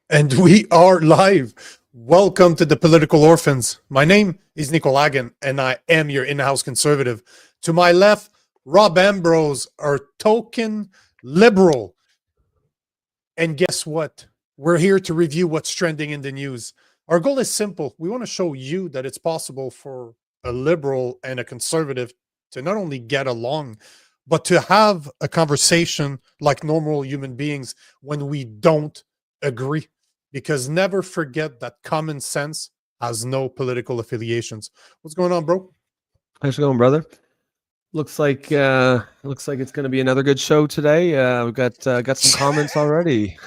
And we are live. Welcome to the Political Orphans. My name is Nico and I am your in-house conservative. To my left, Rob Ambrose, our token liberal. And guess what? We're here to review what's trending in the news. Our goal is simple. We want to show you that it's possible for a liberal and a conservative to not only get along, but to have a conversation like normal human beings when we don't agree. Because never forget that common sense has no political affiliations. What's going on, bro? How's it going, brother? Looks like it's going to be another good show today. We've got some comments already.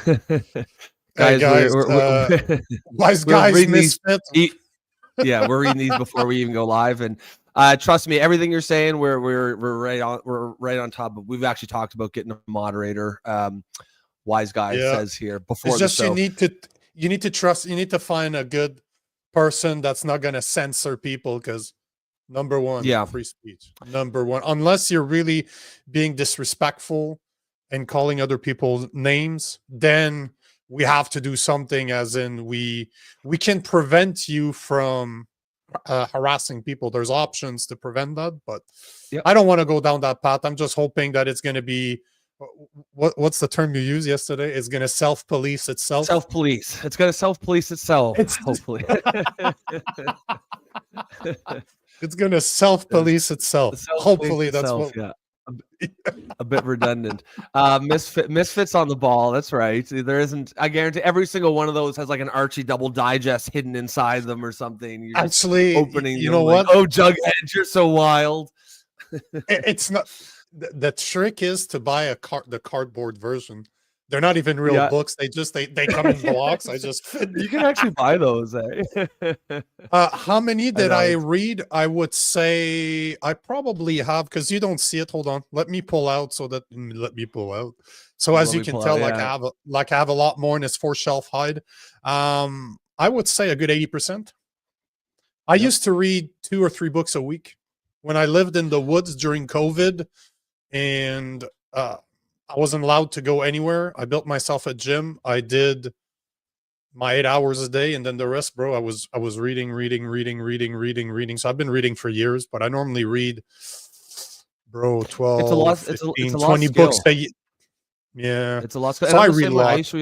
Guys, we're reading misfit. We're reading these before we even go live, and trust me, everything you're saying, we're right on top of. We've actually talked about getting a moderator. Wise guy says here before it's just the show. You need to trust. You need to find a good person that's not going to censor people because. Number one, free speech. Number one, unless you're really being disrespectful and calling other people names, then we have to do something. As in, we can prevent you from harassing people. There's options to prevent that, but I don't want to go down that path. I'm just hoping that it's going to be. What's the term you used yesterday? It's going to self-police itself. Self-police. It's going to self-police itself. Hopefully. It's going to self-police itself. Hopefully that's what. Yeah. A bit redundant. Misfits on the ball. That's right. There isn't. I guarantee every single one of those has like an Archie double digest hidden inside them or something. You're actually opening. You know what? Like, oh, Jughead, you're so wild. It's not. The trick is to buy the cardboard version. They're not even real books. They come in blocks. You can actually buy those. How many did I read? I would say I probably have, because you don't see it. Hold on. Let me pull out. So as you can tell, I have a lot more in this for shelf hide. I would say a good 80%. I used to read 2 or 3 books a week when I lived in the woods during COVID, and I wasn't allowed to go anywhere. I built myself a gym. I did my 8 hours a day, and then the rest, bro, I was reading. So I've been reading for years, but I normally read, bro, 12, 15, 20 books a year. Yeah. It's a lot. So I read a lot. I used to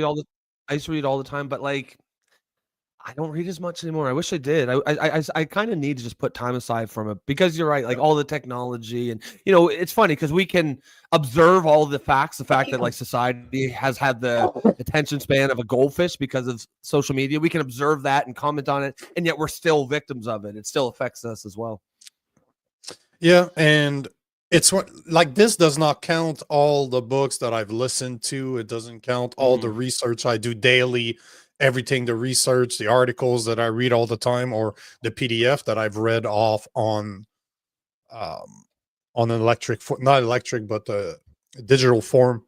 read all the time, but like I don't read as much anymore. I wish I did. I kind of need to just put time aside from it, because you're right. Like all the technology, and it's funny because we can observe all the facts. The fact that like society has had the attention span of a goldfish because of social media. We can observe that and comment on it, and yet we're still victims of it. It still affects us as well. Yeah, and it's like this does not count all the books that I've listened to. It doesn't count all the research I do daily. Everything, the research, the articles that I read all the time, or the PDF that I've read off on an not electric, but digital form.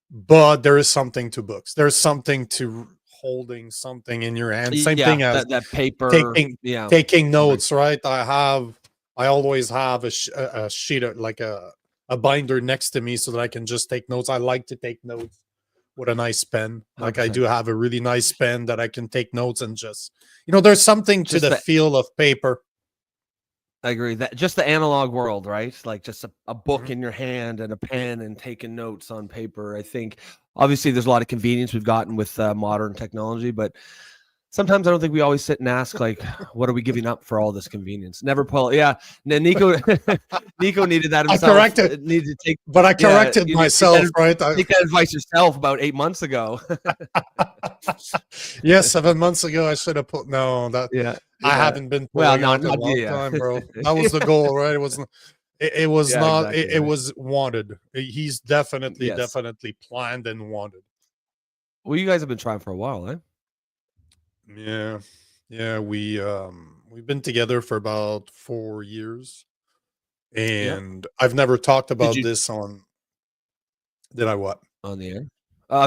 But there is something to books. There's something to holding something in your hand. Same thing as that paper. Taking notes, right? I always have a sheet of, like a binder next to me so that I can just take notes. I like to take notes with a nice pen. Like 100%. I do have a really nice pen that I can take notes and just, there's something to the feel of paper. I agree. That just the analog world, right? Like just a book in your hand and a pen and taking notes on paper. I think obviously there's a lot of convenience we've gotten with modern technology, but sometimes I don't think we always sit and ask, like, what are we giving up for all this convenience? Never pull. Yeah. Nico needed that himself. I corrected myself, right? Take that advice yourself about 8 months ago. Yeah, 7 months ago, I should have put, I haven't been pulling out in a long time, bro. That was the goal, right? It wasn't. It was not. Exactly, it was wanted. He's definitely planned and wanted. Well, you guys have been trying for a while, eh? Yeah. We've been together for about 4 years, and I've never talked about this on. Did I what? On the air?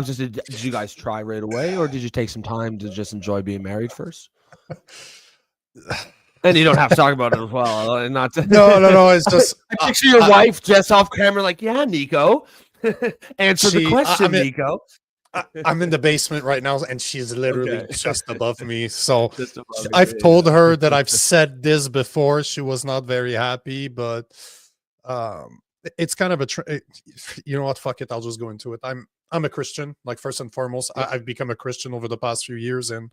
Did you guys try right away, or did you take some time to just enjoy being married first? And you don't have to talk about it as well. Not to... No. It's just I picture your wife just off camera, like, yeah, Nico. Answer the question, Nico. I'm in the basement right now, and she's literally just above me. So above I've told her that I've said this before. She was not very happy, but it's kind of you know what? Fuck it. I'll just go into it. I'm a Christian, like first and foremost. I've become a Christian over the past few years, and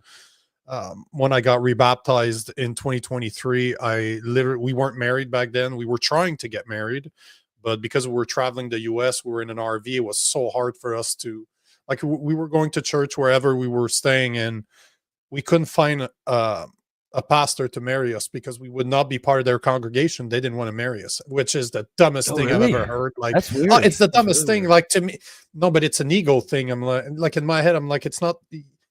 when I got rebaptized in 2023, we weren't married back then. We were trying to get married, but because we were traveling the US, we were in an RV. It was so hard for us to, like, we were going to church wherever we were staying, and we couldn't find a pastor to marry us because we would not be part of their congregation. They didn't want to marry us, which is the dumbest thing I've ever heard. Like, that's weird. It's the dumbest thing. Like, to me, no, but it's an ego thing. I'm like in my head, I'm like, it's not.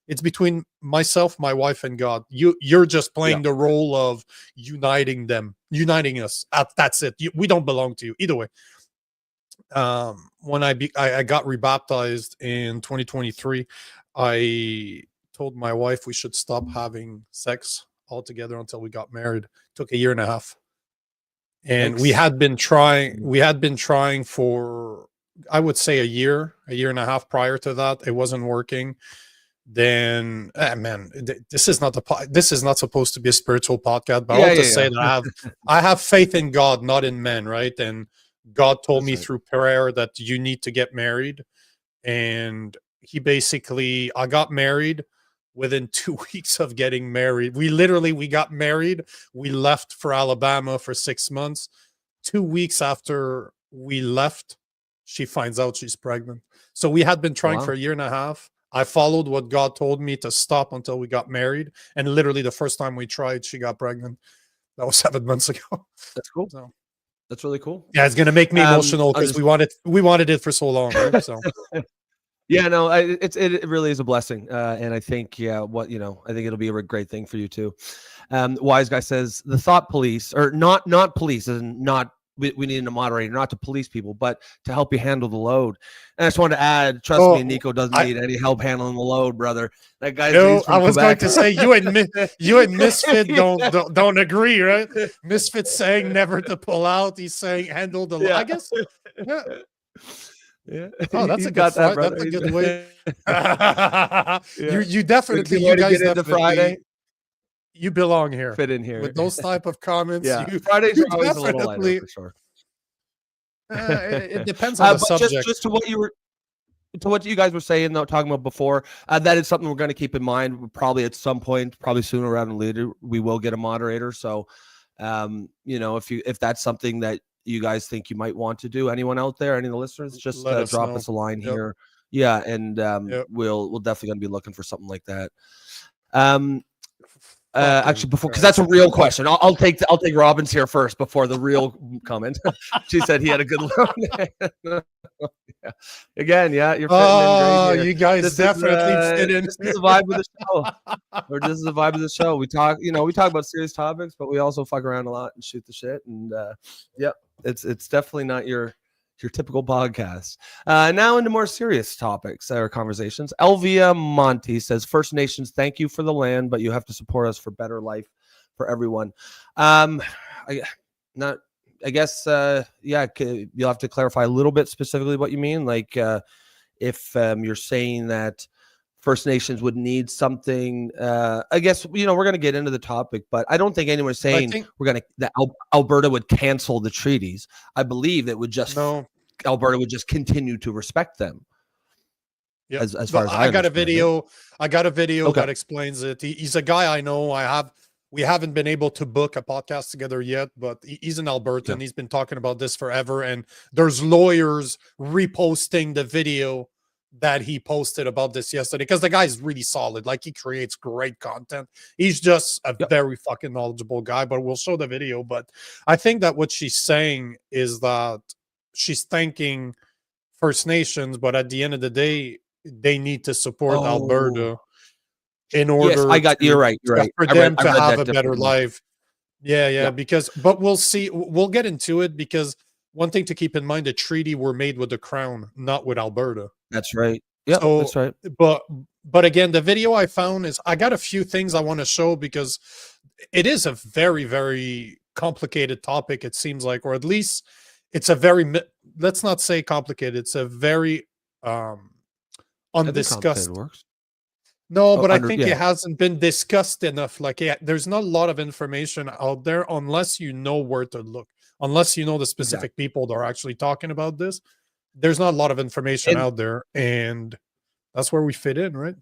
It's between myself, my wife, and God. You're just playing the role of uniting us. That's it. We don't belong to you either way. When I got rebaptized in 2023, I told my wife we should stop having sex altogether until we got married. It took 1.5 years. And we had been trying for, I would say, 1.5 years prior to that. It wasn't working. Then man, this is not supposed to be a spiritual podcast, but I want to say that I have faith in God, not in men, right? And God told me through prayer that you need to get married, and I got married within 2 weeks of getting married. We got married, we left for Alabama for 6 months. 2 weeks after we left, she finds out she's pregnant. So we had been trying for 1.5 years. I followed what God told me to stop until we got married. And literally the first time we tried, she got pregnant. That was 7 months ago. That's cool. So, that's really cool. Yeah, it's going to make me emotional because we wanted it for so long. Right? So. Yeah, no, it really is a blessing. And I think, I think it'll be a great thing for you too. Wise Guy says the thought police, or not police, and not, we need a moderator, not to police people, but to help you handle the load. And I just wanted to add, trust me, Nico doesn't need any help handling the load, brother. That guy's I was going to say you and Misfit don't agree, right? Misfit's saying never to pull out. He's saying handle the load. I guess. Yeah. Yeah. Oh, that's a good way. You definitely Friday. You belong here. Fit in here with those type of comments. Yeah, Fridays are always a little lighter for sure. It depends on the subject. Just to what you guys were saying, though, talking about before, that is something we're going to keep in mind. Probably at some point, probably sooner rather than later, we will get a moderator. So, if that's something that you guys think you might want to do, anyone out there, any of the listeners, just drop us a line here. Yeah, and we'll definitely going to be looking for something like that. Actually, before, because that's a real question. I'll take Robin's here first before the real comment. She said he had a good loan. Again, you're fitting in great here. You guys definitely fit in. This is the vibe of the show. Or this is the vibe of the show. We talk about serious topics, but we also fuck around a lot and shoot the shit. And it's definitely not your typical podcast. Now into more serious topics or conversations. Elvia Monti says, First Nations, thank you for the land, but you have to support us for better life for everyone. I guess you'll have to clarify a little bit specifically what you mean. Like if you're saying that First Nations would need something, I guess, we're going to get into the topic, but I don't think anyone's saying that Alberta would cancel the treaties. I believe it would just, Alberta would just continue to respect them. Yeah. As far as I got a video that explains it. He's a guy I know. We haven't been able to book a podcast together yet, but he's in Alberta and he's been talking about this forever. And there's lawyers reposting the video that he posted about this yesterday because the guy's really solid. Like, he creates great content. He's just a very fucking knowledgeable guy, but we'll show the video. But I think that what she's saying is that she's thanking First Nations, but at the end of the day, they need to support Alberta in order you're right. For them to have a better life. Yeah. But we'll see. We'll get into it because one thing to keep in mind, the treaty were made with the Crown, not with Alberta. That's right. Yeah, that's right. But again, the video I found I got a few things I want to show because it is a very, very complicated topic, it seems like, or at least it's a very, let's not say complicated. It's a very undiscussed. Works. No, but I think it hasn't been discussed enough. Like, there's not a lot of information out there unless you know where to look, unless you know the specific people that are actually talking about this. There's not a lot of information out there, and that's where we fit in, right?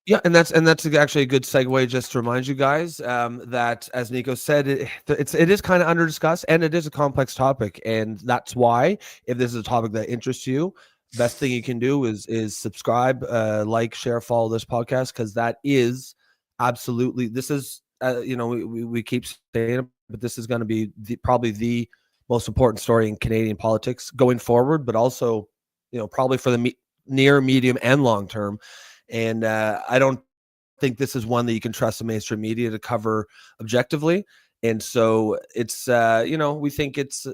Yeah, and that's actually a good segue, just to remind you guys that, as Nico said, it is kind of under discussed, and it is a complex topic, and that's why, if this is a topic that interests you, best thing you can do is subscribe, like, share, follow this podcast, because that is absolutely, this is we keep saying it, but this is going to be probably the most important story in Canadian politics going forward, but also probably for the near, medium, and long term. And I don't think this is one that you can trust the mainstream media to cover objectively. And so it's, we think it's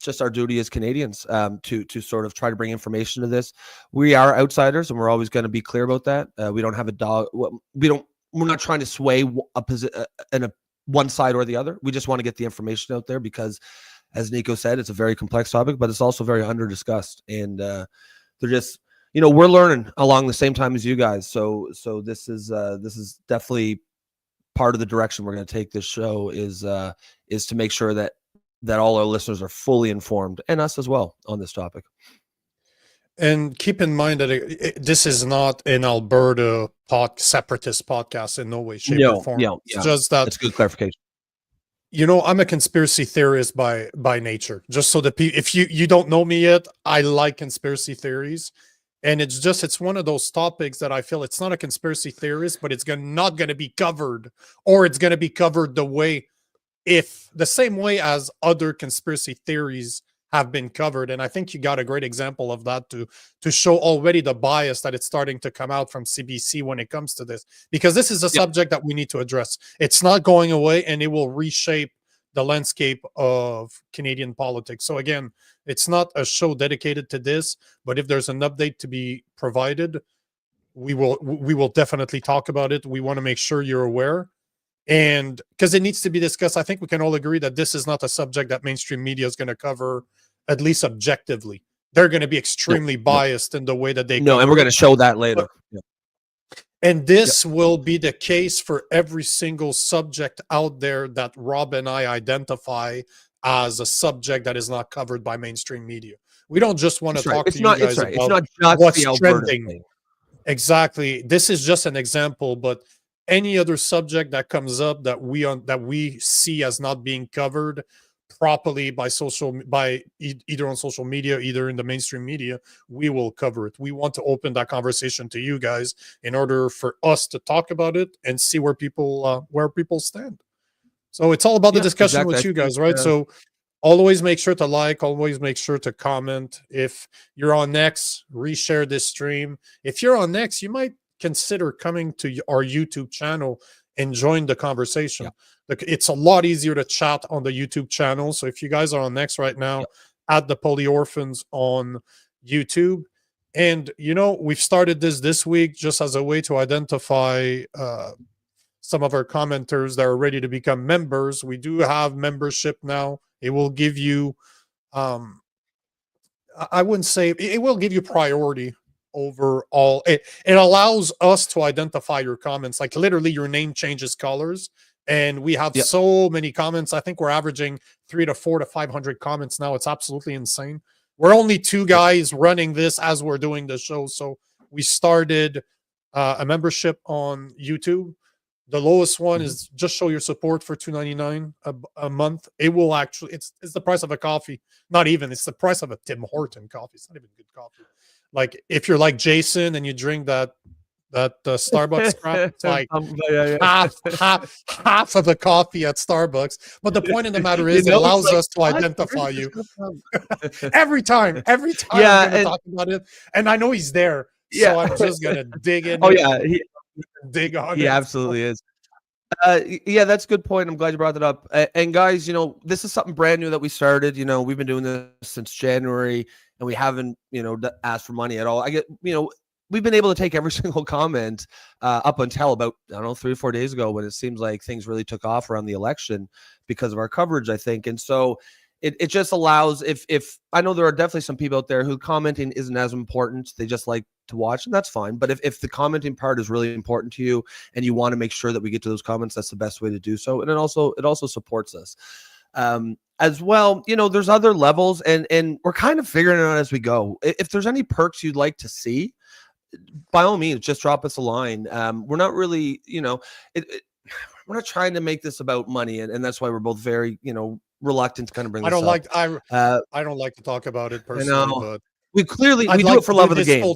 just our duty as Canadians to sort of try to bring information to this. We are outsiders, and we're always going to be clear about that. We don't have a dog. We're not trying to sway one side or the other. We just want to get the information out there because, as Nico said, it's a very complex topic, but it's also very under discussed. And they're just, we're learning along the same time as you guys. So this is definitely part of the direction we're going to take this show is to make sure that all our listeners are fully informed, and us as well, on this topic. And keep in mind that this is not an Alberta separatist podcast in no way, shape, or form. It's just that. That's good clarification. I'm a conspiracy theorist by nature. Just so that if you don't know me yet, I like conspiracy theories. And it's one of those topics that I feel it's not a conspiracy theorist, but it's not going to be covered, or it's going to be covered the same way as other conspiracy theories have been covered. And I think you got a great example of that to show already the bias that it's starting to come out from CBC when it comes to this, because this is a subject that we need to address. It's not going away, and it will reshape the landscape of Canadian politics. So again, it's not a show dedicated to this, but if there's an update to be provided, we will definitely talk about it. We want to make sure you're aware, and because it needs to be discussed. I think we can all agree that this is not a subject that mainstream media is going to cover, at least objectively. They're going to be extremely biased in the way that they and we're going to show that later. And this will be the case for every single subject out there that Rob and I identify as a subject that is not covered by mainstream media. We don't just want to talk to you guys about what's trending. Exactly. This is just an example, but any other subject that comes up that we see as not being covered properly by either on social media, either in the mainstream media, we will cover it. We want to open that conversation to you guys in order for us to talk about it and see where people stand. So it's all about the discussion with you guys, right? So always make sure to like, always make sure to comment. If you're on X, reshare this stream. If you're on X, you might consider coming to our YouTube channel and join the conversation. It's a lot easier to chat on the YouTube channel. So if you guys are on X right now, add the Poiliorphans on YouTube. And, we've started this week just as a way to identify some of our commenters that are ready to become members. We do have membership now. It will give you, I wouldn't say, it will give you priority over all. It allows us to identify your comments. Like, literally, your name changes colors. And we have so many comments. I think we're averaging 300 to 400 to 500 comments now. It's absolutely insane. We're only two guys running this as we're doing the show. So we started a membership on YouTube. The lowest one is just show your support for $2.99 a month. It will actually, it's the price of a coffee. Not even, it's the price of a Tim Horton coffee. It's not even good coffee. Like, if you're like Jason and you drink that Starbucks crap, it's like half of the coffee at Starbucks. But the point of the matter is, it allows us to identify you every time we're gonna talk about it. And I know he's there, so I'm just gonna dig in. Dig on. He absolutely is. That's a good point. I'm glad you brought that up. And guys, this is something brand new that we started. We've been doing this since January, and we haven't, asked for money at all. We've been able to take every single comment up until about, 3 or 4 days ago, when it seems like things really took off around the election because of our coverage, I think. And so it just allows, if I know there are definitely some people out there who commenting isn't as important, they just like to watch, and that's fine. But if the commenting part is really important to you and you want to make sure that we get to those comments, that's the best way to do so. And it also supports us as well. There's other levels, and we're kind of figuring it out as we go. If there's any perks you'd like to see, by all means, just drop us a line. We're not really, we're not trying to make this about money, and that's why we're both very, reluctant to kind of bring this up. I don't like to talk about it personally, but we clearly we do it for love of the game.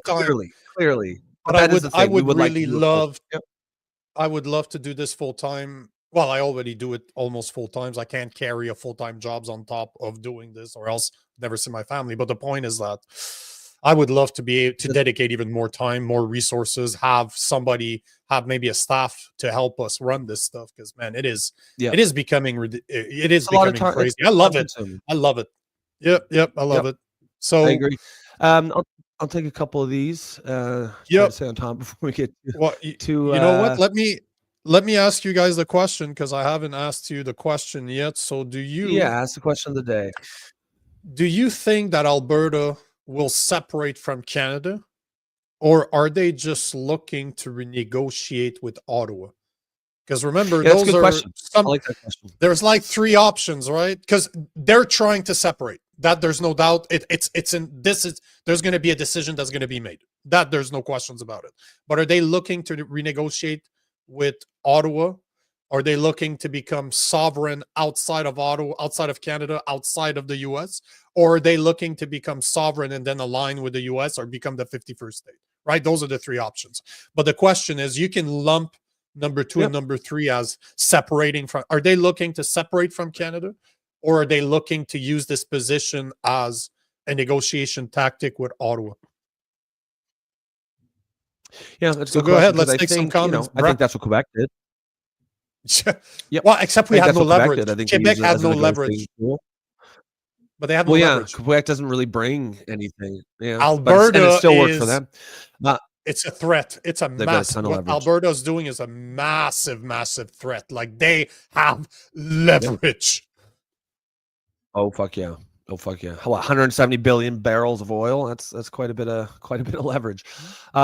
Clearly. But I would really love I would love to do this full time. Well, I already do it almost full times. I can't carry a full-time jobs on top of doing this, or else never see my family. But the point is that I would love to be able to dedicate even more time, more resources, have maybe a staff to help us run this stuff. Because man, it is becoming crazy. I love it. I love it. Yep. I love it. So I agree. I'll take a couple of these. Stay on top before we get to. You know what? Let me ask you guys the question, because I haven't asked you the question yet. So do you? Yeah, ask the question of the day. Do you think that Alberta will separate from Canada, or are they just looking to renegotiate with Ottawa? Because remember, those are I like that question. There's like three options, right? Because they're trying to separate. That there's no doubt. There's going to be a decision that's going to be made. That there's no questions about it. But are they looking to renegotiate with Ottawa? Are they looking to become sovereign outside of Ottawa, outside of Canada, outside of the US? Or are they looking to become sovereign and then align with the US or become the 51st state? Right? Those are the three options. But the question is, you can lump number 2 and number 3 as separating from. Are they looking to separate from Canada? Or are they looking to use this position as a negotiation tactic with Ottawa? Yeah, that's so go ahead. Let's take some comments. I think that's what Quebec did. Well, except we had no leverage. Quebec had no leverage. But they have no leverage. Quebec doesn't really bring anything. Yeah, Alberta it still works for them. It's a threat. It's a massive. What Alberta is doing is a massive, massive threat. Like, they have leverage. Oh fuck yeah! Oh fuck yeah! 170 billion barrels of oil. That's quite a bit of leverage.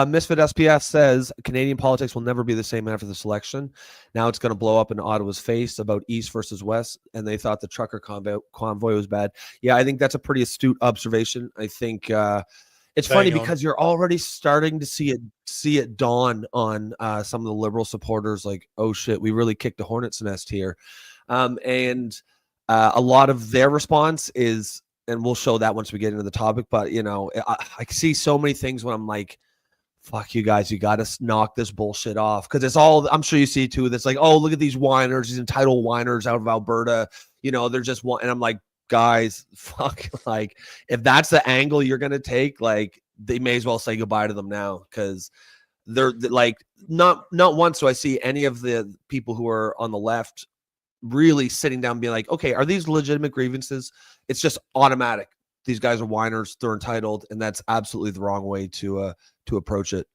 Misfit SPS says Canadian politics will never be the same after the election. Now it's going to blow up in Ottawa's face about East versus West, and they thought the trucker convoy was bad. Yeah, I think that's a pretty astute observation. I think it's funny because you're already starting to see it dawn on some of the Liberal supporters. Like, oh shit, we really kicked a hornet's nest here, and. A lot of their response is, and we'll show that once we get into the topic, but I see so many things when I'm like, fuck you guys, you got to knock this bullshit off. Because it's all, I'm sure you see too, that's like, oh, look at these whiners, these entitled whiners out of Alberta. They're just one. And I'm like, guys, fuck, like, if that's the angle you're going to take, like, they may as well say goodbye to them now. Because they're like, not once do I see any of the people who are on the left really sitting down and being like, okay, are these legitimate grievances? It's just automatic. These guys are whiners, they're entitled, and that's absolutely the wrong way to approach it.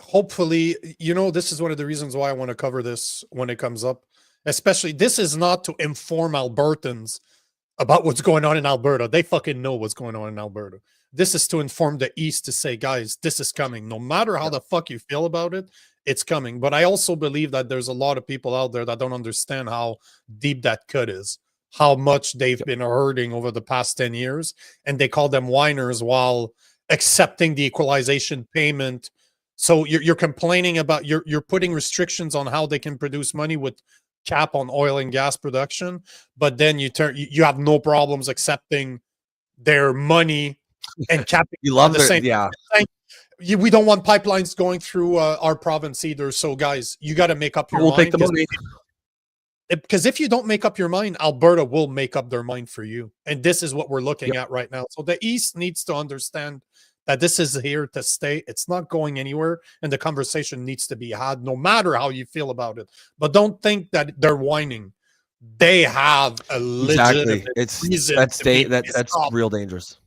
Hopefully, this is one of the reasons why I want to cover this when it comes up. Especially, this is not to inform Albertans about what's going on in Alberta. They fucking know what's going on in Alberta. This is to inform the East, to say, guys, this is coming. No matter how the fuck you feel about it, it's coming. But I also believe that there's a lot of people out there that don't understand how deep that cut is, how much they've been hurting over the past 10 years. And they call them whiners while accepting the equalization payment. So you're complaining about, you're putting restrictions on how they can produce money with cap on oil and gas production. But then you have no problems accepting their money and capping. You love the same. Yeah. We don't want pipelines going through our province either. So, guys, you got to make up your mind. Take the money. Because if you don't make up your mind, Alberta will make up their mind for you. And this is what we're looking at right now. So the East needs to understand that this is here to stay. It's not going anywhere. And the conversation needs to be had no matter how you feel about it. But don't think that they're whining. They have a legitimate reason. That's real dangerous.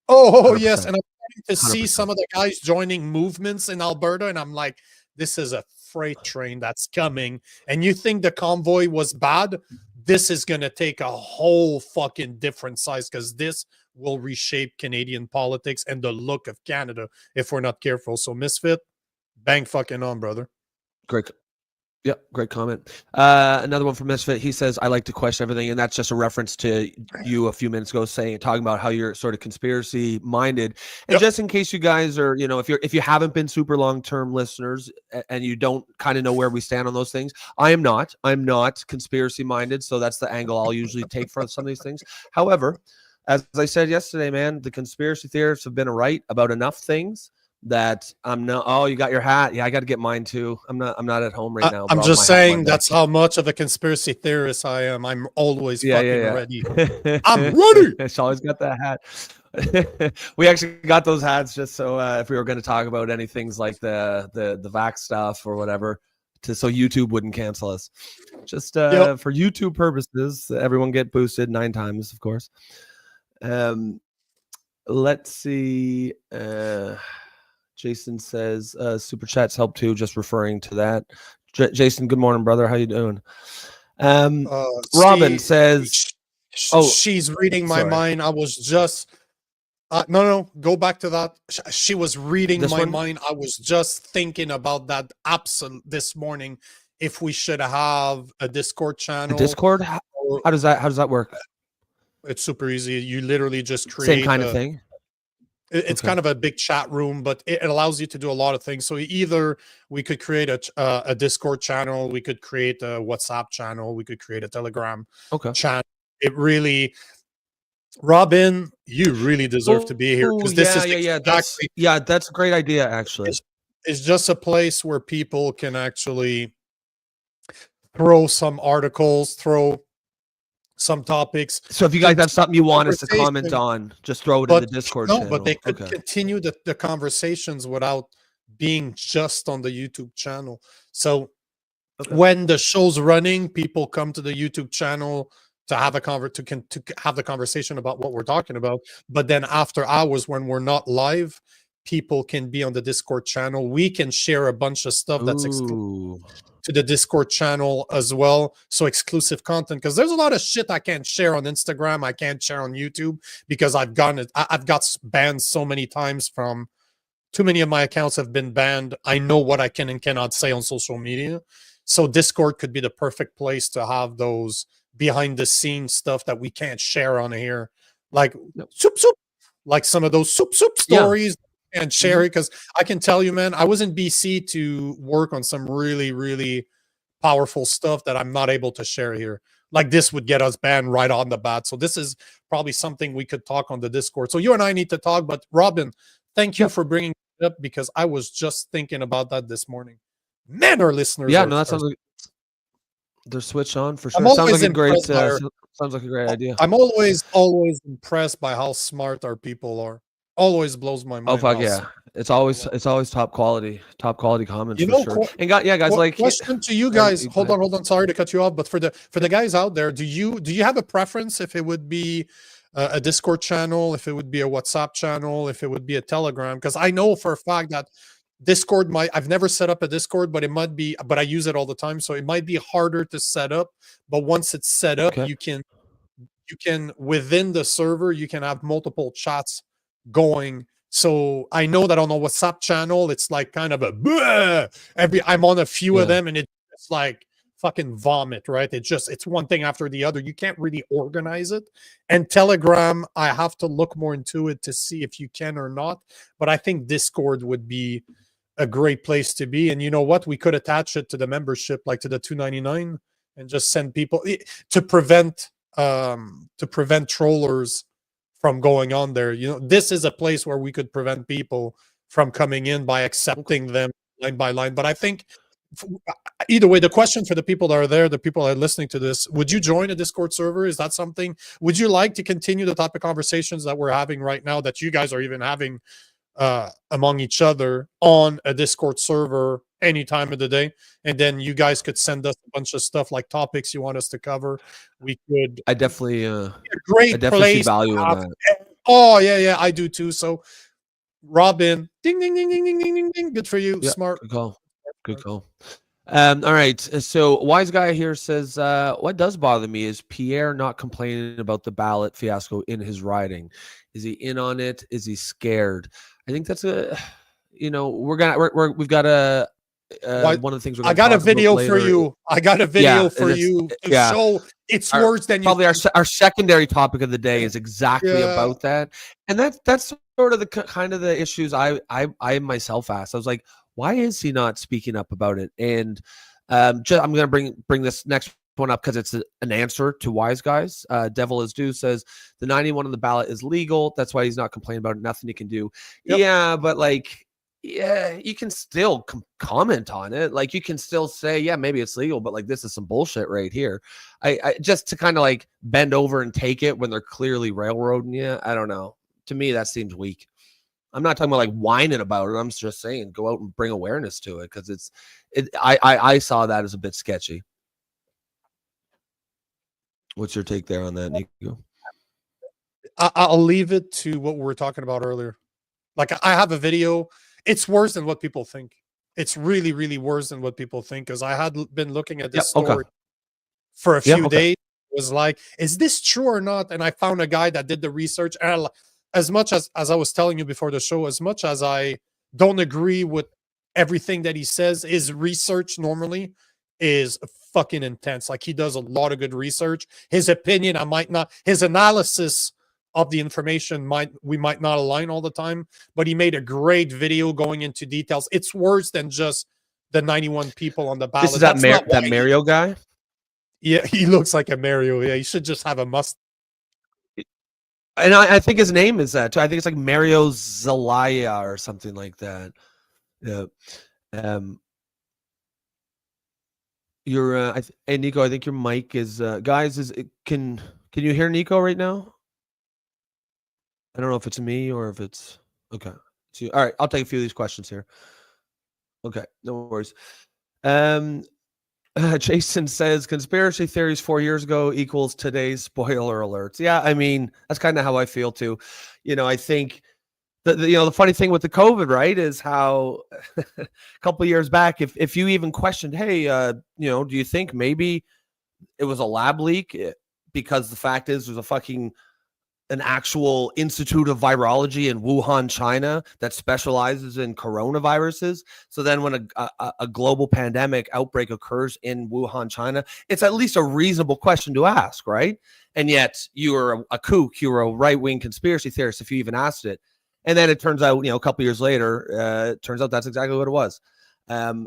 Oh, 100%. Yes. And I'm starting to see some of the guys joining movements in Alberta. And I'm like, this is a freight train that's coming. And you think the convoy was bad? this is going to take a whole fucking different size, because this will reshape Canadian politics and the look of Canada if we're not careful. So Misfit, bang fucking on, brother. Great. Yeah, great comment. Another one from Misfit. He says, I like to question everything. And that's just a reference to you a few minutes ago talking about how you're sort of conspiracy minded. And just in case you guys are, if you haven't been super long-term listeners and you don't kind of know where we stand on those things, I'm not conspiracy minded. So that's the angle I'll usually take for some of these things. However, as I said yesterday, man, the conspiracy theorists have been right about enough things that I'm not. Oh, you got your hat? Yeah, I got to get mine too. I'm not at home right now. I'm just saying that's how much of a conspiracy theorist I am. I'm always ready. I'm ready. She always got that hat. We actually got those hats just so if we were going to talk about any things like the vax stuff or whatever, so YouTube wouldn't cancel us. Just for YouTube purposes, everyone get boosted 9 times, of course. Let's see. Jason says super chats help too, just referring to that. Jason, good morning, brother. How you doing? Robin says she's reading my mind. I was just no, go back to that. She was reading my mind. I was just thinking about that this morning, if we should have a Discord channel. Discord? How does that work? It's super easy. You literally just create same kind of thing. It's kind of a big chat room, but it allows you to do a lot of things. So either we could create a Discord channel, we could create a WhatsApp channel, we could create a Telegram channel. It really, Robin, you really deserve to be here, because this is that's a great idea. Actually, it's just a place where people can actually throw some articles, throw some topics. So if you guys have something you want us to comment on, just throw it in the Discord channel. But they could continue the conversations without being just on the YouTube channel. So when the show's running, people come to the YouTube channel to have to have the conversation about what we're talking about. But then after hours, when we're not live, people can be on the Discord channel. We can share a bunch of stuff that's exclusive to the Discord channel as well. So exclusive content, because there's a lot of shit I can't share on Instagram, I can't share on YouTube, because I've got banned so many times from too many of my accounts have been banned. I know what I can and cannot say on social media. So Discord could be the perfect place to have those behind the scenes stuff that we can't share on here. Like like some of those soup stories. And share it, because I can tell you, man, I was in BC to work on some really, really powerful stuff that I'm not able to share here. Like this would get us banned right on the bat. So this is probably something we could talk on the Discord. So you and I need to talk. But Robin, thank you for bringing it up, because I was just thinking about that this morning. Man, our listeners. Yeah, no, that sounds like they're switched on for sure. Sounds like a great idea. I'm always impressed by how smart our people are. Always blows my mind. Oh fuck yeah! It's always top quality comments, for sure. And guys, like, question to you guys. Hold on. Sorry to cut you off, but for the guys out there, do you have a preference if it would be a Discord channel, if it would be a WhatsApp channel, if it would be a Telegram? Because I know for a fact that Discord I've never set up a Discord, but it might be, but I use it all the time, so it might be harder to set up. But once it's set up, you can within the server, you can have multiple chats going. So I know that on a WhatsApp channel, it's like kind of I'm on a few of them, and it's like fucking vomit, right? It's one thing after the other. You can't really organize it. And Telegram, I have to look more into it to see if you can or not. But I think Discord would be a great place to be. And you know what? We could attach it to the membership, like to the $2.99, and just send people to prevent trollers from going on there. This is a place where we could prevent people from coming in by accepting them line by line. But I think either way, the question for the people that are there, the people that are listening to this, would you join a Discord server? Is that something? Would you like to continue the type of conversations that we're having right now, that you guys are even having among each other on a Discord server any time of the day? And then you guys could send us a bunch of stuff, like topics you want us to cover. We could. I definitely place see value in that. Oh yeah, I do too. So Robin, ding ding ding ding ding ding ding ding. Good for you. Smart. Good call. All right. So wise guy here says, what does bother me is Pierre not complaining about the ballot fiasco in his riding. Is he in on it? Is he scared? I think that's we've got a one of the things we're I going to got a talk about video later. for you. I got a video for you to yeah. show it's worse than probably our secondary topic of the day is exactly about that, and that's sort of the kind of the issues I myself asked. I was like, why is he not speaking up about it? And I'm going to bring this next one up because it's an answer to wise guys. Devil is due says the 91 on the ballot is legal. That's why he's not complaining about it. Nothing he can do. Yep. Yeah, but like, yeah, you can still comment on it. Like you can still say, yeah, maybe it's legal, but like this is some bullshit right here. I just to kind of like bend over and take it when they're clearly railroading you. I don't know. To me, that seems weak. I'm not talking about like whining about it. I'm just saying go out and bring awareness to it because I saw that as a bit sketchy. What's your take there on that, Nico? I'll leave it to what we were talking about earlier. Like I have a video. It's worse than what people think. It's really, really worse than what people think because I had been looking at this story for a few days. It was like, is this true or not? And I found a guy that did the research. And as much as I was telling you before the show, as much as I don't agree with everything that he says, his research normally is fucking intense. Like he does a lot of good research. His opinion, his analysis of the information we might not align all the time, but he made a great video going into details. It's worse than just the 91 people on the ballot. This is that Mario guy? Yeah, he looks like a Mario. Yeah, he should just have a mustache. And I think his name is that too. I think it's like Mario Zelaya or something like that. Yeah. Hey Nico, I think your mic is guys, can you hear Nico right now? I don't know if it's me or if it's okay. So, all right, I'll take a few of these questions here. Okay, no worries. Jason says conspiracy theories 4 years ago equals today's spoiler alerts. Yeah, I mean, that's kind of how I feel too. I think the funny thing with the COVID, right, is how a couple of years back, if you even questioned, hey, do you think maybe it was a lab leak? Because the fact is, there's an actual institute of virology in Wuhan, China, that specializes in coronaviruses. So then when a global pandemic outbreak occurs in Wuhan, China, it's at least a reasonable question to ask, right? And yet you were a kook, you were a right-wing conspiracy theorist if you even asked it. And then it turns out, a couple years later, it turns out that's exactly what it was.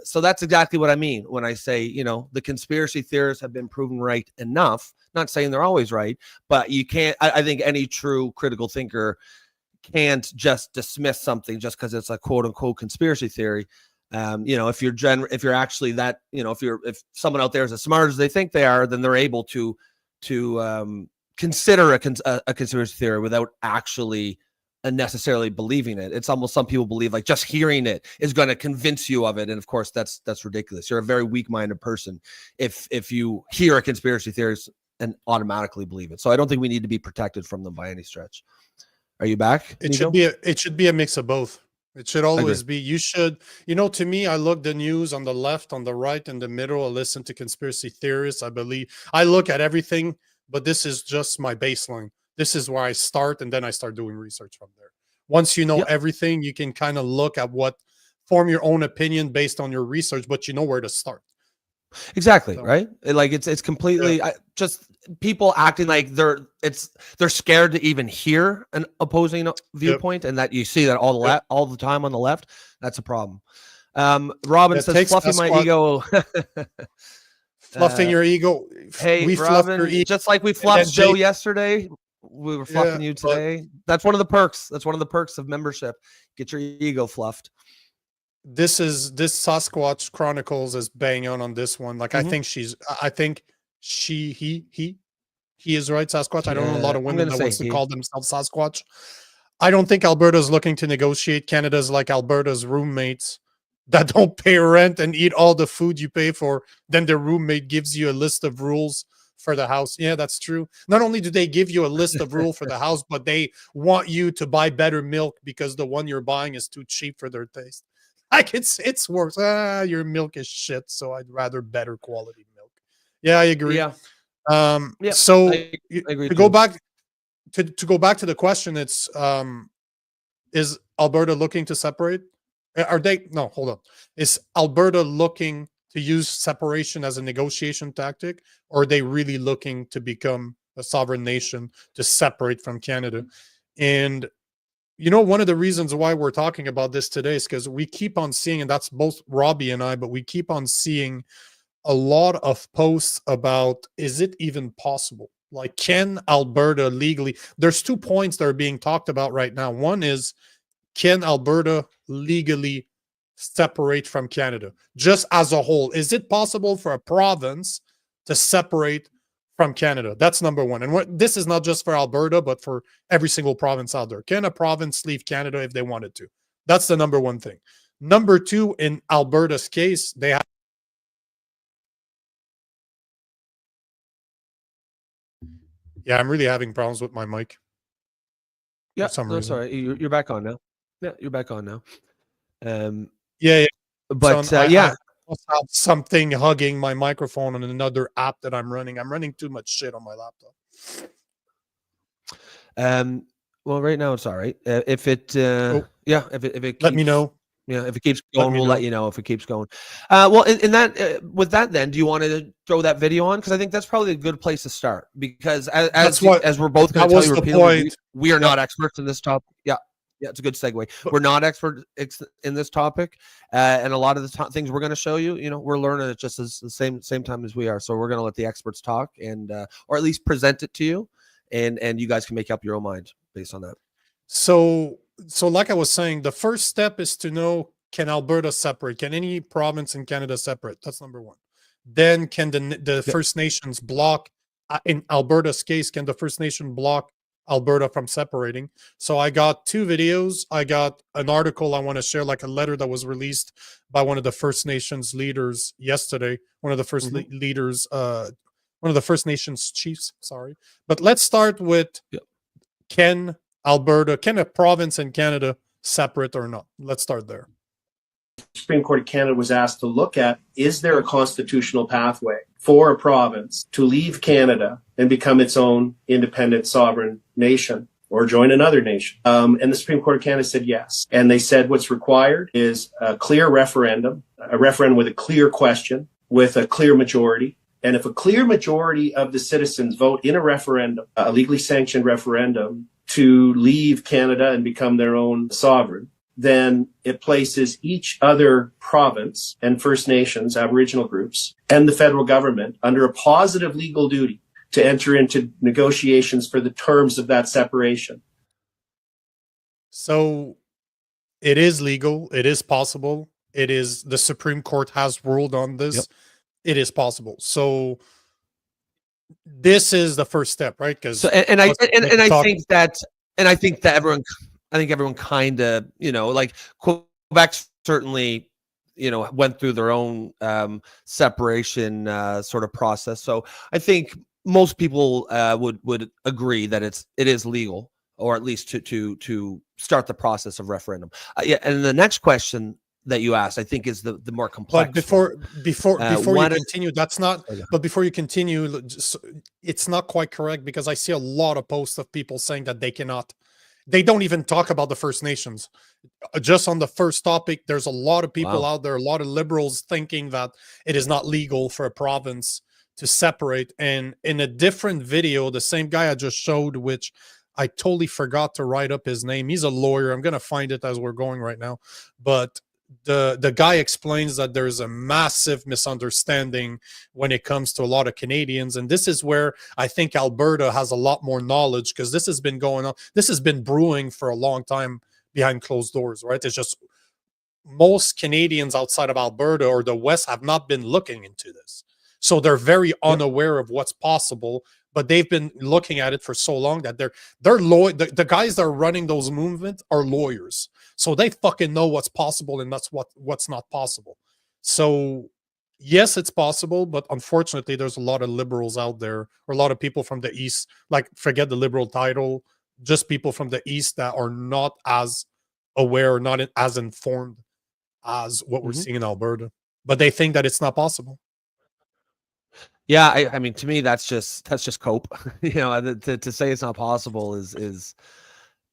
So that's exactly what I mean when I say, the conspiracy theorists have been proven right enough. Not saying they're always right, but you can't. I think any true critical thinker can't just dismiss something just because it's a quote unquote conspiracy theory. If you're actually that, if someone out there is as smart as they think they are, then they're able to consider a conspiracy theory without actually necessarily believing it. It's almost some people believe like just hearing it is going to convince you of it, and of course that's ridiculous. You're a very weak-minded person if you hear a conspiracy theory and automatically believe it. So I don't think we need to be protected from them by any stretch. Are you back? It should be a mix of both. It should always be. You should, to me, I look the news on the left, on the right, in the middle. I listen to conspiracy theorists. I look at everything, but this is just my baseline. This is where I start, and then I start doing research from there. Once you know everything, you can kind of look at form your own opinion based on your research, but you know where to start. Exactly, right? Like it's completely just people acting like they're scared to even hear an opposing viewpoint, and that you see that all the time on the left. That's a problem. Robin says, "Fluffing my ego." Fluffing your ego. Hey, we Robin, your ego. Just like we fluffed Joe yesterday, we were fluffing you today. That's one of the perks. That's one of the perks of membership. Get your ego fluffed. This Sasquatch Chronicles is bang on this one. Like I think he is right. Sasquatch. I don't know a lot of women that wants to call themselves Sasquatch. I don't think Alberta's looking to negotiate. Canada's like Alberta's roommates that don't pay rent and eat all the food you pay for. Then the roommate gives you a list of rules for the house. Yeah, that's true. Not only do they give you a list of rules for the house, but they want you to buy better milk because the one you're buying is too cheap for their taste. Like it's worse. Your milk is shit, so I'd rather better quality milk. Yeah, I agree. Yeah. So I agree to too. go back to go back to the question, it's is Alberta looking to separate? Are they? No, hold on. Is Alberta looking to use separation as a negotiation tactic, or are they really looking to become a sovereign nation to separate from Canada? And one of the reasons why we're talking about this today is because we keep on seeing, and that's both Robbie and I, but we keep on seeing a lot of posts about, is it even possible? Like, can Alberta legally? There's 2 points that are being talked about right now. One is, can Alberta legally separate from Canada just as a whole? Is it possible for a province to separate from Canada? That's number one. And this is not just for Alberta, but for every single province out there. Can a province leave Canada if they wanted to? That's the number one thing. Number two, in Alberta's case, they have. Yeah, I'm really having problems with my mic. Yeah, for some no, reason. sorry. You're back on now. Yeah, you're back on now. Yeah. But So yeah, I must have something hugging my microphone on another app that I'm running. I'm running too much shit on my laptop. well, right now it's all right. If it, if it keeps, let me know. Yeah, if it keeps going, we'll let you know if it keeps going. With that, then, do you want to throw that video on? Because I think that's probably a good place to start. Because as we're both going to tell you repeatedly, we are not experts in this topic. Yeah, it's a good segue. We're not experts in this topic, and a lot of the things we're going to show you, we're learning it just as the same time as we are. So we're going to let the experts talk, and or at least present it to you, and you guys can make up your own mind based on that. So like I was saying, the first step is to know, can Alberta separate? Can any province in Canada separate? That's number one. Then can the First Nations block, in Alberta's case, can the First Nation block Alberta from separating? So I got 2 videos. I got an article I want to share, like a letter that was released by one of the First Nations leaders yesterday, one of the first leaders, one of the First Nations chiefs, sorry. But let's start with, can a province in Canada separate or not? Let's start there. Supreme Court of Canada was asked to look at, is there a constitutional pathway for a province to leave Canada and become its own independent sovereign nation or join another nation? And the Supreme Court of Canada said yes. And they said what's required is a clear referendum, a referendum with a clear question, with a clear majority. And if a clear majority of the citizens vote in a referendum, a legally sanctioned referendum, to leave Canada and become their own sovereign, then it places each other province and First Nations, Aboriginal groups, and the federal government under a positive legal duty to enter into negotiations for the terms of that separation. So it is legal. It is possible. It is, the Supreme Court has ruled on this. Yep. It is possible. So this is the first step, right? Because I think that everyone kind of, like Quebec certainly, went through their own separation sort of process. So I think most people would agree that it is legal, or at least to start the process of referendum. And the next question that you asked, I think, is the more complex. But before you continue, that's not. But before you continue, it's not quite correct, because I see a lot of posts of people saying that they cannot. They don't even talk about the First Nations. Just on the first topic, there's a lot of people out there, a lot of liberals thinking that it is not legal for a province to separate. And in a different video, the same guy I just showed, which I totally forgot to write up his name. He's a lawyer. I'm going to find it as we're going right now. But the guy explains that there's a massive misunderstanding when it comes to a lot of Canadians. And this is where I think Alberta has a lot more knowledge, because this has been going on. This has been brewing for a long time behind closed doors, right? It's just most Canadians outside of Alberta or the West have not been looking into this. So they're very unaware of what's possible, but they've been looking at it for so long that the guys that are running those movements are lawyers. So they fucking know what's possible and that's what's not possible. So yes, it's possible, but unfortunately there's a lot of liberals out there, or a lot of people from the East, like, forget the liberal title, just people from the East that are not as aware, not as informed as what we're seeing in Alberta, but they think that it's not possible. Yeah, I mean, to me, that's just cope. To say it's not possible is,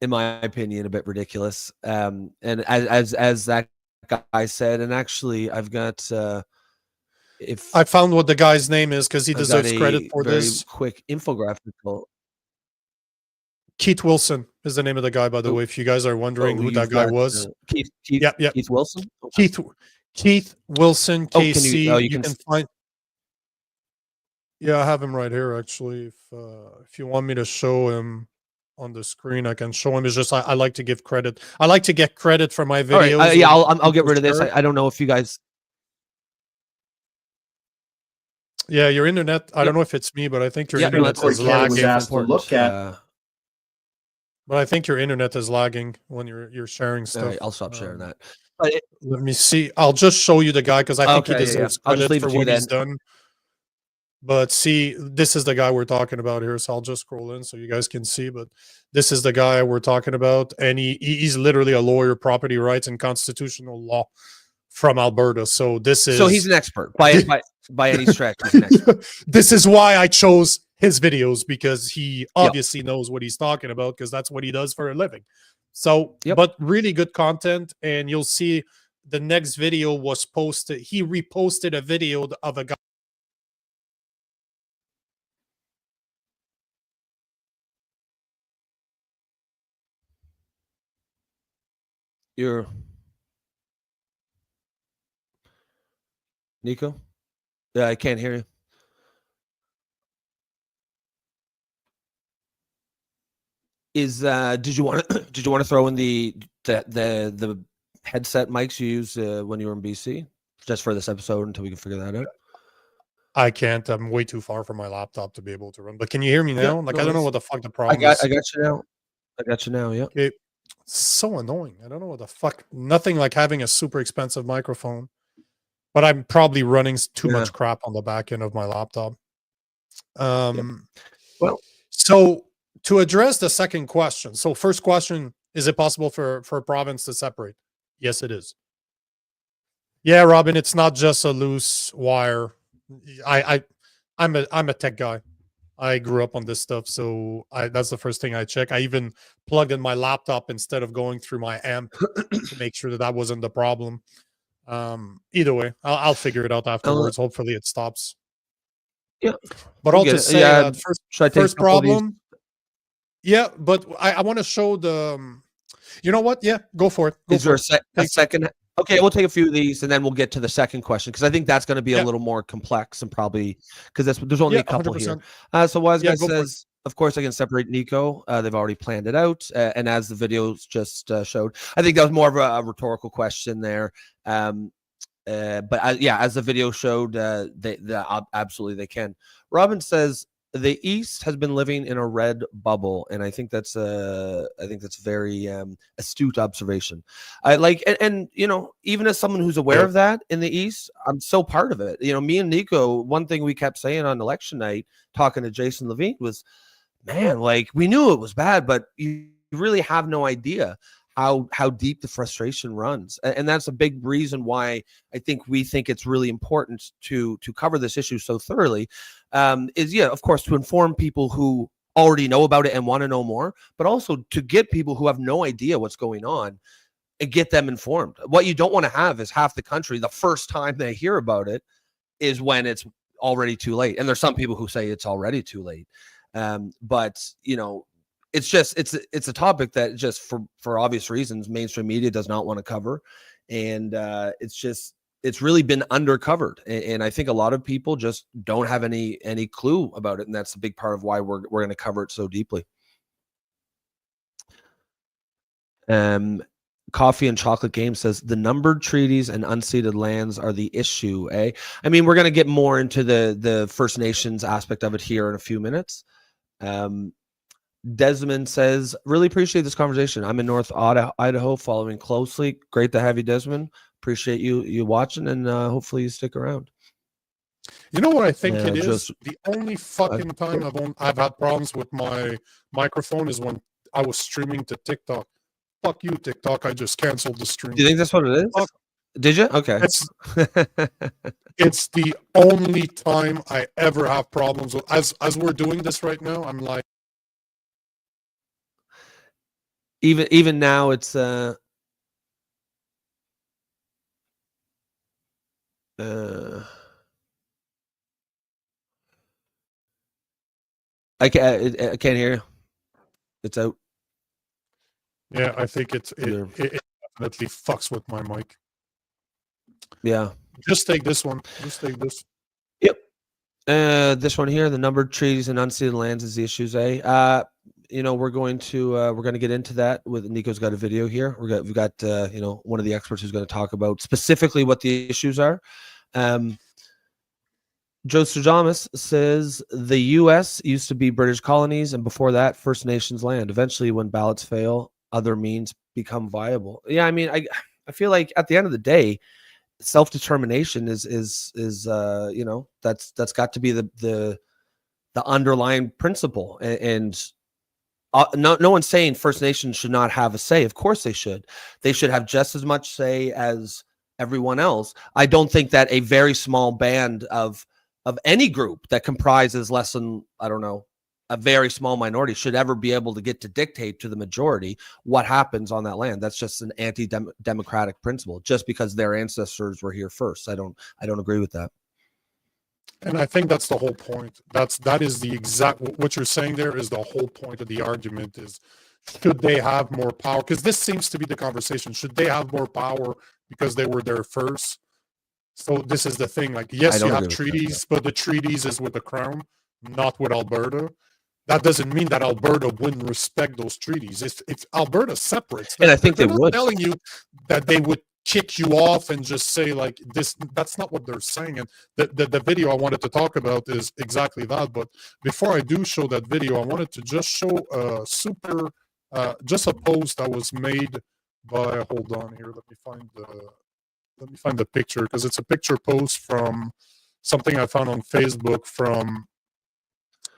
in my opinion, a bit ridiculous. And as that guy said, and actually, I've got if I found what the guy's name is because he deserves credit for very this. quick infographical. Keith Wilson is the name of the guy, by the way. If you guys are wondering who that guy was, Keith Wilson. Keith Wilson, KC. You can find. Yeah, I have him right here. Actually, if you want me to show him on the screen, I can show him. It's just I like to give credit. I like to get credit for my videos. All right, yeah, I'll get rid of this. I don't know if you guys. Yeah, your internet. I don't know if it's me, but I think your internet is lagging. But I think your internet is lagging when you're sharing stuff. Right, I'll stop sharing that. Let me see. I'll just show you the guy because I think he deserves credit for what he's done. But see, this is the guy we're talking about here. So I'll just scroll in so you guys can see. But this is the guy we're talking about. And he's literally a lawyer, property rights and constitutional law from Alberta. So this is... So he's an expert by any stretch. He's an expert. This is why I chose his videos, because he obviously knows what he's talking about, because that's what he does for a living. So, but really good content. And you'll see the next video was posted. He reposted a video of a guy. Nico? Yeah, I can't hear you. Did you want to throw in the headset mics you used when you were in BC just for this episode until we can figure that out? I can't. I'm way too far from my laptop to be able to run. But can you hear me now? I don't know what the fuck the problem is. I got you now. I got you now. Yeah. Okay. So annoying. I don't know what the fuck. Nothing like having a super expensive microphone, but I'm probably running too much crap on the back end of my laptop. Well, so to address the second question. So first question, is it possible for a province to separate? Yes, it is. Yeah, Robin, it's not just a loose wire. I'm a tech guy. I grew up on this stuff, so that's the first thing I check. I even plugged in my laptop instead of going through my amp to make sure that wasn't the problem. Either way, I'll figure it out afterwards. Hopefully it stops. Yeah. But I'll just say that first problem. Yeah, but I want to show the... You know what? Yeah, go for it. Is there a second... Okay, we'll take a few of these and then we'll get to the second question, because I think that's going to be a little more complex and probably because there's only a couple 100%. Here. So Wise Guy says, of course, I can separate Nico. They've already planned it out. And as the videos just showed, I think that was more of a rhetorical question there. But as the video showed, they absolutely they can. Robin says, the East has been living in a red bubble, and I think that's very astute observation. And even as someone who's aware of that in the East, I'm so part of it. Me and Nico, one thing we kept saying on election night, talking to Jason Levine, was, man, like, we knew it was bad, but you really have no idea how deep the frustration runs. And that's a big reason why I think we think it's really important to cover this issue so thoroughly, of course, to inform people who already know about it and want to know more, but also to get people who have no idea what's going on and get them informed. What you don't want to have is half the country, the first time they hear about it is when it's already too late. And there's some people who say it's already too late. But it's a topic that just for obvious reasons, mainstream media does not want to cover. And it's really been undercovered. And I think a lot of people just don't have any clue about it. And that's a big part of why we're going to cover it so deeply. Coffee and Chocolate Game says, the numbered treaties and unceded lands are the issue, eh? I mean, we're going to get more into the First Nations aspect of it here in a few minutes. Desmond says, really appreciate this conversation. I'm in North Idaho, following closely. Great to have you, Desmond. Appreciate you watching, and hopefully you stick around. You know what I think it is? The only fucking time I've had problems with my microphone is when I was streaming to TikTok. Fuck you, TikTok. I just canceled the stream. Do you think that's what it is? Did you? Okay. It's the only time I ever have problems with. As we're doing this right now, I'm like, even now, it's I can't hear you. It's out. yeah, I think it definitely fucks with my mic. Yeah. Just take this one. Just take this. Yep. This one here, the numbered treaties and unceded lands is the issues. We're going to get into that with Nico's got a video here. We've got one of the experts who's going to talk about specifically what the issues are. Joe Stradamus says the U.S. used to be British colonies, and before that, First Nations land. Eventually, when ballots fail, other means become viable. Yeah, I mean, I feel like at the end of the day, self-determination is that's got to be the underlying principle. And no one's saying First Nations should not have a say. Of course they should. They should have just as much say as everyone else. I don't think that a very small band of any group that comprises less than, I don't know, a very small minority should ever be able to get to dictate to the majority what happens on that land. That's just an anti-democratic principle, just because their ancestors were here first. I don't agree with that. And I think that's the whole point. That is the exact, what you're saying there is the whole point of the argument is, should they have more power? Because this seems to be the conversation. Should they have more power because they were there first? So this is the thing. Like, yes, you have treaties, but the treaties is with the Crown, not with Alberta. That doesn't mean that Alberta wouldn't respect those treaties. If Alberta separates, and I think they would, telling you that they would kick you off and just say like this. That's not what they're saying. And the video I wanted to talk about is exactly that. But before I do show that video, I wanted to just show just a post that was made by. Hold on here. Let me find the picture, because it's a picture post from something I found on Facebook from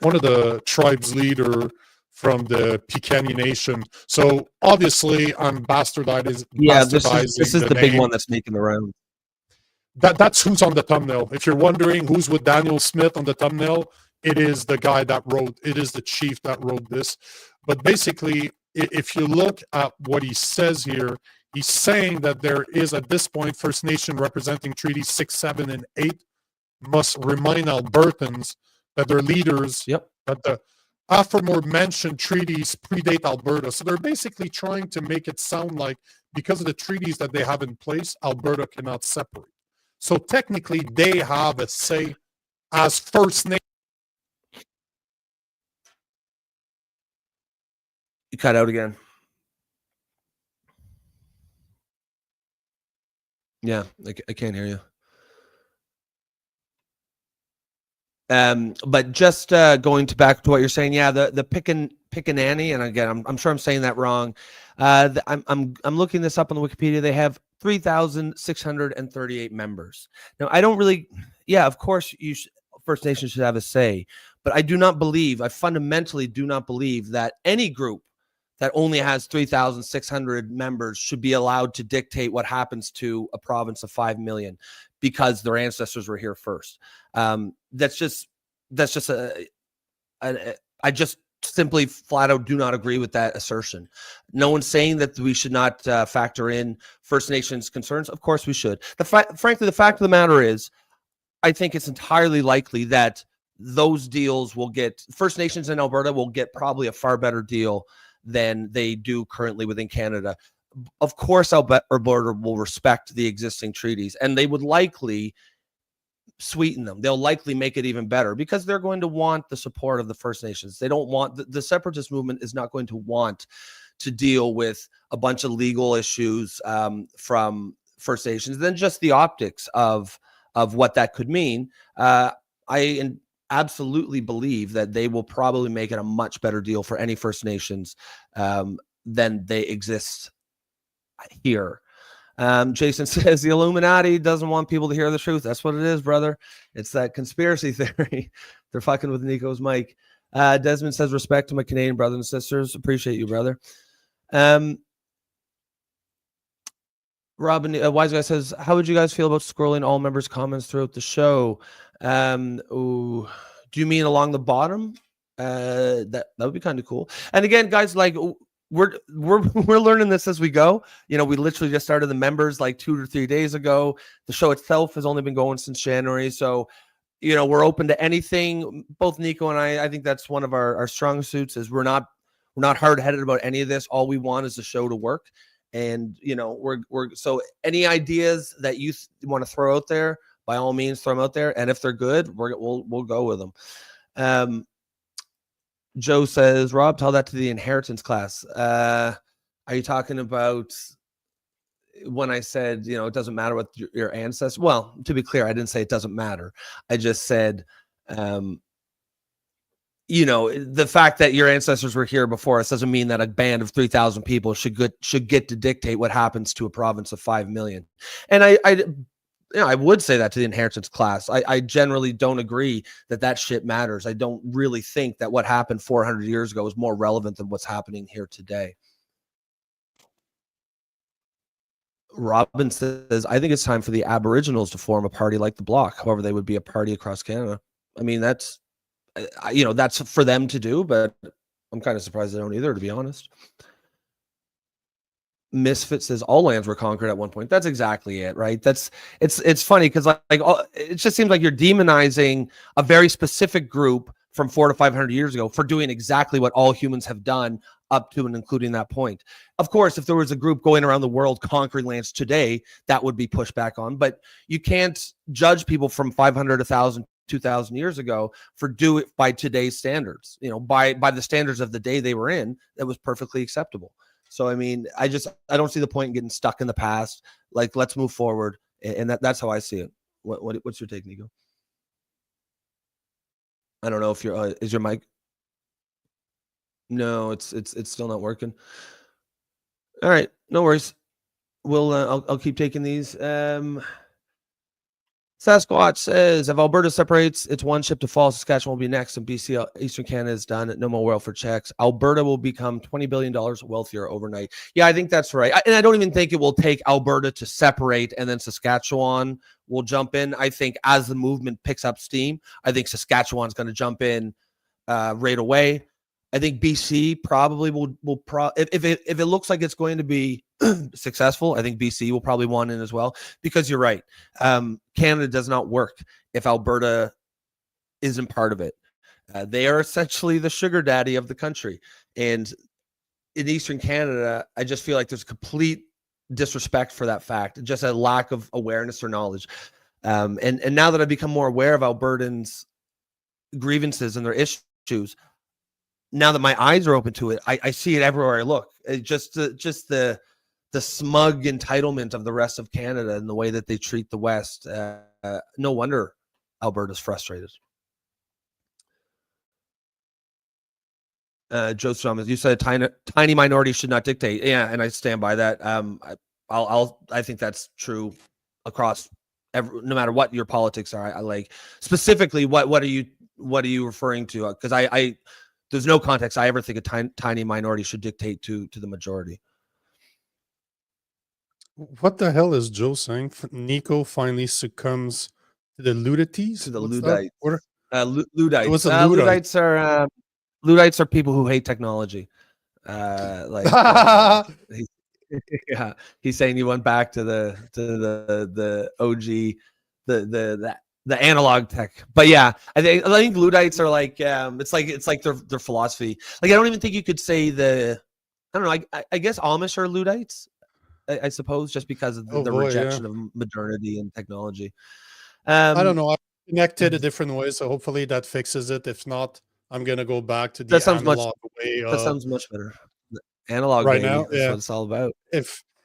one of the tribes leader from the Piikani Nation. So obviously I'm bastardizing. Yeah, this is the big one that's making the round. That's who's on the thumbnail. If you're wondering who's with Daniel Smith on the thumbnail, it is the guy that wrote, it is the chief that wrote this. But basically, if you look at what he says here, he's saying that there is, at this point, First Nation representing treaties 6, 7, and 8 must remind Albertans that their leaders, that the aforementioned treaties predate Alberta. So they're basically trying to make it sound like because of the treaties that they have in place, Alberta cannot separate. So technically, they have a say as First Nation. You cut out again. Yeah, I can't hear you. But just going back to what you're saying, yeah, the Piikanani, and again, I'm sure I'm saying that wrong. I'm looking this up on the Wikipedia. They have 3,638 members. Now, I don't really, yeah, of course, First Nations should have a say, but I fundamentally do not believe that any group that only has 3,600 members should be allowed to dictate what happens to a province of 5 million because their ancestors were here first. That's just I just simply flat out do not agree with that assertion. No one's saying that we should not factor in First Nations concerns. Of course we should. Frankly, the fact of the matter is, I think it's entirely likely that those deals will get, First Nations in Alberta will get probably a far better deal than they do currently within Canada. Of course, Alberta will respect the existing treaties, and they would likely sweeten them. They'll likely make it even better because they're going to want the support of the First Nations. They don't want, the separatist movement is not going to want to deal with a bunch of legal issues from First Nations, then just the optics of what that could mean. I absolutely believe that they will probably make it a much better deal for any First Nations than they exist here. Jason says the Illuminati doesn't want people to hear the truth. That's what it is, brother. It's that conspiracy theory. They're fucking with Nico's mic. Desmond says respect to my Canadian brothers and sisters. Appreciate you, brother. Robin, Wise Guy says, how would you guys feel about scrolling all members' comments throughout the show? Do you mean along the bottom? That would be kind of cool. And again, guys, like we're learning this as we go. You know, we literally just started the members like 2 or 3 days ago. The show itself has only been going since January. So, you know, we're open to anything. Both Nico and I think that's one of our strong suits is we're not hard-headed about any of this. All we want is the show to work. And, you know, we're so any ideas that you want to throw out there, by all means, throw them out there. And if they're good, we'll go with them. Joe says, Rob, tell that to the inheritance class. Are you talking about when I said, you know, it doesn't matter what your ancestors? Well, to be clear, I didn't say it doesn't matter. I just said, you know, the fact that your ancestors were here before us doesn't mean that a band of 3,000 people should get to dictate what happens to a province of 5 million. And I would say that to the inheritance class. I generally don't agree that shit matters. I don't really think that what happened 400 years ago is more relevant than what's happening here today. Robin says, I think it's time for the Aboriginals to form a party like the Bloc. However, they would be a party across Canada. I mean, that's for them to do, but I'm kind of surprised they don't either, to be honest. Misfit says all lands were conquered at one point. That's exactly it, right? It's funny because it just seems like you're demonizing a very specific group from 400 to 500 years ago for doing exactly what all humans have done up to and including that point. Of course, if there was a group going around the world conquering lands today, that would be pushed back on. But you can't judge people from 500, 1,000, 2,000 years ago for do it by today's standards. You know, by the standards of the day they were in, that was perfectly acceptable. So, I mean, I don't see the point in getting stuck in the past. Like, let's move forward. And that's how I see it. What's your take, Nico? I don't know if is your mic? No, it's still not working. All right. No worries. I'll keep taking these. Sasquatch says, if Alberta separates, it's one ship to fall. Saskatchewan will be next, and BC, Eastern Canada is done. No more welfare checks. Alberta will become $20 billion wealthier overnight. Yeah, I think that's right. And I don't even think it will take Alberta to separate, and then Saskatchewan will jump in. I think as the movement picks up steam, I think Saskatchewan's going to jump in right away. I think BC probably will if it looks like it's going to be successful, I think BC will probably want in as well, because you're right. Canada does not work if Alberta isn't part of it. They are essentially the sugar daddy of the country. And in Eastern Canada, I just feel like there's complete disrespect for that fact, just a lack of awareness or knowledge. And now that I've become more aware of Albertans' grievances and their issues, now that my eyes are open to it, I see it everywhere I look. It just the smug entitlement of the rest of Canada and the way that they treat the West. No wonder Alberta's frustrated. Joe Thomas, you said tiny minority should not dictate. Yeah, and I stand by that. I think that's true across no matter what your politics are. I like specifically what are you referring to? Because I there's no context I ever think a tiny minority should dictate to the majority. What the hell is Joe saying? Nico finally succumbs to the Luddites? To the Luddites. Luddites. What's a Luddite? Luddites are people who hate technology. Yeah, he's saying you went back to the OG, the analog tech. But yeah, I think Luddites are like it's like their philosophy. Like I don't even think you could say I don't know. I guess Amish are Luddites. I suppose just because of the rejection of modernity and technology. I don't know. I've connected a different way, so hopefully that fixes it. If not, I'm gonna go back to the analog way. That sounds much better. The analog right now, that's what it's all about.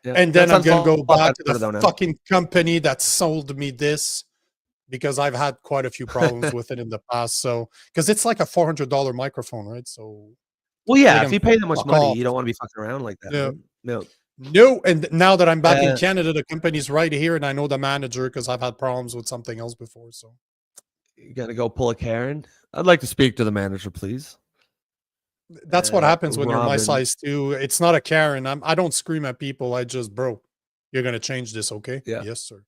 And then I'm gonna go back to the fucking company that sold me this, because I've had quite a few problems with it in the past. So because it's like a $400 microphone, right? So well, yeah, if you pay that much money, you don't want to be fucking around like that. Yeah. Right? No, and now that I'm back in Canada, the company's right here, and I know the manager because I've had problems with something else before. So you gotta go pull a Karen. I'd like to speak to the manager, please. That's what happens when you're my size too. It's not a Karen. I don't scream at people. I just, bro, You're going to change this, okay? Yeah. Yes, sir.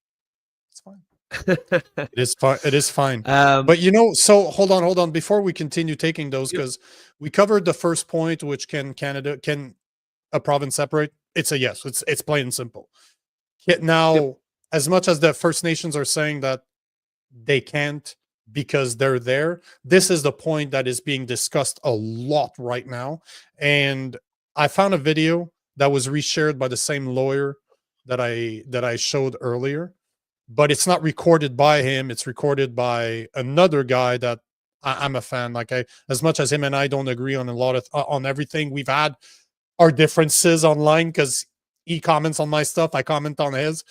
It's fine. It is fine. It is fine. But so hold on. Before we continue taking those, because we covered the first point, which can a province separate? It's a yes. It's plain and simple. Now, as much as the First Nations are saying that they can't because they're there, this is the point that is being discussed a lot right now. And I found a video that was reshared by the same lawyer that I showed earlier, but it's not recorded by him. It's recorded by another guy that I'm a fan. Like, as much as him and I don't agree on a lot of on everything, we've had our differences online because he comments on my stuff, I comment on his.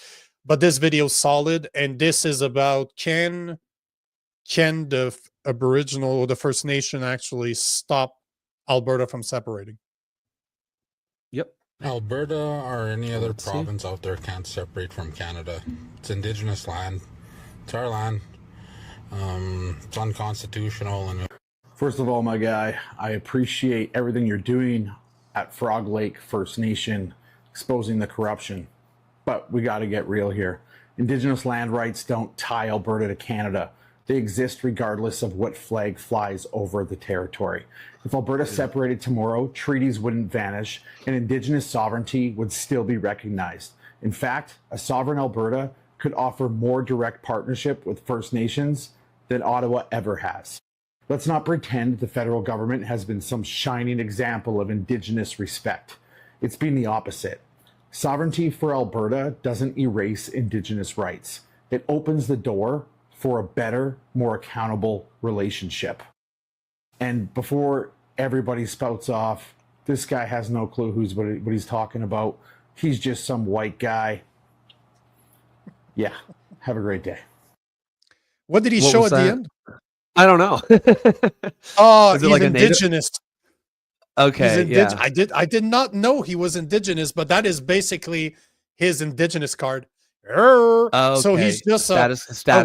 But this video is solid, and this is about can the Aboriginal or the First Nation actually stop Alberta from separating? Yep. Alberta or any other province out there can't separate from Canada. It's Indigenous land. It's our land. It's unconstitutional. And first of all, my guy, I appreciate everything you're doing at Frog Lake First Nation, exposing the corruption. But we got to get real here. Indigenous land rights don't tie Alberta to Canada. They exist regardless of what flag flies over the territory. If Alberta separated tomorrow, treaties wouldn't vanish and Indigenous sovereignty would still be recognized. In fact, a sovereign Alberta could offer more direct partnership with First Nations than Ottawa ever has. Let's not pretend the federal government has been some shining example of Indigenous respect. It's been the opposite. Sovereignty for Alberta doesn't erase Indigenous rights. It opens the door for a better, more accountable relationship. And before everybody spouts off, this guy has no clue what he's talking about. He's just some white guy. Yeah, have a great day. What did he show at the end? I don't know. Oh, he's like Indigenous. Okay, yeah. I did not know he was Indigenous, but that is basically his Indigenous card. Okay. So he's just a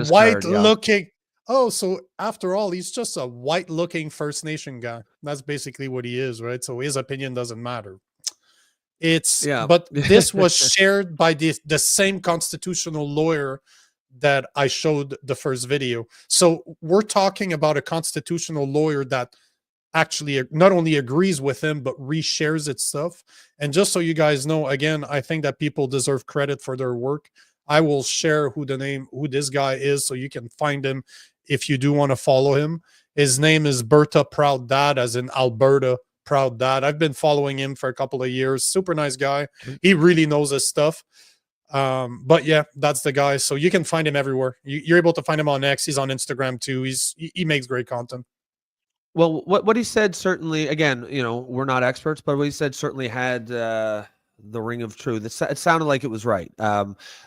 white looking. Oh, so after all, he's just a white looking First Nation guy. That's basically what he is, right? So his opinion doesn't matter. But this was shared by the same constitutional lawyer that I showed the first video. So we're talking about a constitutional lawyer that actually not only agrees with him, but reshares its stuff. And just so you guys know, again, I think that people deserve credit for their work. I will share who this guy is so you can find him if you do want to follow him. His name is Berta Proud Dad, as in Alberta Proud Dad. I've been following him for a couple of years. Super nice guy. He really knows his stuff. But yeah, that's the guy. So you can find him everywhere. You're able to find him on X. He's on Instagram too. He makes great content. Well, what he said, certainly, again, we're not experts, but what he said certainly had the ring of truth. It sounded like it was right.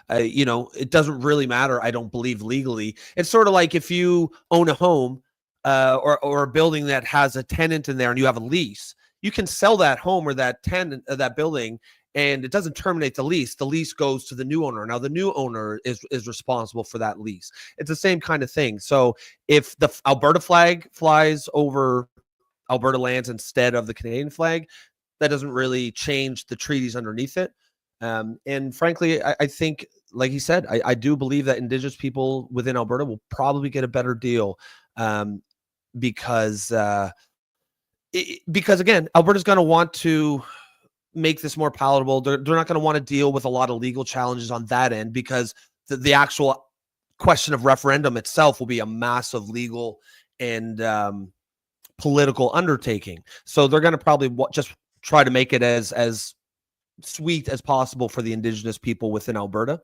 It doesn't really matter, I don't believe, legally. It's sort of like if you own a home or a building that has a tenant in there and you have a lease, you can sell that home or that tenant, that building, and it doesn't terminate the lease. The lease goes to the new owner. Now, the new owner is responsible for that lease. It's the same kind of thing. So if the Alberta flag flies over Alberta lands instead of the Canadian flag, that doesn't really change the treaties underneath it. And frankly, I think, like he said, I do believe that Indigenous people within Alberta will probably get a better deal because again, Alberta's going to want to make this more palatable. They're not going to want to deal with a lot of legal challenges on that end, because the actual question of referendum itself will be a massive legal and political undertaking. So they're going to probably just try to make it as sweet as possible for the Indigenous people within Alberta.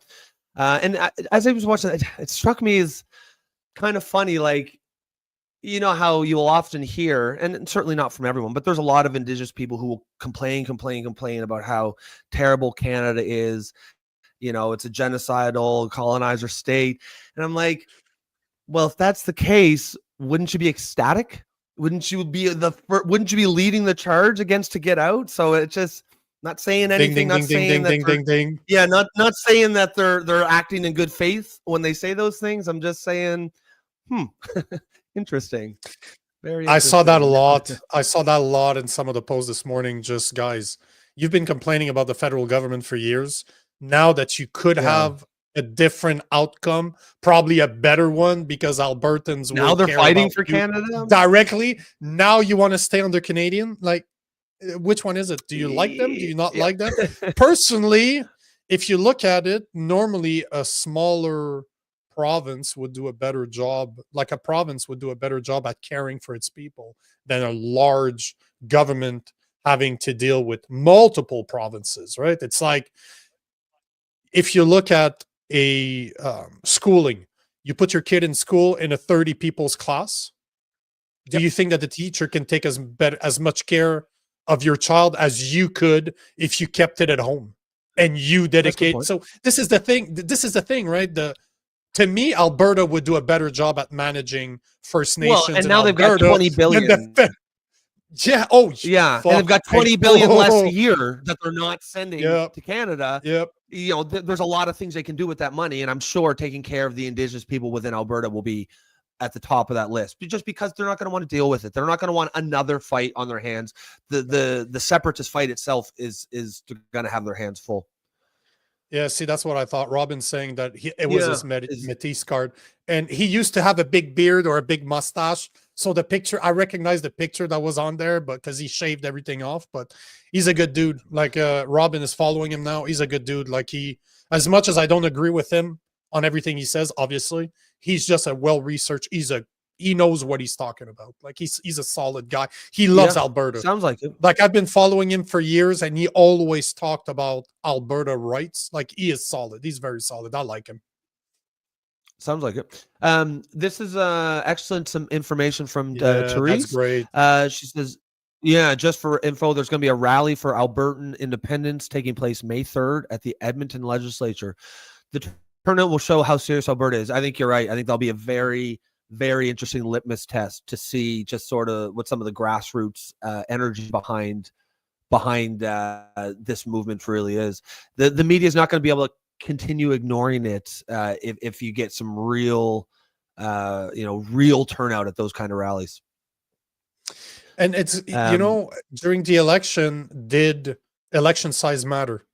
And as I was watching, it struck me as kind of funny, like, how you will often hear, and certainly not from everyone, but there's a lot of Indigenous people who will complain about how terrible Canada is. It's a genocidal colonizer state. And I'm like, well, if that's the case, wouldn't you be ecstatic? Wouldn't you be leading the charge against to get out? So it's just not saying anything. Not saying that they're acting in good faith when they say those things. I'm just saying, interesting. Very interesting. I saw that a lot in some of the posts this morning. Just, guys, you've been complaining about the federal government for years. now that you could have a different outcome, probably a better one, because Albertans now will they're care fighting about for you Canada directly. Now you want to stay under Canadian? Like, which one is it? Do you like them? Do you not Yeah. like them? Personally, if you look at it, normally a smaller province would do a better job, like a province would do a better job at caring for its people than a large government having to deal with multiple provinces, right? It's like, if you look at a schooling, you put your kid in school in a 30 people's class. Do you think that the teacher can take as much care of your child as you could if you kept it at home and you dedicate? So this is the thing. This is the thing, right? To me, Alberta would do a better job at managing First Nations. Well, and now they've got 20 billion. Yeah. Oh, yeah. And they've got 20 billion less a year that they're not sending to Canada. Yep. You know, there's a lot of things they can do with that money, and I'm sure taking care of the Indigenous people within Alberta will be at the top of that list, just because they're not going to want to deal with it. They're not going to want another fight on their hands. The separatist fight itself is going to have their hands full. Yeah, see, that's what I thought. Robin's saying that it was his Métis card, and he used to have a big beard or a big mustache. So the picture, I recognize the picture that was on there, but because he shaved everything off. But he's a good dude. Like Robin is following him now. He's a good dude. Like as much as I don't agree with him on everything he says, obviously, he's just a well-researched. He knows what he's talking about. Like he's a solid guy. He loves Alberta. Sounds like it. Like I've been following him for years, and he always talked about Alberta rights. Like he is solid. He's very solid. I like him. Sounds like it. This is excellent. Some information from Therese. That's great. She says, yeah, just for info, there's going to be a rally for Albertan independence taking place May 3rd at the Edmonton Legislature. The turnout will show how serious Alberta is. I think you're right. I think that'll be a very, very interesting litmus test to see just sort of what some of the grassroots energy behind this movement really is. The media is not going to be able to continue ignoring it if you get some real turnout at those kind of rallies. And it's during the election, did election size matter?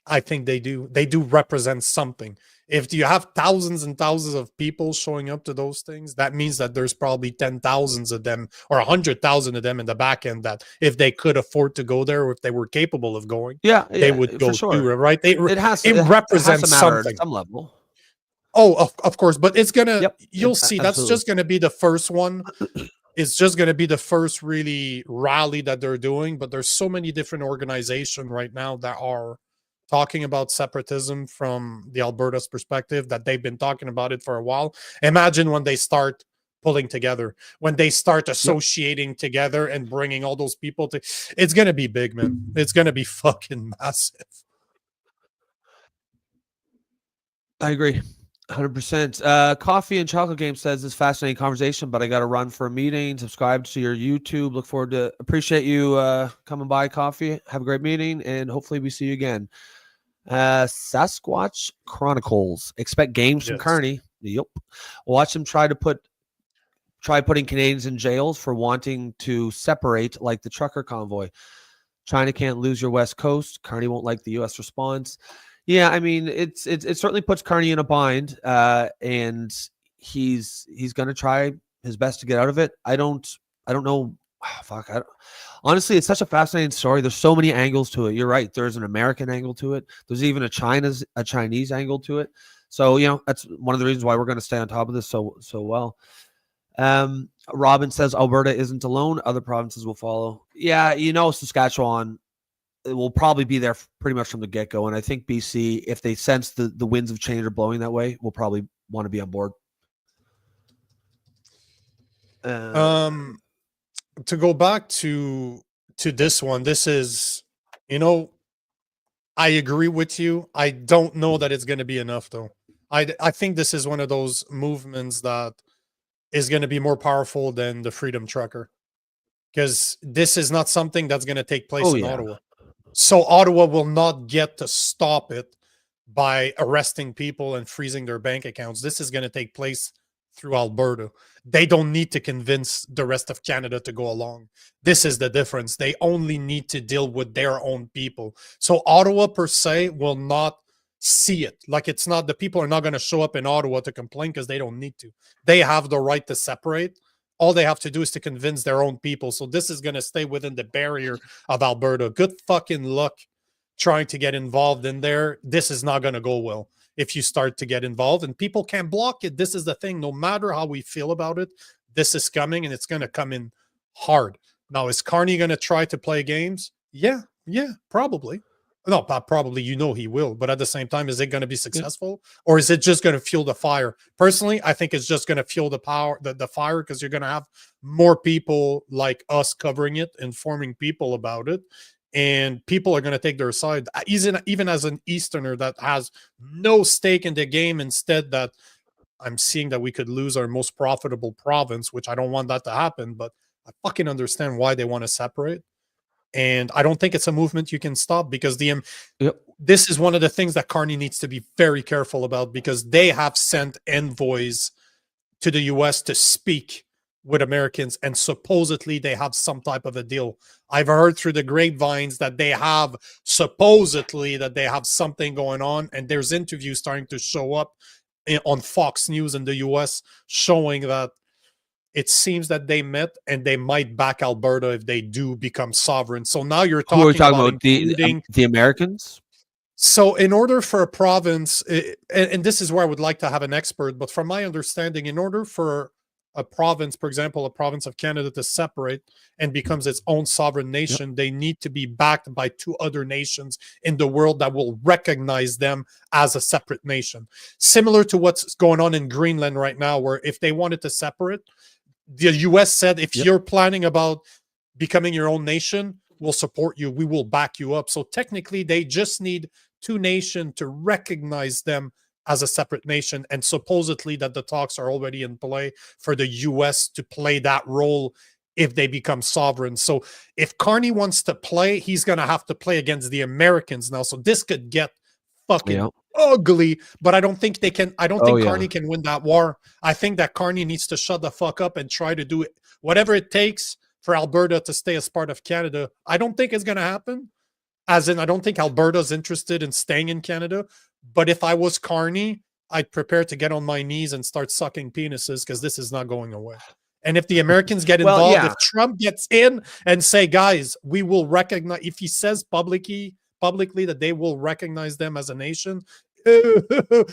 I think they do. They do represent something. If you have thousands and thousands of people showing up to those things, that means that there's probably 10,000 of them or 100,000 of them in the back end that if they could afford to go there or if they were capable of going, they would go through it, right? It represents something at some level. Oh, of course, but it's gonna. You'll see. That's just gonna be the first one. It's just going to be the first really rally that they're doing, but there's so many different organizations right now that are talking about separatism from the Alberta's perspective, that they've been talking about it for a while. Imagine when they start pulling together, when they start associating together and bringing all those people to, it's going to be big, man. It's going to be fucking massive. I agree. 100%. Coffee and Chocolate Game says this fascinating conversation, but I got to run for a meeting. Subscribe to your YouTube. Look forward to appreciate you coming by, Coffee. Have a great meeting, and hopefully we see you again. Sasquatch Chronicles. Expect games from Kearney. Yep. Watch him try putting Canadians in jails for wanting to separate like the trucker convoy. China can't lose your West Coast. Kearney won't like the U.S. response. Yeah, I mean, it certainly puts Kearney in a bind, and he's going to try his best to get out of it. I don't know. Honestly, it's such a fascinating story. There's so many angles to it. You're right. There's an American angle to it. There's even a Chinese angle to it. So, that's one of the reasons why we're going to stay on top of this so well. Robin says Alberta isn't alone. Other provinces will follow. Yeah, Saskatchewan, it will probably be there pretty much from the get-go. And I think BC, if they sense the winds of change are blowing that way, will probably want to be on board. To go back to this one, this is, I agree with you. I don't know that it's going to be enough, though. I think this is one of those movements that is going to be more powerful than the Freedom Trucker, because this is not something that's going to take place in Ottawa. So Ottawa will not get to stop it by arresting people and freezing their bank accounts. This is going to take place through Alberta. They don't need to convince the rest of Canada to go along. This is the difference. They only need to deal with their own people. So Ottawa per se will not see it. Like, it's not, the people are not going to show up in Ottawa to complain because they don't need to. They have the right to separate. All they have to do is to convince their own people. So this is going to stay within the barrier of Alberta. Good fucking luck trying to get involved in there. This is not going to go well if you start to get involved, and people can't block it. This is the thing. No matter how we feel about it, this is coming, and it's going to come in hard. Now, is Carney going to try to play games? Yeah, probably. No, probably, he will. But at the same time, is it going to be successful, or is it just going to fuel the fire? Personally, I think it's just going to fuel the fire, because you're going to have more people like us covering it, informing people about it, and people are going to take their side. Even as an Easterner that has no stake in the game, instead that I'm seeing that we could lose our most profitable province, which I don't want that to happen, but I fucking understand why they want to separate. And I don't think it's a movement you can stop, because this is one of the things that Carney needs to be very careful about, because they have sent envoys to the US to speak with Americans, and supposedly they have some type of a deal. I've heard through the grapevines that they have something going on, and there's interviews starting to show up on Fox News in the US showing that it seems that they met, and they might back Alberta if they do become sovereign. So now you're talking about the Americans. So in order for a province, and this is where I would like to have an expert, but from my understanding, in order for a province, for example, a province of Canada, to separate and becomes its own sovereign nation, they need to be backed by 2 other nations in the world that will recognize them as a separate nation. Similar to what's going on in Greenland right now, where if they wanted to separate, the US said, if you're planning about becoming your own nation, we'll support you. We will back you up. So technically, they just need 2 nations to recognize them as a separate nation. And supposedly that the talks are already in play for the US to play that role if they become sovereign. So if Carney wants to play, he's going to have to play against the Americans now. So this could get fucking ugly, but I don't think they can. I don't think Carney can win that war. I think that Carney needs to shut the fuck up and try to do it, whatever it takes for Alberta to stay as part of Canada. I don't think it's going to happen. As in, I don't think Alberta's interested in staying in Canada. But if I was Carney, I'd prepare to get on my knees and start sucking penises, because this is not going away. And if the Americans get involved, if Trump gets in and say, guys, we will recognize, if he says publicly that they will recognize them as a nation,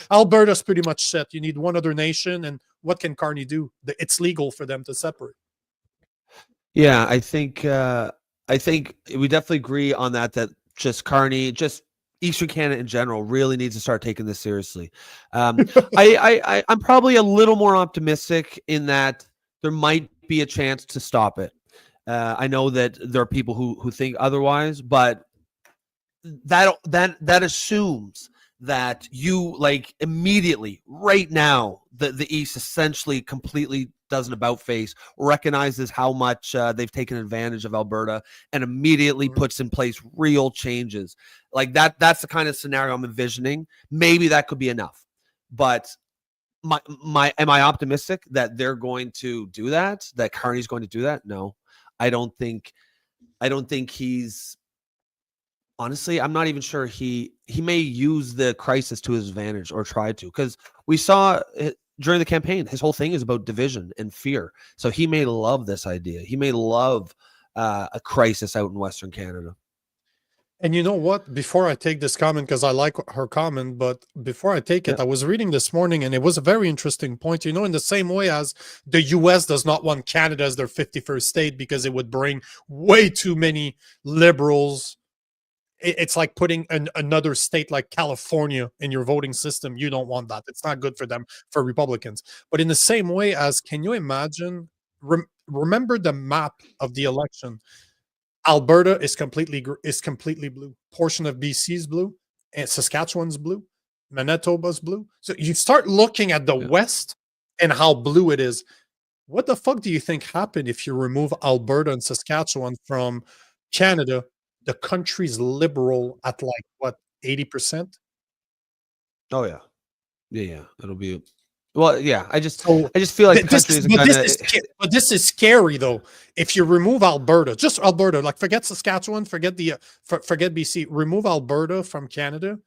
Alberta's pretty much set. You need one other nation, and what can Carney do? It's legal for them to separate. Yeah, I think we definitely agree on that. That just Carney, just Eastern Canada in general, really needs to start taking this seriously. I'm probably a little more optimistic in that there might be a chance to stop it. I know that there are people who think otherwise, but that assumes that you, like, immediately right now the East essentially completely does an about face, recognizes how much they've taken advantage of Alberta, and immediately puts in place real changes like that. That's the kind of scenario I'm envisioning. Maybe that could be enough, but am I optimistic that they're going to do that? That Carney's going to do that? No, I don't think he's. Honestly, I'm not even sure he may use the crisis to his advantage, or try to, because we saw during the campaign, his whole thing is about division and fear. So he may love this idea. He may love a crisis out in Western Canada. And you know what? Before I take this comment, because I like her comment, but before I take it, I was reading this morning, and it was a very interesting point. In the same way as the US does not want Canada as their 51st state, because it would bring way too many liberals. It's like putting another state like California in your voting system. You don't want that. It's not good for them, for Republicans. But in the same way as, can you imagine, remember the map of the election? Alberta is completely blue. Portion of BC is blue, and Saskatchewan's blue, Manitoba's blue. So you start looking at the West and how blue it is. What the fuck do you think happened if you remove Alberta and Saskatchewan from Canada? The country's liberal at like what, 80%? Oh yeah. It'll be Well, yeah, I just So feel like the country isn't gonna. but this is scary though. If you remove Alberta, just Alberta, like forget Saskatchewan, forget forget BC, remove Alberta from Canada.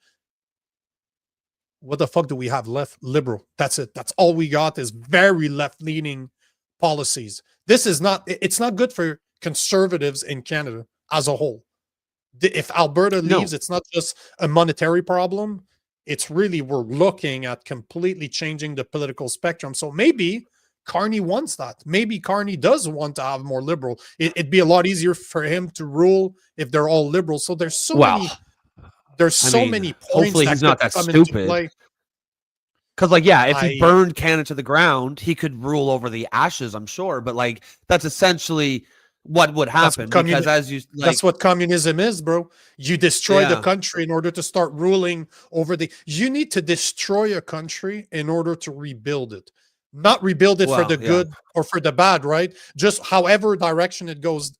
What the fuck do we have left? Liberal. That's it. That's all we got is very left-leaning policies. This is not. It's not good for conservatives in Canada as a whole. If Alberta leaves, it's not just a monetary problem. It's really we're looking at completely changing the political spectrum. So maybe Carney wants that. Maybe Carney does want to have more liberal. It'd be a lot easier for him to rule if they're all liberal. So there's so many. There's so many points. Hopefully, he's not that stupid. Because, like, yeah, if he burned Canada to the ground, he could rule over the ashes, I'm sure. But like, that's essentially what would happen, because as you that's what communism is, bro. You destroy the country in order to start ruling over you need to destroy a country in order to rebuild it, not rebuild it for the good or for the bad, right? Just however direction it goes,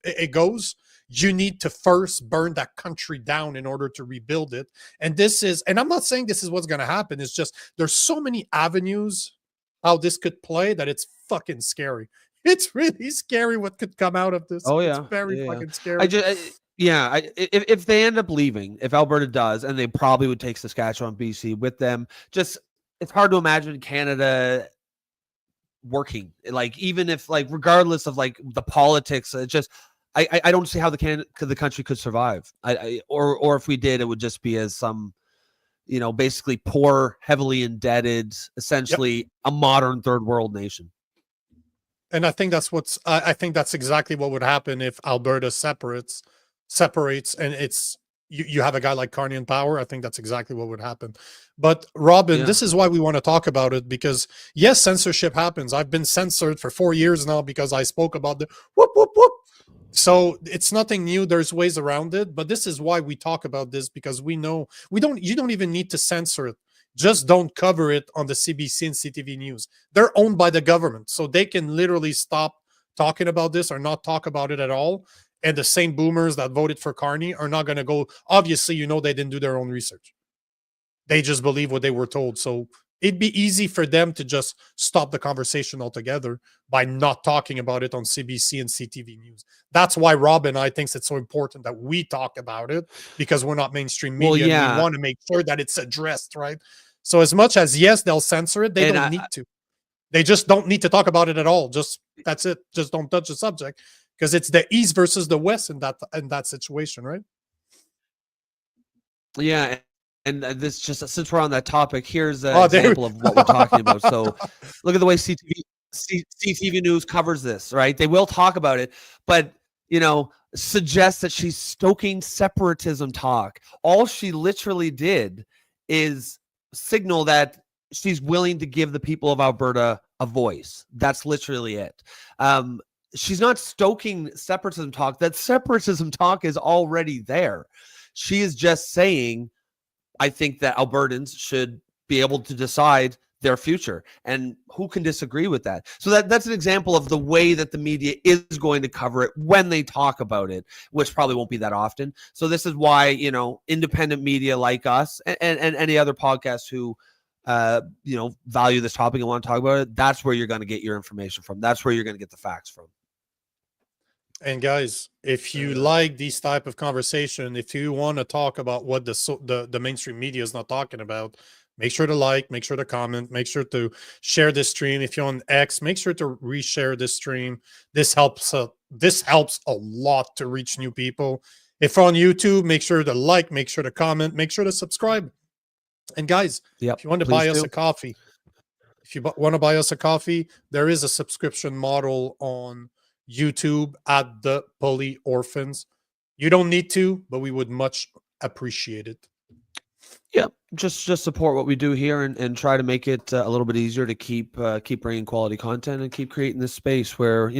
you need to first burn that country down in order to rebuild it. And I'm not saying this is what's going to happen. It's just there's so many avenues how this could play that it's fucking scary. It's really scary what could come out of this. Oh yeah, it's very fucking scary. If they end up leaving, if Alberta does, and they probably would take Saskatchewan, BC with them, just it's hard to imagine Canada working. Like, even if, like, regardless of like the politics, it just I don't see how the country could survive. Or if we did, it would just be as some, basically poor, heavily indebted, essentially a modern third world nation. And I think that's exactly what would happen if Alberta separates, and it's you have a guy like Carney in power. I think that's exactly what would happen. But Robin, this is why we want to talk about it, because yes, censorship happens. I've been censored for 4 years now because I spoke about the whoop whoop whoop. So it's nothing new. There's ways around it, but this is why we talk about this, because we know you don't even need to censor it. Just don't cover it on the CBC and CTV news. They're owned by the government, so they can literally stop talking about this or not talk about it at all. And the same boomers that voted for Carney are not going to go. Obviously, they didn't do their own research. They just believe what they were told. So it'd be easy for them to just stop the conversation altogether by not talking about it on CBC and CTV news. That's why Robin, I think it's so important that we talk about it, because we're not mainstream media. And we want to make sure that it's addressed, right? So as much as, yes, they'll censor it, they don't need to. They just don't need to talk about it at all. Just that's it. Just don't touch the subject, because it's the East versus the West in that situation, right? Yeah. And this, just since we're on that topic, here's an example of what we're talking about. So look at the way CTV News covers this, right? They will talk about it, but, suggest that she's stoking separatism talk. All she literally did is signal that she's willing to give the people of Alberta a voice. That's literally it. She's not stoking separatism talk. That separatism talk is already there. She is just saying, I think that Albertans should be able to decide their future, and who can disagree with that? So that's an example of the way that the media is going to cover it when they talk about it, which probably won't be that often. So this is why, independent media like us and any other podcasts who, value this topic and want to talk about it, that's where you're going to get your information from. That's where you're going to get the facts from. And guys, if you like these type of conversation, if you want to talk about what the mainstream media is not talking about, make sure to like, make sure to comment, make sure to share this stream. If you're on X, make sure to reshare this stream. This helps a lot to reach new people. If on YouTube, make sure to like, make sure to comment, make sure to subscribe. And guys, if you want to buy us a coffee, there is a subscription model on YouTube at the Poly Orphans. You don't need to, but we would much appreciate it. Yeah, just support what we do here and try to make it a little bit easier to keep bringing quality content and keep creating this space where,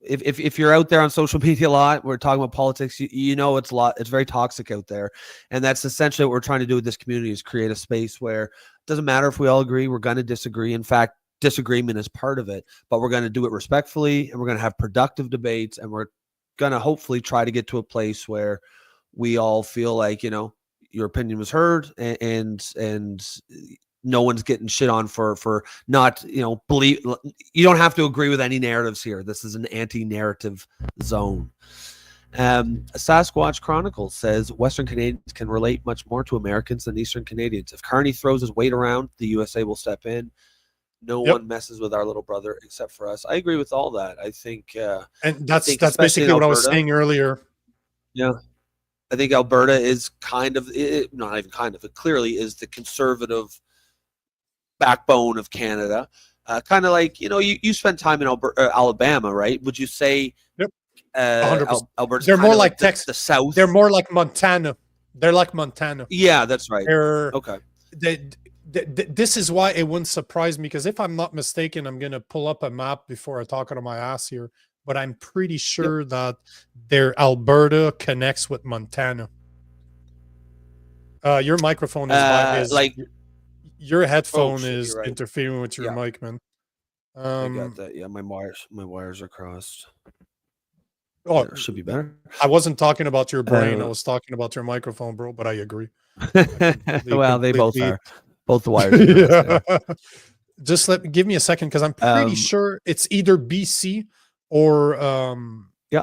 if you're out there on social media a lot, we're talking about politics, it's very toxic out there. And that's essentially what we're trying to do with this community, is create a space where it doesn't matter if we all agree, we're going to disagree. In fact, disagreement is part of it, but we're going to do it respectfully, and we're going to have productive debates, and we're going to hopefully try to get to a place where we all feel like, your opinion was heard, and no one's getting shit on for not, believe. You don't have to agree with any narratives here. This is an anti-narrative zone. Sasquatch Chronicles says Western Canadians can relate much more to Americans than Eastern Canadians. If Carney throws his weight around, the USA will step in. No one messes with our little brother except for us. I agree with all that. I think, and that's basically what I was saying earlier. Yeah, I think Alberta is not even kind of, it clearly is the conservative backbone of Canada. Kind of like, you spent time in Alabama, right? Would you say? Yep. 100%. Alberta's they're more like Texas, the South. They're more like Montana. They're like Montana. Yeah, that's right. Okay. This is why it wouldn't surprise me, because if I'm not mistaken, I'm going to pull up a map before I talk out of my ass here, but I'm pretty sure that their Alberta connects with Montana. Your microphone is like your headphone is interfering with your mic, man. I got that. Yeah, my wires are crossed. Oh, it should be better. I wasn't talking about your brain. I was talking about your microphone, bro, but I agree. Well, they both are. Both the wires. Yeah. Just give me a second, because I'm pretty sure it's either BC or I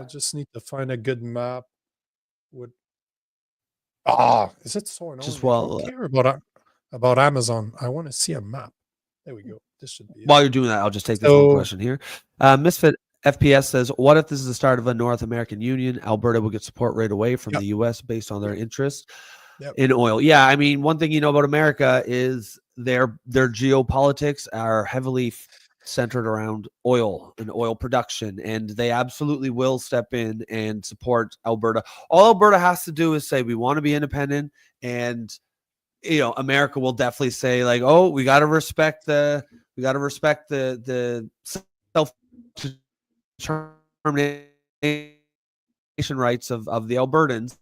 just need to find a good map. Is it so annoying? Just I don't care about Amazon. I want to see a map. There we go. This should be While you're doing that, I'll just take this one question here. Misfit FPS says, what if this is the start of a North American Union? Alberta will get support right away from the U.S. based on their interest in oil. Yeah, I mean, one thing about America is their geopolitics are heavily centered around oil and oil production, and they absolutely will step in and support Alberta. All Alberta has to do is say, we want to be independent, and America will definitely say, like, oh, we got to respect the self-determination rights of the Albertans.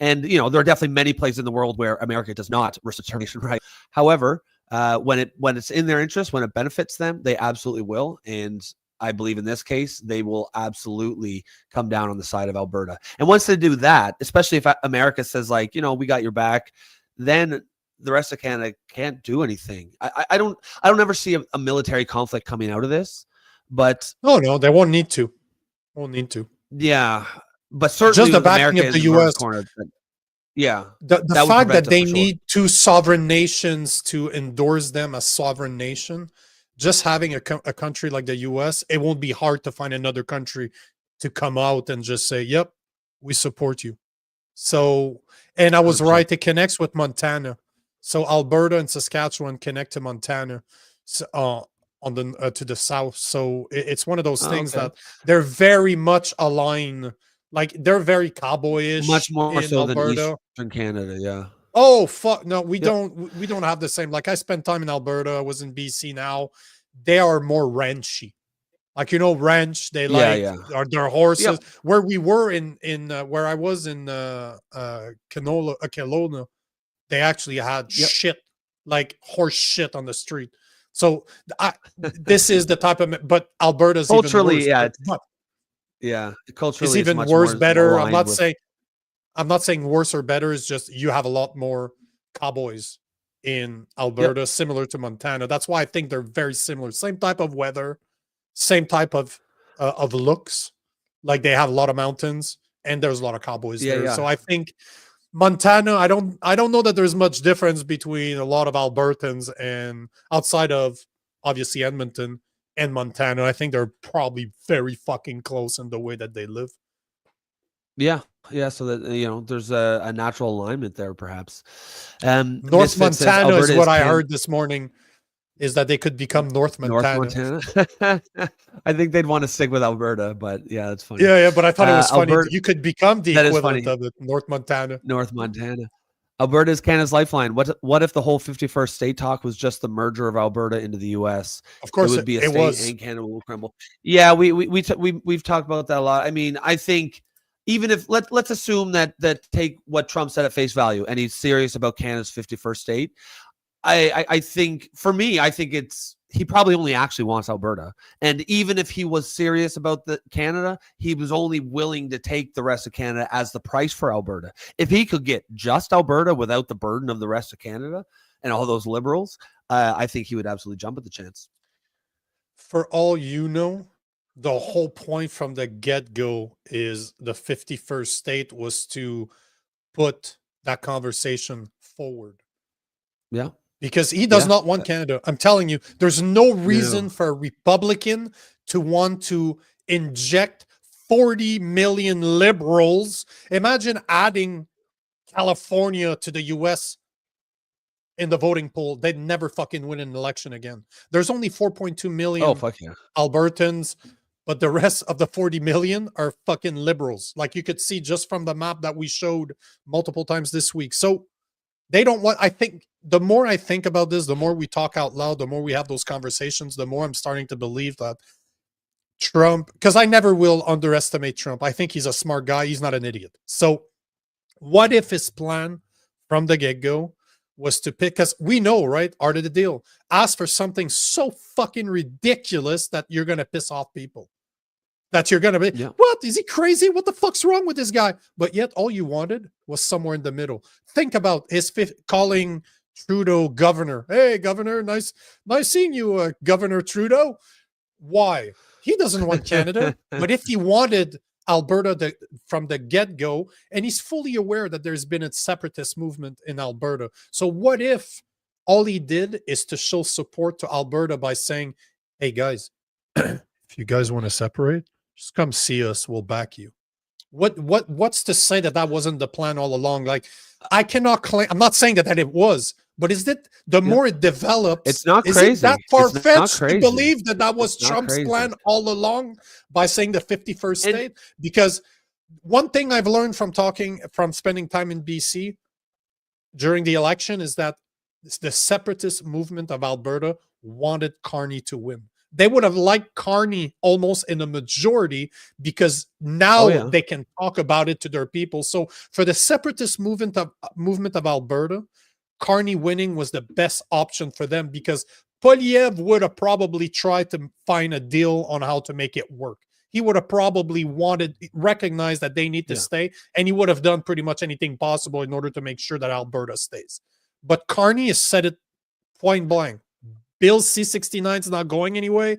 And, there are definitely many places in the world where America does not respect determination rights. However, when it's in their interest, when it benefits them, they absolutely will. And I believe in this case, they will absolutely come down on the side of Alberta. And once they do that, especially if America says, like, we got your back, then the rest of Canada can't do anything. I don't ever see a military conflict coming out of this, but no, they won't need to. Yeah. But certainly just the backing of the U.S. Corner, the fact that they need two sovereign nations to endorse them as sovereign nation, just having a country like the U.S., it won't be hard to find another country to come out and just say, yep, we support you. So, and I was right, it connects with Montana. So Alberta and Saskatchewan connect to Montana to the south. So it's one of those things that they're very much aligned. Like, they're very cowboyish, much more so Alberta. Than Eastern Canada. Yeah. Oh fuck no, we don't have the same. Like, I spent time in Alberta. I was in BC now. They are more ranchy. Like, ranch. They their horses. Yep. Where we were in where I was in Kelowna, they actually had shit, like horse shit on the street. So this is the type of, but Alberta's culturally, even worse. Culturally, it's even worse, better. I'm not saying worse or better. It's just you have a lot more cowboys in Alberta, similar to Montana. That's why I think they're very similar. Same type of weather, same type of looks. Like, they have a lot of mountains, and there's a lot of cowboys there. Yeah. So I think Montana, I don't know that there's much difference between a lot of Albertans and outside of obviously Edmonton and Montana. I think they're probably very fucking close in the way that they live. Yeah. So that, there's a natural alignment there, perhaps. North Montana is what I heard this morning, is that they could become North Montana. I think they'd want to stick with Alberta, but yeah, that's funny. Yeah, but I thought it was funny. You could become the equivalent of it, North Montana. Alberta is Canada's lifeline. What if the whole 51st state talk was just the merger of Alberta into the U.S.? Of course, it would be a state, and Canada will crumble. Yeah, we've talked about that a lot. I mean, I think even if let's assume that take what Trump said at face value, and he's serious about Canada's 51st state. I think, for me, I think he probably only actually wants Alberta. And even if he was serious about Canada, he was only willing to take the rest of Canada as the price for Alberta. If he could get just Alberta without the burden of the rest of Canada, and all those liberals, I think he would absolutely jump at the chance. For all you know, the whole point from the get-go is the 51st state was to put that conversation forward. Yeah. Because he does not want Canada. I'm telling you, there's no reason for a Republican to want to inject 40 million liberals. Imagine adding California to the US in the voting pool. They'd never fucking win an election again. There's only 4.2 million Albertans, but the rest of the 40 million are fucking liberals. Like you could see just from the map that we showed multiple times this week. So they don't want, I think the more I think about this, the more we talk out loud, the more we have those conversations, the more I'm starting to believe that Trump, because I never will underestimate Trump. I think he's a smart guy. He's not an idiot. So what if his plan from the get-go was to pick, because we know, right, art of the deal, ask for something so fucking ridiculous that you're going to piss off people. That you're going to be, what? Is he crazy? What the fuck's wrong with this guy? But yet all you wanted was somewhere in the middle. Think about his calling Trudeau governor. Hey, governor, nice seeing you, Governor Trudeau. Why? He doesn't want Canada. But if he wanted Alberta from the get-go, and he's fully aware that there's been a separatist movement in Alberta. So what if all he did is to show support to Alberta by saying, hey, guys, if you guys want to separate, just come see us. We'll back you. What's to say that that wasn't the plan all along? Like, I cannot claim. I'm not saying that it was, but is that the more it develops, it's not crazy. Is it that far-fetched to believe that that was Trump's plan all along by saying the 51st state? Because one thing I've learned from spending time in BC during the election is that the separatist movement of Alberta wanted Carney to win. They would have liked Carney almost in a majority because now they can talk about it to their people. So for the separatist movement of Alberta, Carney winning was the best option for them because Poilievre would have probably tried to find a deal on how to make it work. He would have probably recognized that they need to stay, and he would have done pretty much anything possible in order to make sure that Alberta stays. But Carney has said it point blank. Bill's C-69 is not going anywhere.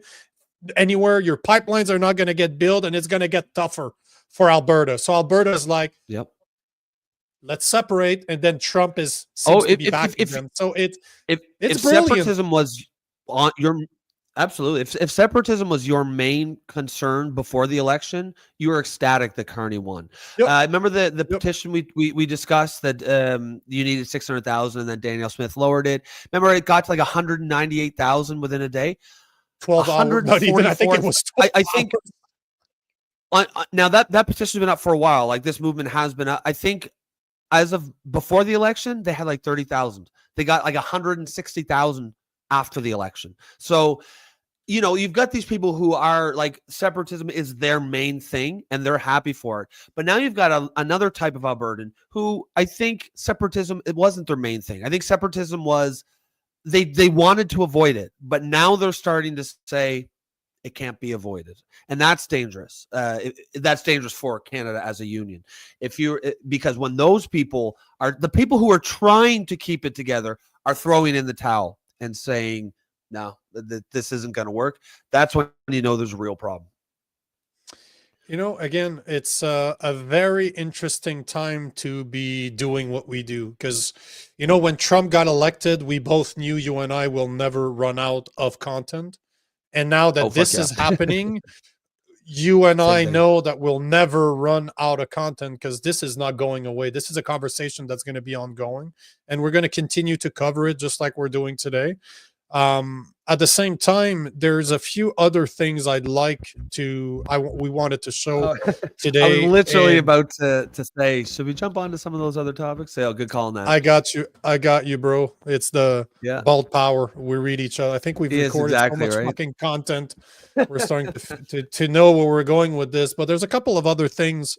Your pipelines are not going to get built, and it's going to get tougher for Alberta. So Alberta is like, let's separate, and then Trump seems to be backing them. So it's brilliant. Separatism was on your if separatism was your main concern before the election, you were ecstatic that Carney won. Remember the petition we discussed that you needed 600,000, and then Danielle Smith lowered it. Remember it got to like 198,000 within a day. 12 hours. Not even, I think it was 12 I think now that petition's been up for a while. Like this movement has been up. I think as of before the election, they had like 30,000. They got like 160,000 after the election. So, you know, you've got these people who are like separatism is their main thing and they're happy for it. But now you've got another type of Albertan who I think separatism, it wasn't their main thing. I think separatism was they wanted to avoid it, but now they're starting to say it can't be avoided. And that's dangerous. That's dangerous for Canada as a union. Because when those people are the people who are trying to keep it together are throwing in the towel and saying, no, this isn't going to work. That's when you know there's a real problem. You know, again, it's a very interesting time to be doing what we do because, you know, when Trump got elected, we both knew, you and I, will never run out of content. And now that this is happening, you and I know that we'll never run out of content because this is not going away. This is a conversation that's going to be ongoing, and we're going to continue to cover it just like we're doing today. At the same time, there's a few other things I'd like to we wanted to show today. I was literally about to say, should we jump onto some of those other topics? Say, good call on that. I got you, bro. It's the Bald Power. We read each other. I think we've recorded so much fucking content. We're starting to know where we're going with this, but there's a couple of other things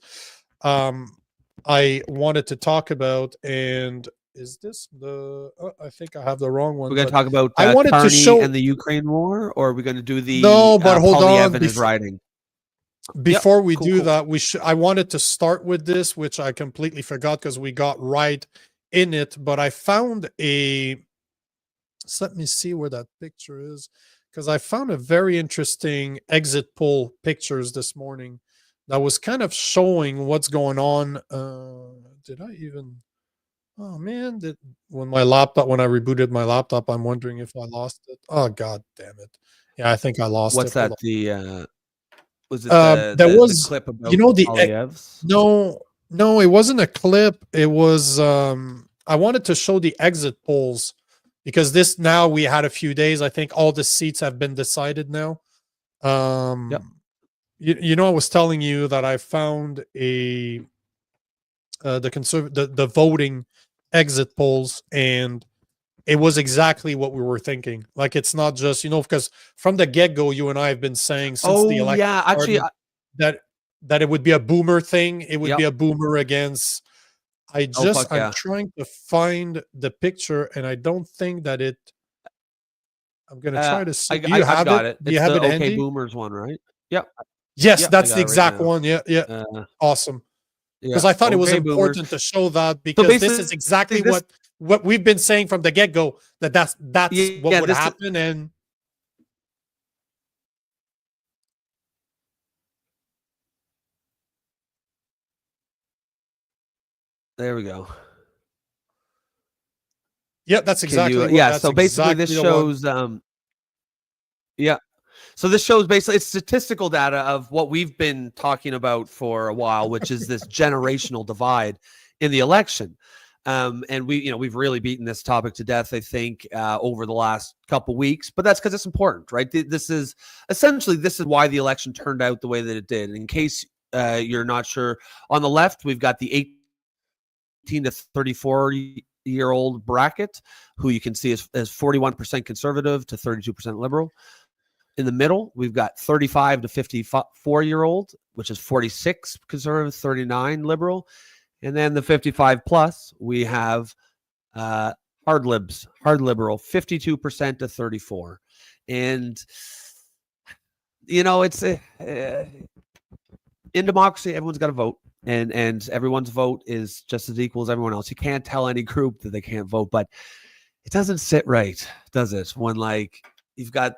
I wanted to talk about. And is this the? I think I have the wrong one. We're going to talk about I wanted Carney to show and the Ukraine war, or are we going to do the but hold on. Poilievre is writing? Before we do that, I wanted to start with this, which I completely forgot because we got right in it. But I found a So let me see where that picture is, because I found a very interesting exit poll pictures this morning that was kind of showing what's going on. Did I even? Oh man, when I rebooted my laptop, I'm wondering if I lost it. Oh god damn it! Yeah, I think I lost What's it. Hold that? The was it there the was, clip you about know, Poilievre's? no, it wasn't a clip. It was I wanted to show the exit polls because this now we had a few days. I think all the seats have been decided now. Yep. You know, I was telling you that I found the voting exit polls, and it was exactly what we were thinking. Like, it's not just, you know, because from the get-go, you and I have been saying since the Oh election yeah, actually, started that it would be a boomer thing. It would yep. be a boomer against. Oh fuck I'm yeah. trying to find the picture, and I don't think that it. I'm gonna try to see. Do you I've have got it? it. Do you It's have the it OK handy? Boomers one, right? Yep. Yes, Yep, I that's the got it right exact now. one. Yeah, yeah. Awesome. Yeah. Because I thought it was OK Boomers. important to show that, So because this basically, is exactly this what we've been saying from the get-go, that's what yeah, would this happen. And there we go. yeah, that's Can exactly you what yeah, that's so basically this exactly the one. shows yeah. So this shows basically it's statistical data of what we've been talking about for a while, which is this generational divide in the election. And we've really beaten this topic to death, I think, over the last couple weeks. But that's because it's important, right? This is why the election turned out the way that it did. In case you're not sure, on the left we've got the 18 to 34-year-old bracket, who you can see as 41% conservative to 32% liberal. In the middle, we've got 35 to 54-year-old, which is 46 conservative, 39 liberal. And then the 55 plus, we have hard liberal, 52% to 34. And, you know, it's in democracy, everyone's got to vote. And everyone's vote is just as equal as everyone else. You can't tell any group that they can't vote, but it doesn't sit right, does it? When, like, you've got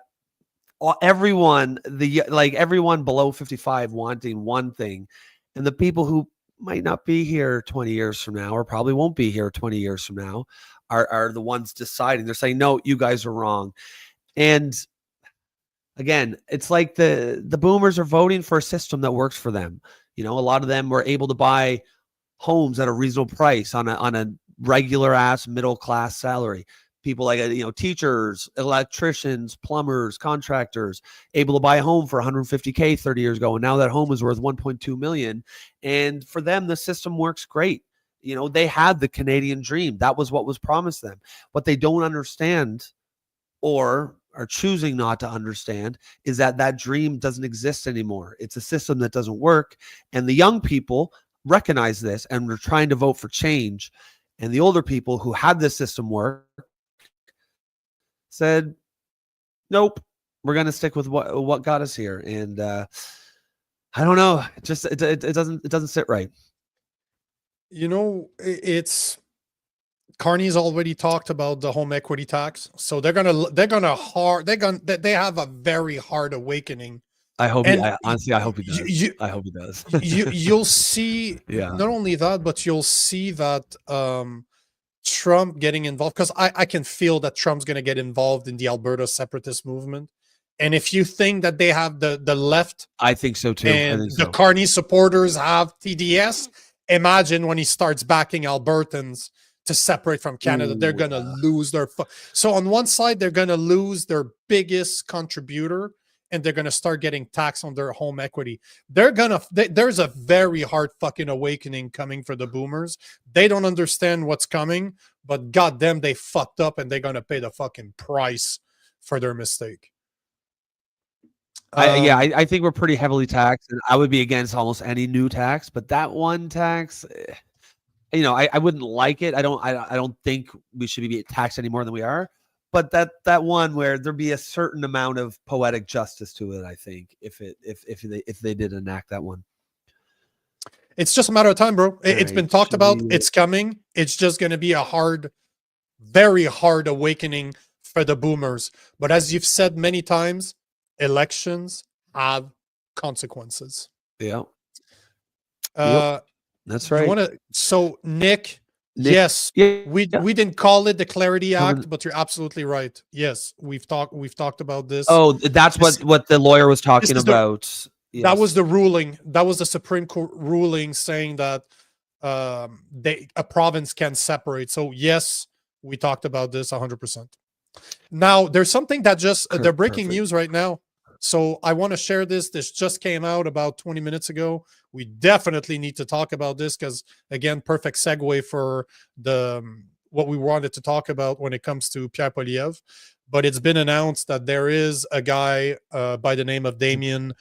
everyone below 55 wanting one thing, and the people who might not be here 20 years from now, or probably won't be here 20 years from now, are the ones deciding. They're saying, no, you guys are wrong. And again, it's like the boomers are voting for a system that works for them. You know, a lot of them were able to buy homes at a reasonable price on a regular ass middle class salary. People like, teachers, electricians, plumbers, contractors, able to buy a home for $150K 30 years ago. And now that home is worth $1.2 million. And for them, the system works great. You know, they had the Canadian dream. That was what was promised them. What they don't understand, or are choosing not to understand, is that dream doesn't exist anymore. It's a system that doesn't work. And the young people recognize this and are trying to vote for change. And the older people who had this system work said, nope, we're going to stick with what got us here. And I don't know, it doesn't sit right. You know, Carney's already talked about the home equity tax, so they have a very hard awakening. I hope honestly, I hope he does. I hope he does. You'll see, yeah. Not only that, but you'll see that Trump getting involved, because I can feel that Trump's going to get involved in the Alberta separatist movement. And if you think that they have the left, I think so too. And the Carney supporters have TDS, imagine when he starts backing Albertans to separate from Canada. They're going to lose their so on one side, they're going to lose their biggest contributor, and they're going to start getting taxed on their home equity. There's a very hard fucking awakening coming for the boomers. They don't understand what's coming, but goddamn, they fucked up, and they're going to pay the fucking price for their mistake. I think we're pretty heavily taxed, and I would be against almost any new tax, but that one tax, I wouldn't like it. I don't think we should be taxed any more than we are. But that one where there'd be a certain amount of poetic justice to it, I think, if they did enact that one. It's just a matter of time, bro. It's been talked about. It's coming. It's just going to be a very hard awakening for the boomers. But as you've said many times, elections have consequences. Yeah. That's You right. so Nick, yes, we didn't call it the Clarity Act, but you're absolutely right. Yes, we've talked about this. Oh, that's what the lawyer was talking about. Yes. That was the ruling. That was the Supreme Court ruling saying that a province can separate. So yes, we talked about this 100%. Now there's something that just they're breaking news right now. So I want to share this. This just came out about 20 minutes ago. We definitely need to talk about this because, again, perfect segue for what we wanted to talk about when it comes to Pierre Poilievre. But it's been announced that there is a guy by the name of Damien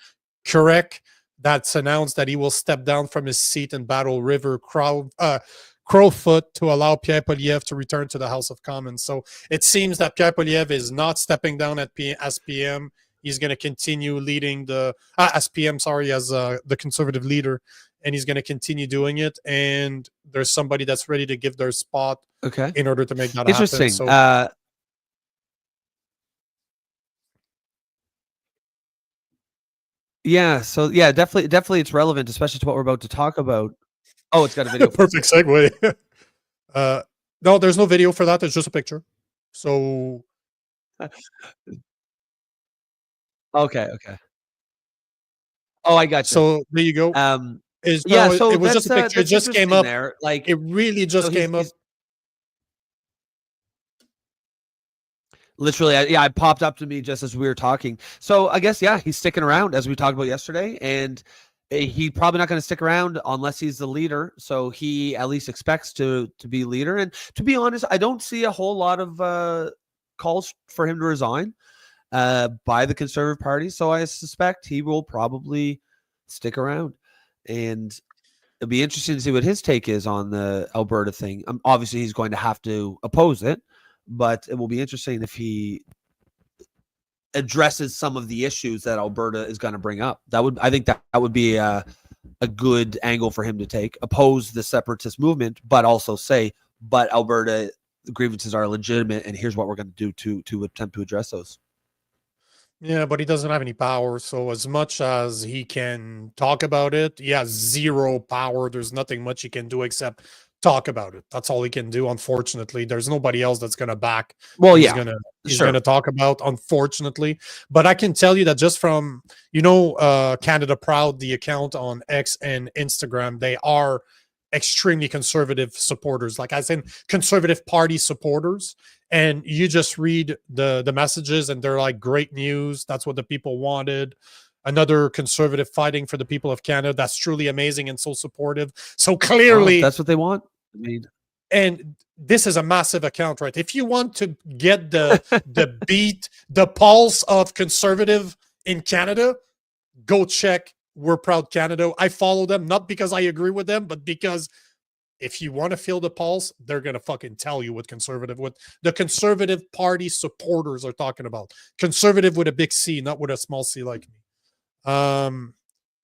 Kurek that's announced that he will step down from his seat in Battle River Crowfoot to allow Pierre Poilievre to return to the House of Commons. So it seems that Pierre Poilievre is not stepping down as PM. He's going to continue leading as PM, as the Conservative leader, and he's going to continue doing it. And there's somebody that's ready to give their spot in order to make that interesting. happen. So, definitely it's relevant, especially to what we're about to talk about. Oh, it's got a video. Perfect segue. No, there's no video for that. There's just a picture. So... Okay. Oh, I got you. So there you go. So it was just a picture. It just came up. There. Like it really just came up. Literally, it popped up to me just as we were talking. So I guess he's sticking around as we talked about yesterday, and he's probably not going to stick around unless he's the leader. So he at least expects to be leader. And to be honest, I don't see a whole lot of calls for him to resign by the Conservative Party. So I suspect he will probably stick around, and it'll be interesting to see what his take is on the Alberta thing. Obviously, he's going to have to oppose it, but it will be interesting if he addresses some of the issues that Alberta is going to bring up. I think that would be a good angle for him to take. Oppose the separatist movement, but also say, but Alberta grievances are legitimate, and here's what we're going to do to attempt to address those. Yeah, but he doesn't have any power. So as much as he can talk about it, he has zero power. There's nothing much he can do except talk about it. That's all he can do. Unfortunately, there's nobody else that's going to back. Well, he's going to talk about, unfortunately. But I can tell you that just from, Canada Proud, the account on X and Instagram, they are extremely conservative supporters, like as in Conservative Party supporters. And you just read the messages and they're like, great news. That's what the people wanted. Another conservative fighting for the people of Canada. That's truly amazing and so supportive. So clearly that's what they want. And this is a massive account, right? If you want to get the beat, the pulse of conservative in Canada, go check We're Proud Canada. I follow them, not because I agree with them, but because if you want to feel the pulse, they're going to fucking tell you what the Conservative Party supporters are talking about. Conservative with a big C, not with a small c like me.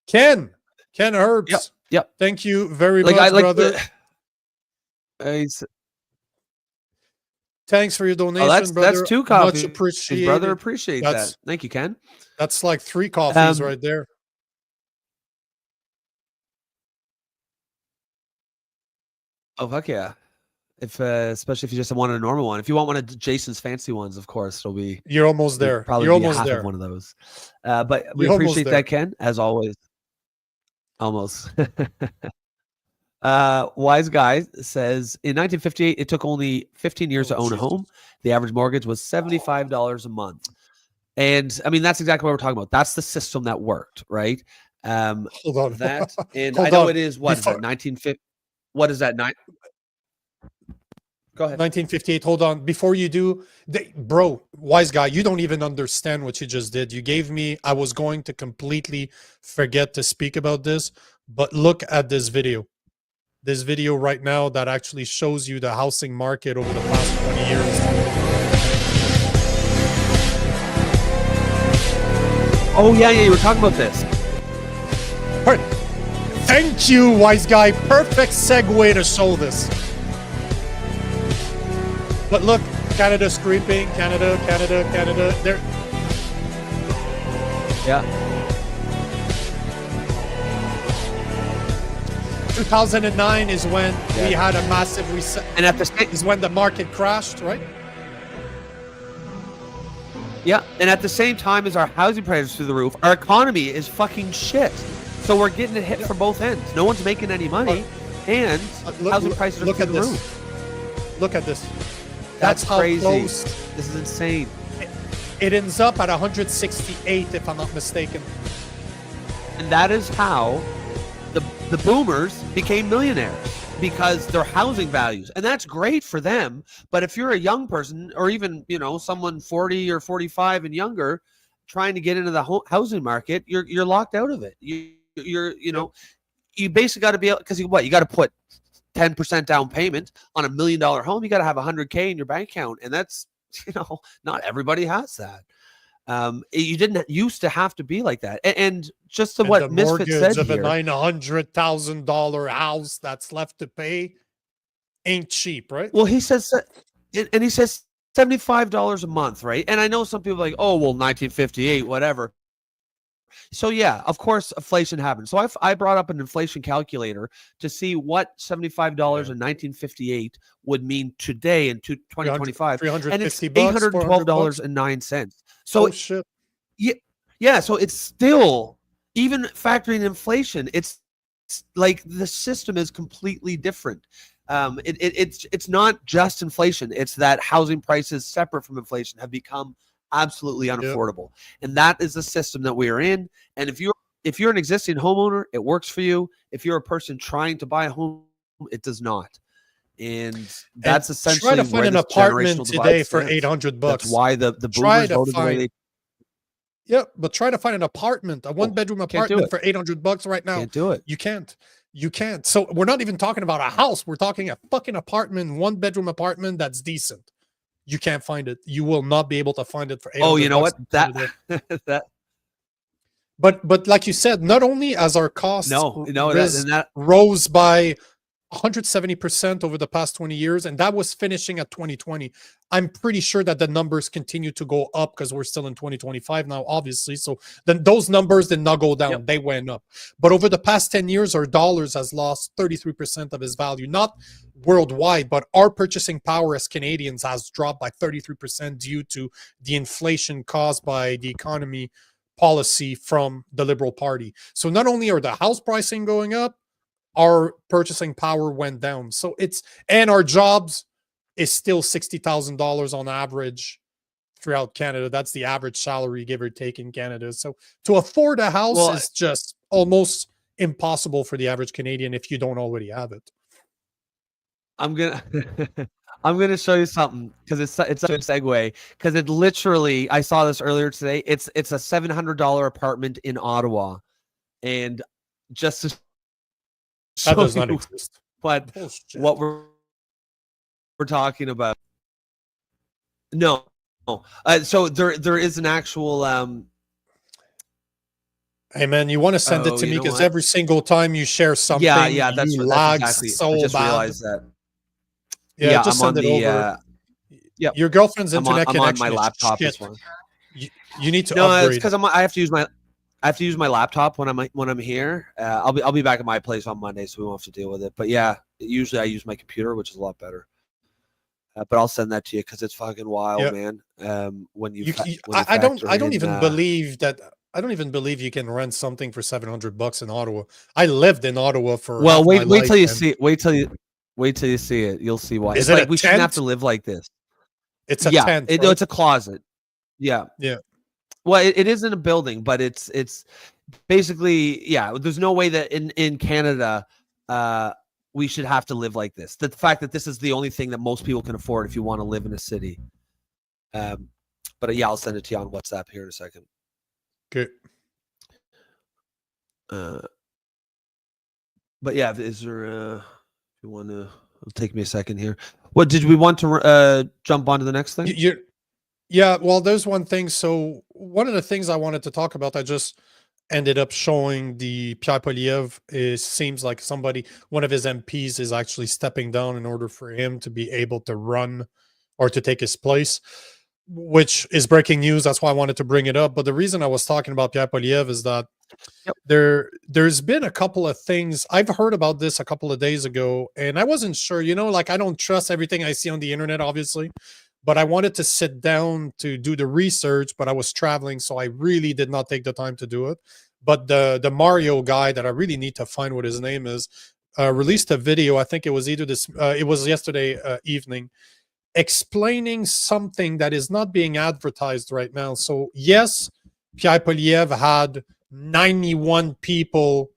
Ken Herbs. Yep. Thank you very much, brother. Thanks for your donation, brother. That's 2 coffees. Much appreciated. His brother appreciates that. Thank you, Ken. That's like 3 coffees right there. Oh, fuck yeah. Especially if you just wanted a normal one. If you want one of Jason's fancy ones, of course, it'll be. You're almost there. Probably You're be almost half there. of one of those. But we appreciate that, Ken, as always. Almost. Wise Guy says, in 1958, it took only 15 years to own a home. The average mortgage was $75 a month. And I mean, that's exactly what we're talking about. That's the system that worked, right? Hold on. And I know it is, what is that, 1950? What is that? Go ahead. 1958. Hold on. Before you do, bro, Wise Guy, you don't even understand what you just did. You gave me, I was going to completely forget to speak about this, but look at this video. This video right now that actually shows you the housing market over the past 20 years. Oh, yeah, you were talking about this. All right. Thank you, Wise Guy. Perfect segue to show this. But look, Canada's creeping. Canada. There. Yeah. 2009 is when we had a massive reset, and at the same is when the market crashed, right? Yeah, and at the same time as our housing prices through the roof, our economy is fucking shit. So we're getting a hit from both ends. No one's making any money, and housing prices are through the roof. Look at this. That's how crazy. close. This is insane. It ends up at 168, if I'm not mistaken. And that is how the boomers became millionaires, because their housing values, and that's great for them. But if you're a young person, or even, you know, someone 40 or 45 and younger, trying to get into the housing market, you're locked out of it. You're you know, you basically got to be able, because you got to put 10% down payment on $1 million home. You got to have $100K in your bank account, and that's, you know, not everybody has that. You didn't used to have to be like that, and just to what Misfit said of here, a $900,000 house that's left to pay ain't cheap, right? Well, he says, and he says $75 a month, right? And I know some people are like, oh, well, 1958, whatever. So yeah, of course, inflation happened. So I brought up an inflation calculator to see what $75 in 1958 would mean today in 2025, and it's $812.09. So shit. Yeah. So it's still, even factoring inflation, it's like the system is completely different. It's not just inflation. It's that housing prices separate from inflation have become absolutely unaffordable. And that is the system that we are in. And if you're an existing homeowner, it works for you. If you're a person trying to buy a home, it does not. And that's essentially try to find an apartment today for $800. That's why the boomers voted the way they. Yeah, but try to find an apartment, a one-bedroom apartment for $800 right now. Can't do it. You can't. So we're not even talking about a house. We're talking a fucking apartment, one-bedroom apartment that's decent. You can't find it. You will not be able to find it for $800. Oh, you know what? That. But like you said, not only has our costs rose by 170% over the past 20 years, and that was finishing at 2020. I'm pretty sure that the numbers continue to go up because we're still in 2025 now, obviously. So then those numbers did not go down. Yep. They went up. But over the past 10 years, our dollars has lost 33% of its value, not worldwide, but our purchasing power as Canadians has dropped by 33% due to the inflation caused by the economy policy from the Liberal Party. So not only are the house pricing going up, our purchasing power went down. So and our jobs is still $60,000 on average throughout Canada. That's the average salary, give or take, in Canada. So to afford a house is just almost impossible for the average Canadian if you don't already have it. I'm gonna show you something, because it's a good segue, because it literally, I saw this earlier today. It's a $700 apartment in Ottawa, and just to that does not exist. But what we're talking about, no. So there is an actual. Hey man, you want to send it to me, because every single time you share something, that's exactly. So I just realized that. Yeah, just send it over. Your girlfriend's internet connection. I'm on my laptop. This one. You need to upgrade. It's because I have to use my laptop when I'm here. I'll be back at my place on Monday, so we won't have to deal with it. But yeah, usually I use my computer, which is a lot better. But I'll send that to you, because it's fucking wild, man. When I don't even believe that. I don't even believe you can rent something for $700 in Ottawa. I lived in Ottawa for wait till you see it. Wait till you see it. You'll see why. Is it's it like we shouldn't have to live like this. It's a tent. Right? It's a closet. Yeah. Well, it isn't a building, but it's basically, there's no way that in Canada we should have to live like this. The fact that this is the only thing that most people can afford if you want to live in a city. But I'll send it to you on WhatsApp here in a second. Okay. But yeah, is there if you want to, it'll take me a second here. What did we want to jump on to the next thing? Yeah, well, there's one thing. So one of the things I wanted to talk about, I just ended up showing the Pierre Poilievre. It seems like one of his MPs is actually stepping down in order for him to be able to run or to take his place, which is breaking news. That's why I wanted to bring it up. But the reason I was talking about Pierre Poilievre is that there's been a couple of things. I've heard about this a couple of days ago, and I wasn't sure, like I don't trust everything I see on the internet, obviously, but I wanted to sit down to do the research, but I was traveling, so I really did not take the time to do it. But the Mario guy that I really need to find what his name is, released a video. I think it was it was yesterday evening, explaining something that is not being advertised right now. So yes, Pierre Poilievre had 91 people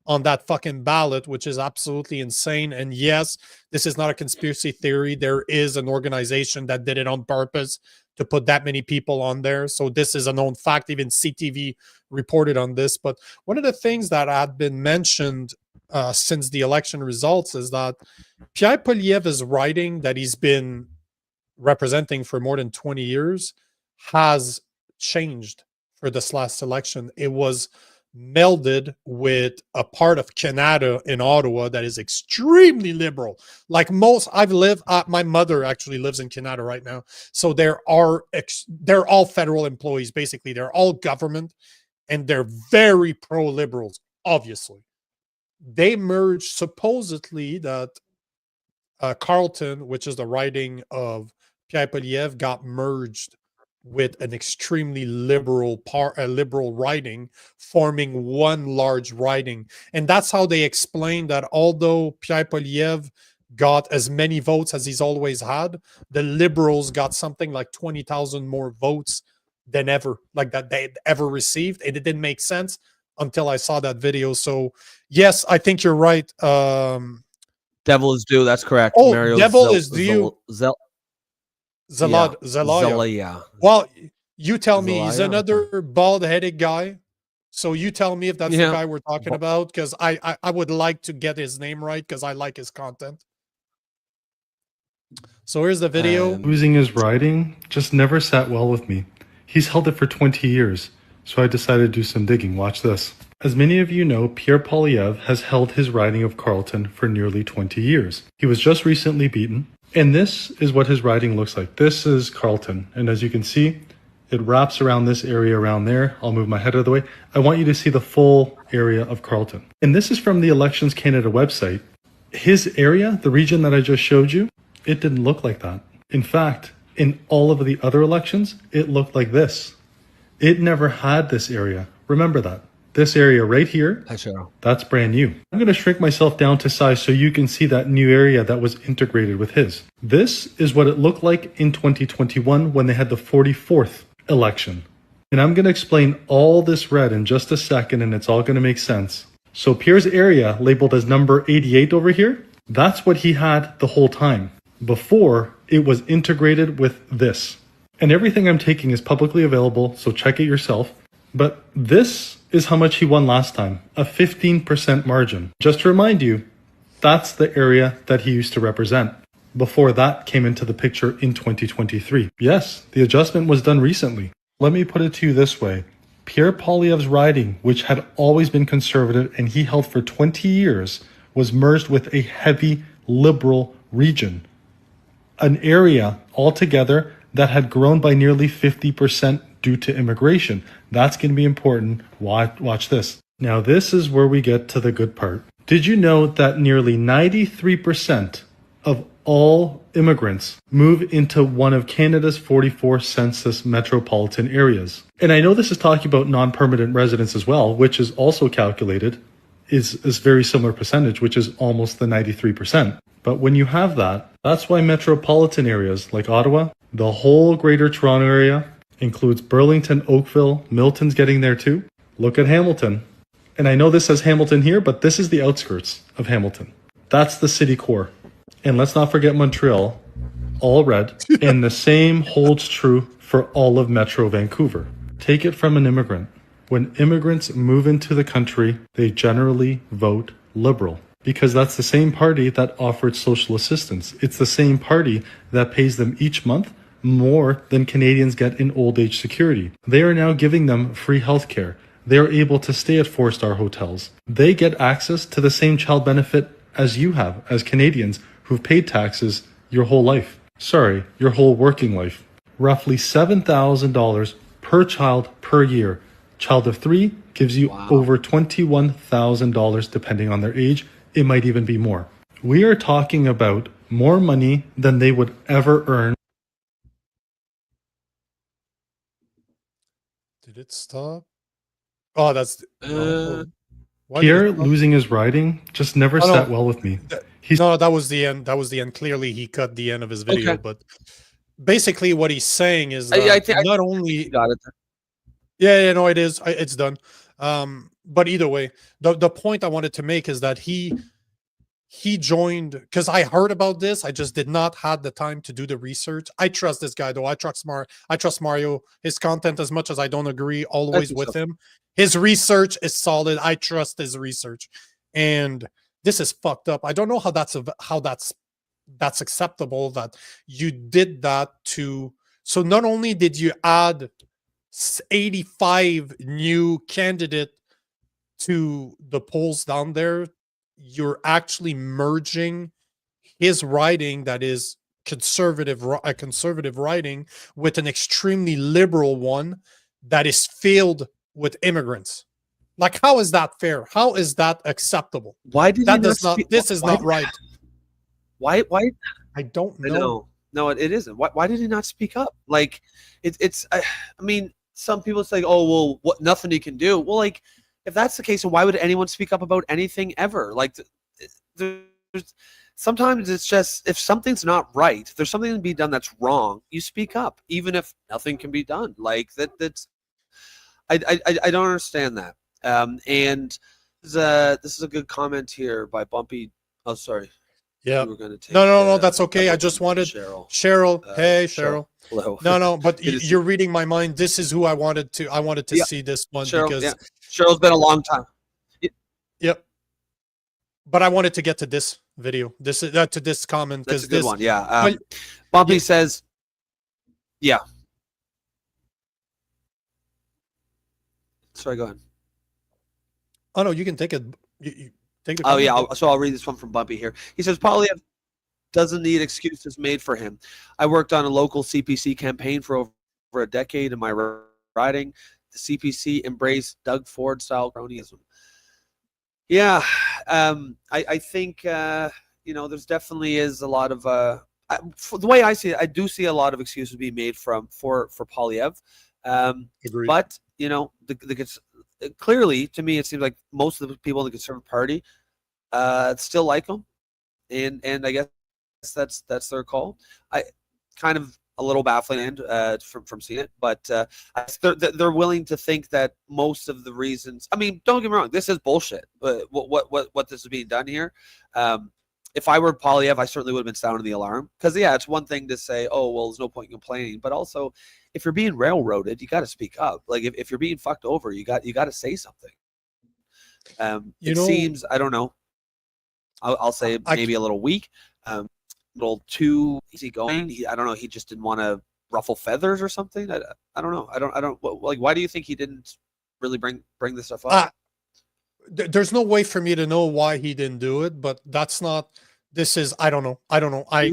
on that fucking ballot, which is absolutely insane. And yes, this is not a conspiracy theory. There is an organization that did it on purpose to put that many people on there. So this is a known fact. Even CTV reported on this. But one of the things that had been mentioned since the election results is that Pierre Poilievre's writing that he's been representing for more than 20 years has changed for this last election. It was melded with a part of Canada in Ottawa that is extremely liberal. Like my mother actually lives in Canada right now. So they're all federal employees, basically. They're all government, and they're very pro-liberals, obviously. They merged, supposedly, that Carleton, which is the writing of Pierre Poilievre, got merged with an extremely liberal writing, forming one large writing. And that's how they explain that although Pierre Poilievre got as many votes as he's always had, the Liberals got something like 20,000 more votes than ever, like that they'd ever received. And it didn't make sense until I saw that video. So yes, I think you're right. Devil is due. That's correct. Oh, Mario Devil is due. Zelaya. Well, you tell me. He's another bald-headed guy. So you tell me if that's the guy we're talking about, because I would like to get his name right because I like his content. So here's the video. Losing his writing just never sat well with me. He's held it for 20 years, so I decided to do some digging. Watch this. As many of you know, Pierre Poilievre has held his writing of Carleton for nearly 20 years. He was just recently beaten, and this is what his writing looks like. This is Carleton, and as you can see, it wraps around this area around there. I'll move my head out of the way. I want you to see the full area of Carleton. And this is from the Elections Canada website. His area, the region that I just showed you, it didn't look like that. In fact, in all of the other elections, it looked like this. It never had this area. Remember that. This area right here, that's brand new. I'm going to shrink myself down to size so you can see that new area that was integrated with his. This is what it looked like in 2021 when they had the 44th election. And I'm going to explain all this red in just a second, and it's all going to make sense. So Pierre's area, labeled as number 88 over here, that's what he had the whole time. Before, it was integrated with this. And everything I'm taking is publicly available, so check it yourself. But this is how much he won last time, a 15% margin. Just to remind you, that's the area that he used to represent before that came into the picture in 2023. Yes, the adjustment was done recently. Let me put it to you this way. Pierre Poilievre's riding, which had always been conservative and he held for 20 years, was merged with a heavy liberal region. An area altogether that had grown by nearly 50% due to immigration. That's going to be important. Watch this. Now, this is where we get to the good part. Did you know that nearly 93% of all immigrants move into one of Canada's 44 census metropolitan areas? And I know this is talking about non-permanent residents as well, which is also calculated, is very similar percentage, which is almost the 93%. But when you have that, that's why metropolitan areas like Ottawa, the whole Greater Toronto area, includes Burlington, Oakville, Milton's getting there too. Look at Hamilton. And I know this says Hamilton here, but this is the outskirts of Hamilton. That's the city core. And let's not forget Montreal, all red. And the same holds true for all of Metro Vancouver. Take it from an immigrant. When immigrants move into the country, they generally vote Liberal, because that's the same party that offered social assistance. It's the same party that pays them each month more than Canadians get in old age security. They are now giving them free healthcare. They are able to stay at 4-star hotels. They get access to the same child benefit as you have, as Canadians who've paid taxes your whole life. Sorry, your whole working life. Roughly $7,000 per child per year. Child of 3 gives you over $21,000 depending on their age. It might even be more. We are talking about more money than they would ever earn. Did it stop? Oh, that's Pierre losing his riding just never sat well with me. No, that was the end. That was the end. Clearly, he cut the end of his video. Okay. But basically, what he's saying is that not only got it. Yeah, no, it is. It's done. But either way, the point I wanted to make is that he joined because I heard about this. I just did not have the time to do the research. I trust this guy though. I trust Mario. His content, as much as I don't agree always with him, his research is solid. I trust his research, and this is fucked up. I don't know how that's acceptable that you did that to. So not only did you add 85 new candidate to the polls down there, you're actually merging his writing that is a conservative writing with an extremely liberal one that is filled with immigrants. Like, how is that fair? How is that acceptable? Why did that does not? This is not right. Why? I don't know. No, it isn't. Why did he not speak up? Like, it's. I mean, some people say, "Oh, well, what? Nothing he can do." Well, like, if that's the case, then why would anyone speak up about anything ever? Like, sometimes it's just if something's not right, if there's something to be done that's wrong, you speak up, even if nothing can be done. Like that's. I don't understand that. And this is a good comment here by Bumpy. Oh, sorry. Yeah. No, that's okay. I just wanted Cheryl. Hey, Cheryl. Hello. No, but you're reading my mind. This is who I wanted to see this one Cheryl, because Cheryl's been a long time. Yep. But I wanted to get to this video. This is to this comment because this one. Yeah. Bumpy says, yeah. Sorry, go ahead. Oh no, you can take it. You take it. Oh yeah, I'll read this one from Bumpy here. He says Poilievre doesn't need excuses made for him. I worked on a local CPC campaign for over a decade in my riding. The CPC embraced Doug Ford style cronyism. Yeah, I think there's definitely is a lot of the way I see it, I do see a lot of excuses being made for Poilievre. But clearly, to me, it seems like most of the people in the Conservative Party still like him, and I guess that's their call. I kind of a little baffling from seeing it, but they're willing to think that most of the reasons. I mean, don't get me wrong, this is bullshit. But what this is being done here. If I were Poilievre, I certainly would have been sounding the alarm because it's one thing to say, oh well, there's no point in complaining, but also if you're being railroaded, you got to speak up. Like if you're being fucked over, you got to say something. It seems, I don't know. I'll say maybe a little weak, a little too easygoing. I don't know. He just didn't want to ruffle feathers or something. I don't know. I don't like. Why do you think he didn't really bring this stuff up? There's no way for me to know why he didn't do it, but that's not. This is I don't know. I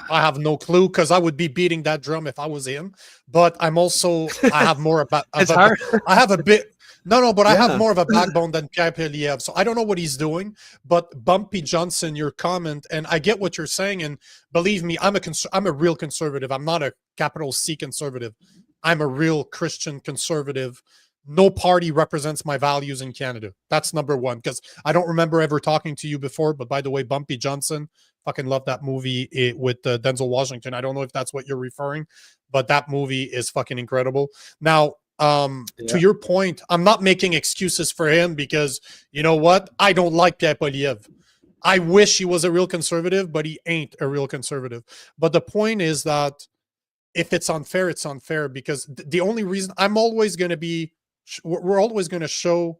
have no clue because I would be beating that drum if I was him. But I'm also I have more about. It's hard. I have a bit. But I have more of a backbone than Pierre Poilievre, so I don't know what he's doing. But Bumpy Johnson, your comment, and I get what you're saying, and believe me, I'm a real conservative. I'm not a capital C conservative. I'm a real Christian conservative. No party represents my values in Canada. That's number one, because I don't remember ever talking to you before. But by the way, Bumpy Johnson, fucking love that movie with Denzel Washington. I don't know if that's what you're referring, but that movie is fucking incredible. Now, to your point, I'm not making excuses for him because you know what? I don't like Pierre Poilievre. I wish he was a real conservative, but he ain't a real conservative. But the point is that if it's unfair, it's unfair because the only reason I'm always going to be we're always going to show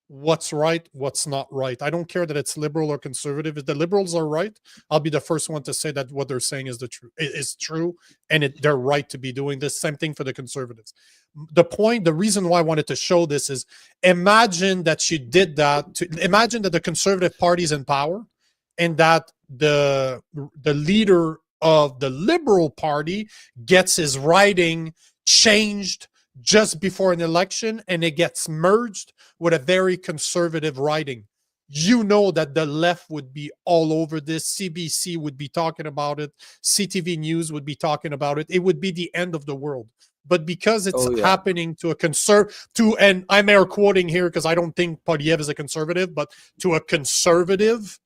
what's right, what's not right. I don't care that it's liberal or conservative. If the liberals are right, I'll be the first one to say that what they're saying is true, and they're right to be doing this. Same thing for the conservatives. The reason why I wanted to show this is imagine that you did that. Imagine that the Conservative Party's in power, and that the leader of the Liberal Party gets his riding changed just before an election, and it gets merged with a very conservative riding. You know that the left would be all over this. CBC would be talking about it. CTV News would be talking about it. It would be the end of the world. But because it's happening to a and I'm air quoting here because I don't think Poilievre is a conservative, but to a conservative,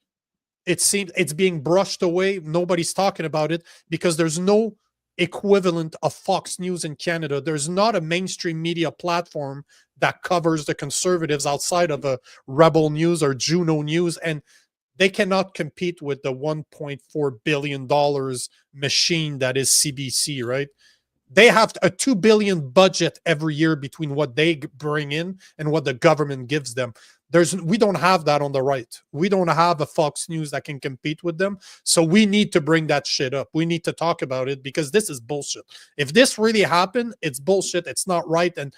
it seems it's being brushed away. Nobody's talking about it because there's no equivalent of Fox News in Canada. There's not a mainstream media platform that covers the conservatives outside of a Rebel News or Juno News, and they cannot compete with the $1.4 billion machine that is CBC, right? They have a $2 billion budget every year between what they bring in and what the government gives them. We don't have that on the right. We don't have a Fox News that can compete with them. So we need to bring that shit up. We need to talk about it because this is bullshit. If this really happened, it's bullshit. It's not right. And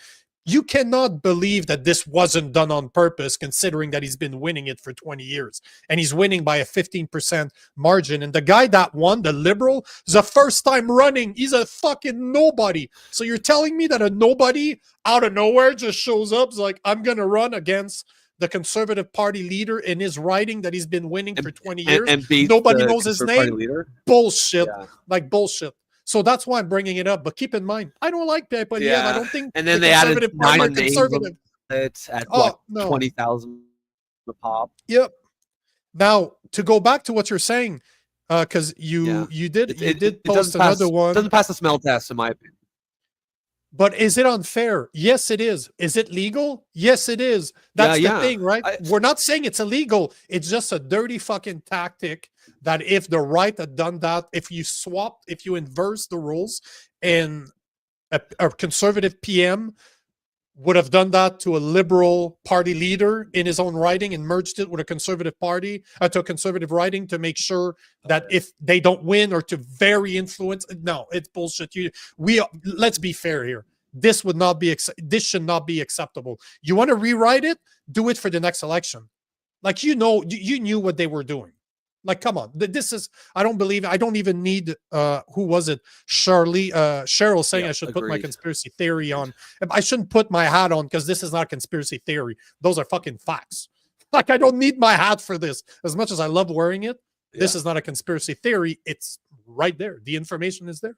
you cannot believe that this wasn't done on purpose, considering that he's been winning it for 20 years and he's winning by a 15% margin. And the guy that won, the Liberal, is a first time running. He's a fucking nobody. So you're telling me that a nobody out of nowhere just shows up, is like, I'm going to run against the Conservative Party leader in his riding that he's been winning for 20 years. And nobody knows his name. Bullshit. Yeah. Like bullshit. So that's why I'm bringing it up. But keep in mind, I don't like Pierre Poilievre. I don't think. And then they added 9 conservative. It's at 20,000 a pop. Yep. Now to go back to what you're saying, because you did post another one. It doesn't pass the smell test, in my opinion. But is it unfair? Yes, it is. Is it legal? Yes, it is. That's the thing, right? We're not saying it's illegal. It's just a dirty fucking tactic that if the right had done that, if you inverse the rules and a conservative PM would have done that to a Liberal Party leader in his own riding and merged it with a conservative party, to a conservative riding to make sure that if they don't win or to vary influence. No, it's bullshit. Let's be fair here. This should not be acceptable. You want to rewrite it? Do it for the next election. Like, you knew what they were doing. Like, come on. I don't even need, who was it? Cheryl saying I should put my conspiracy theory on. I shouldn't put my hat on because this is not conspiracy theory. Those are fucking facts. Like, I don't need my hat for this. As much as I love wearing it, this is not a conspiracy theory. It's right there. The information is there.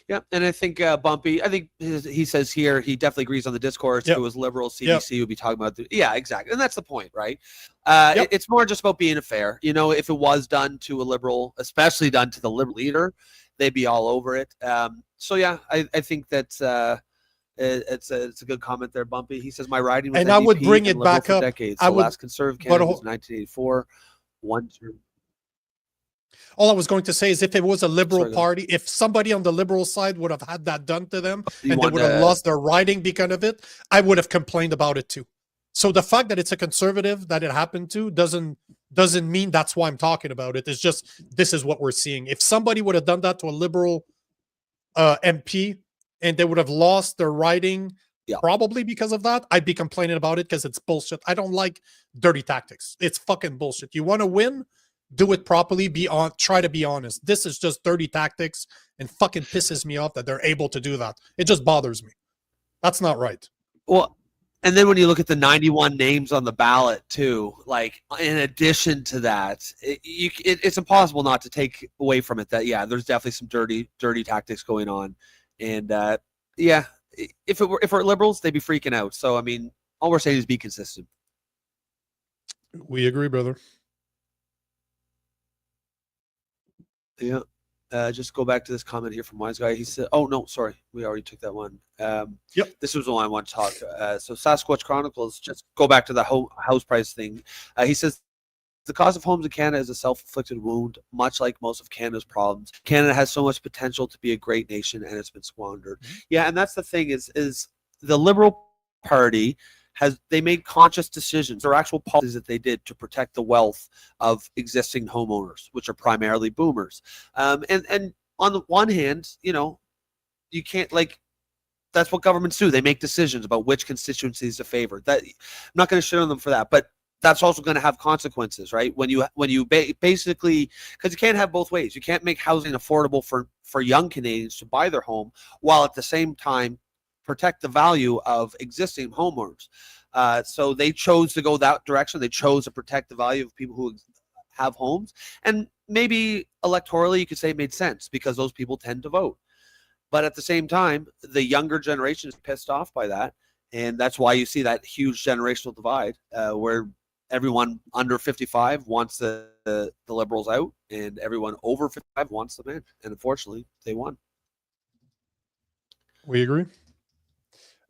Yeah, and I think Bumpy, he says here, he definitely agrees on the discourse. If it was Liberal, CBC would be talking about exactly. And that's the point, right? It's more just about being fair. You know, if it was done to a Liberal, especially done to the Liberal leader, they'd be all over it. I think that's it's a good comment there, Bumpy. He says, my riding was and NDP I would bring it back up. Decades. The last Conservative candidate was 1984. One term. All I was going to say is if it was a Liberal Party, if somebody on the Liberal side would have had that done to them and they would have lost their riding because of it, I would have complained about it too. So the fact that it's a conservative that it happened to doesn't mean that's why I'm talking about it. It's just, this is what we're seeing. If somebody would have done that to a Liberal MP and they would have lost their riding probably because of that, I'd be complaining about it because it's bullshit. I don't like dirty tactics. It's fucking bullshit. You want to win? Do it properly. Try to be honest. This is just dirty tactics and fucking pisses me off that they're able to do that. It just bothers me. That's not right. Well, and then when you look at the 91 names on the ballot too, like in addition to that, it's impossible not to take away from it that there's definitely some dirty tactics going on, and if it were Liberals, they'd be freaking out. So I mean, all we're saying is be consistent. We agree, brother. Yeah. Just go back to this comment here from Wise Guy. He said, oh, no, sorry. We already took that one. This was the one I want to talk. So Sasquatch Chronicles, just go back to the house price thing. He says, the cost of homes in Canada is a self-inflicted wound, much like most of Canada's problems. Canada has so much potential to be a great nation, and it's been squandered. Mm-hmm. Yeah, and that's the thing is the Liberal Party they made conscious decisions or actual policies that they did to protect the wealth of existing homeowners, which are primarily boomers. And on the one hand, you can't that's what governments do. They make decisions about which constituencies to favor. That I'm not going to shit on them for that, but that's also going to have consequences, right? When you basically, because you can't have both ways. You can't make housing affordable for young Canadians to buy their home while at the same time protect the value of existing homeowners. So they chose to go that direction. They chose to protect the value of people who have homes, and maybe electorally you could say it made sense because those people tend to vote. But at the same time, the younger generation is pissed off by that, and that's why you see that huge generational divide where everyone under 55 wants the Liberals out, and everyone over 55 wants them in. And unfortunately, they won. We agree.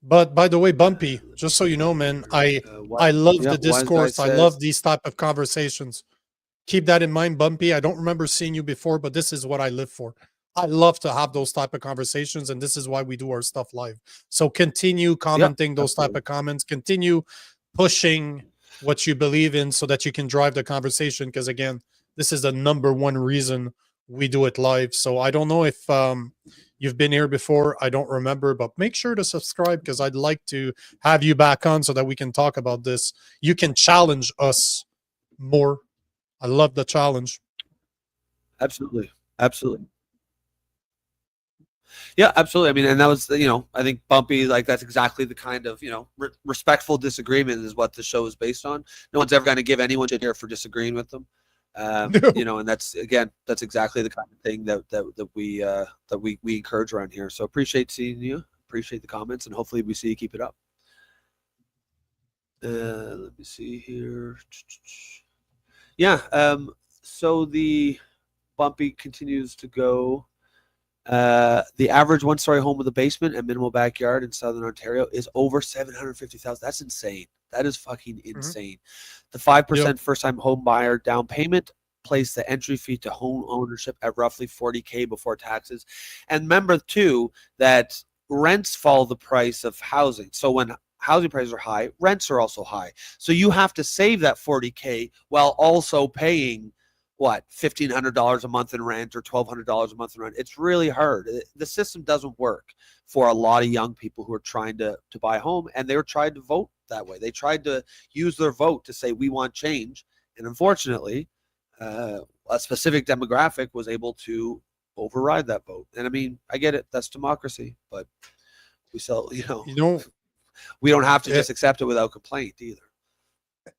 But by the way, Bumpy, just so you know, man, I love the discourse. I love these type of conversations. Keep that in mind, Bumpy. I don't remember seeing you before, but this is what I live for. I love to have those type of conversations, and this is why we do our stuff live. So continue commenting those type of comments. Continue pushing what you believe in so that you can drive the conversation, because again, this is the #1 reason we do it live. So I don't know if you've been here before. I don't remember, but make sure to subscribe, because I'd like to have you back on so that we can talk about this. You can challenge us more. I love the challenge. Absolutely. Yeah, absolutely. I mean, and that was, I think Bumpy, like, that's exactly the kind of, respectful disagreement is what the show is based on. No one's ever going to give anyone shit here for disagreeing with them. No. And that's exactly the kind of thing that we encourage around here. So appreciate seeing you, appreciate the comments, and hopefully we see you keep it up. Let me see here. Yeah. So the Bumpy continues to go. The average one-story home with a basement and minimal backyard in Southern Ontario is over $750,000. That's insane. That is fucking insane. The 5% first-time home buyer down payment placed the entry fee to home ownership at roughly $40,000 before taxes. And remember too that rents follow the price of housing. So when housing prices are high, rents are also high. So you have to save that $40,000 while also paying $1,500 a month in rent or $1,200 a month in rent. It's really hard. The system doesn't work for a lot of young people who are trying to buy a home, and they were trying to vote that way. They tried to use their vote to say we want change, and unfortunately, a specific demographic was able to override that vote. And I mean, I get it. That's democracy, but we still, we don't have to just accept it without complaint either.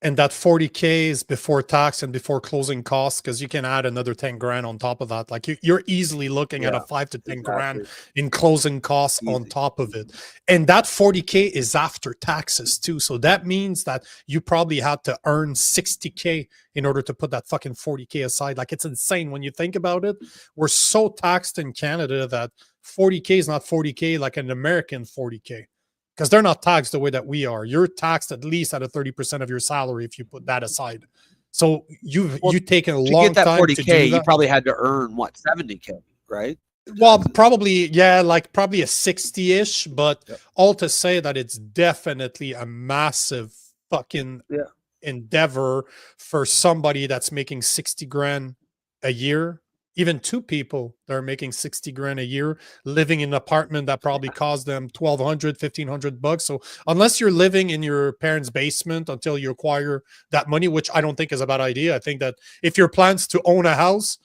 And that $40,000 is before tax and before closing costs, because you can add another 10 grand on top of that. Like you're easily looking at a 5 to 10 grand in closing costs on top of it. And that $40,000 is after taxes too. So that means that you probably had to earn $60,000 in order to put that fucking $40,000 aside. Like, it's insane when you think about it. We're so taxed in Canada that $40,000 is not $40,000 like an American $40,000. Because they're not taxed the way that we are. You're taxed at least at a 30% of your salary if you put that aside. So you've taken a long time to do that. You probably had to earn $70,000, right? Well, probably, probably a 60-ish, but all to say that it's definitely a massive fucking endeavor for somebody that's making 60 grand a year. Even two people that are making 60 grand a year, living in an apartment that probably cost them $1,200, $1,500. So unless you're living in your parents' basement until you acquire that money, which I don't think is a bad idea. I think that if your plans to own a house,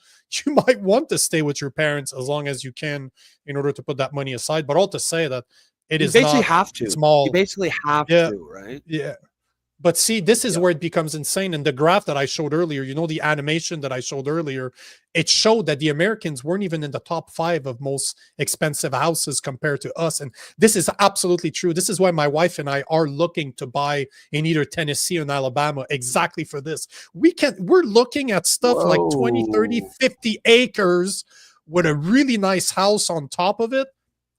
you might want to stay with your parents as long as you can in order to put that money aside. But all to say that it is basically not have to. Small. You basically have to, right? Yeah. But see, this is where it becomes insane. And the graph that I showed earlier, the animation that I showed earlier, it showed that the Americans weren't even in the top 5 of most expensive houses compared to us. And this is absolutely true. This is why my wife and I are looking to buy in either Tennessee or Alabama exactly for this. We're looking at stuff like 20, 30, 50 acres with a really nice house on top of it,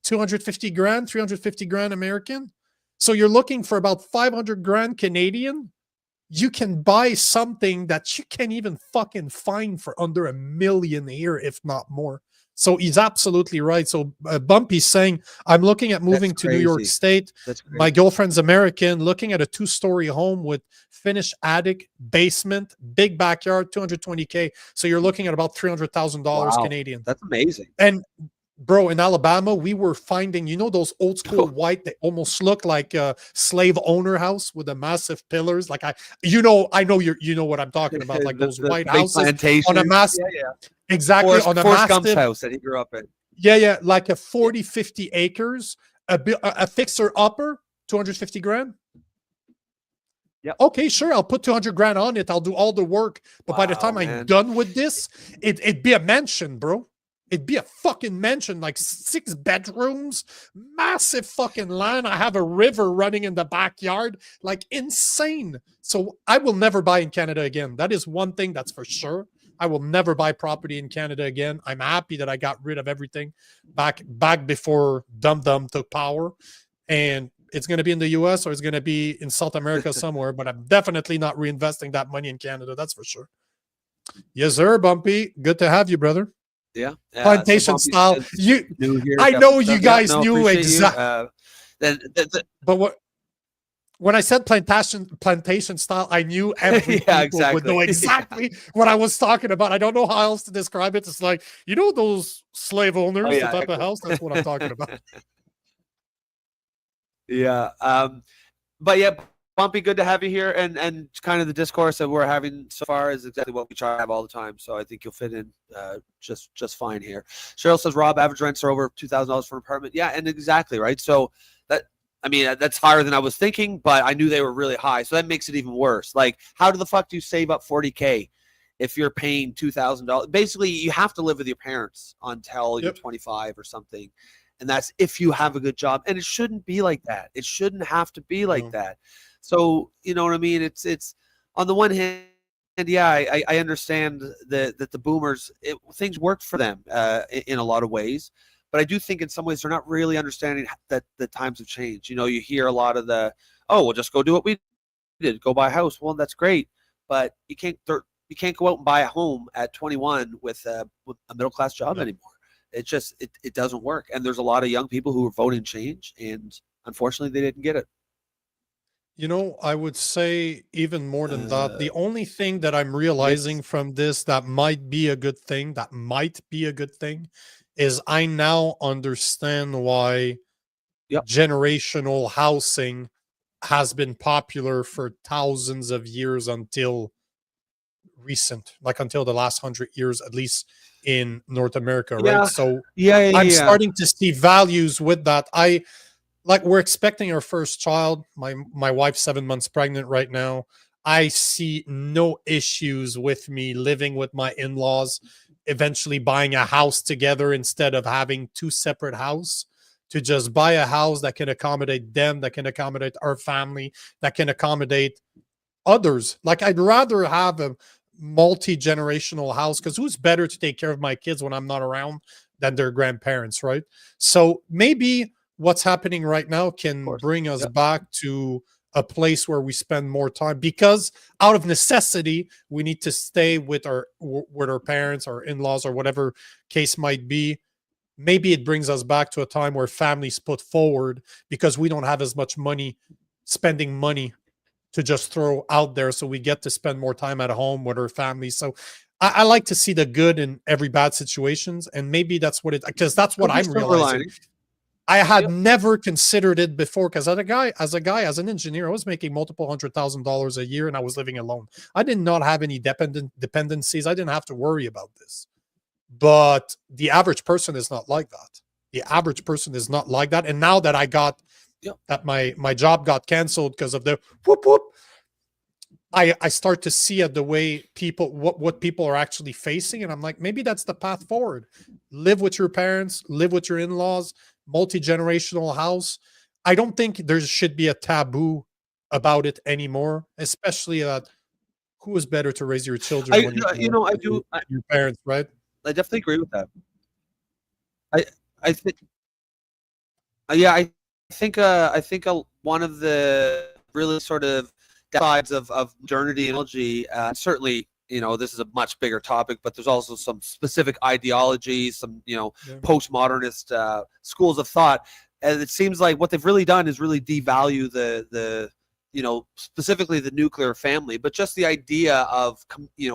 250 grand, 350 grand American. So you're looking for about 500 grand Canadian. You can buy something that you can't even fucking find for under $1 million here, if not more. So he's absolutely right. So Bumpy's saying, I'm looking at moving to New York State. My girlfriend's American, looking at a 2-story home with finished attic, basement, big backyard, $220,000. So you're looking at about $300,000 Canadian. That's amazing. And Bro, in Alabama, we were finding, those old school white, they almost look like a slave owner house with the massive pillars. Like I know you know what I'm talking about, like those white the big houses plantation. on a massive, Yeah. exactly, on a Forrest Gump's massive, house that he grew up in. yeah, like a 40, 50 acres, a fixer upper, 250 grand. Yeah. Okay, sure. I'll put 200 grand on it. I'll do all the work. But by the time I'm done with this, it'd be a mansion, bro. It'd be a fucking mansion, like 6 bedrooms, massive fucking land. I have a river running in the backyard, like insane. So I will never buy in Canada again. That is one thing that's for sure. I will never buy property in Canada again. I'm happy that I got rid of everything back before Dum Dum took power. And it's going to be in the US or it's going to be in South America somewhere, but I'm definitely not reinvesting that money in Canada. That's for sure. Yes, sir, Bumpy. Good to have you, brother. Yeah. Plantation style. I know you guys knew exactly. But when I said plantation style, I knew every people would know exactly what I was talking about. I don't know how else to describe it. It's like, those slave owners, the type of house, that's what I'm talking about. Yeah. But yeah, Bumpy, good to have you here. And kind of the discourse that we're having so far is exactly what we try to have all the time. So I think you'll fit in just fine here. Cheryl says, Rob, average rents are over $2,000 for an apartment. Yeah, and exactly, right? So that's higher than I was thinking, but I knew they were really high. So that makes it even worse. Like, how the fuck do you save up $40K if you're paying $2,000? Basically, you have to live with your parents until you're 25 or something. And that's if you have a good job. And it shouldn't be like that. It shouldn't have to be like that. So, you know what I mean? It's on the one hand, yeah, I understand that the boomers, things worked for them in a lot of ways. But I do think in some ways they're not really understanding that the times have changed. You hear a lot of we'll just go do what we did, go buy a house. Well, that's great. But you can't go out and buy a home at 21 with a middle-class job anymore. It just it doesn't work. And there's a lot of young people who are voting change, and unfortunately they didn't get it. I would say even more than that. The only thing that I'm realizing from this that might be a good thing, is I now understand why generational housing has been popular for thousands of years until until the last 100 years, at least in North America, right? So I'm starting to see values with that. We're expecting our first child. My wife's 7 months pregnant right now. I see no issues with me living with my in-laws, eventually buying a house together instead of having 2 separate houses, to just buy a house that can accommodate them, that can accommodate our family, that can accommodate others. Like, I'd rather have a multi-generational house, because who's better to take care of my kids when I'm not around than their grandparents, right? So maybe what's happening right now can bring us back to a place where we spend more time, because out of necessity, we need to stay with our parents, our in-laws, or whatever case might be. Maybe it brings us back to a time where families put forward, because we don't have as much spending money to just throw out there. So we get to spend more time at home with our families. So I like to see the good in every bad situations. And maybe that's because that's what I'm realizing. I had never considered it before, because as an engineer, I was making multiple $100,000 a year and I was living alone. I did not have any dependencies. I didn't have to worry about this. But the average person is not like that. And now that I got that my job got canceled because of the whoop whoop, I start to see the way what people are actually facing, and I'm like, maybe that's the path forward. Live with your parents, live with your in-laws, multi-generational house. I don't think there should be a taboo about it anymore, especially who is better to raise your children when your parents, right? I definitely agree with that. I think I think one of the really sort of sides of modernity and technology, certainly, this is a much bigger topic, but there's also some specific ideologies, some, postmodernist schools of thought. And it seems like what they've really done is really devalue the specifically the nuclear family, but just the idea of,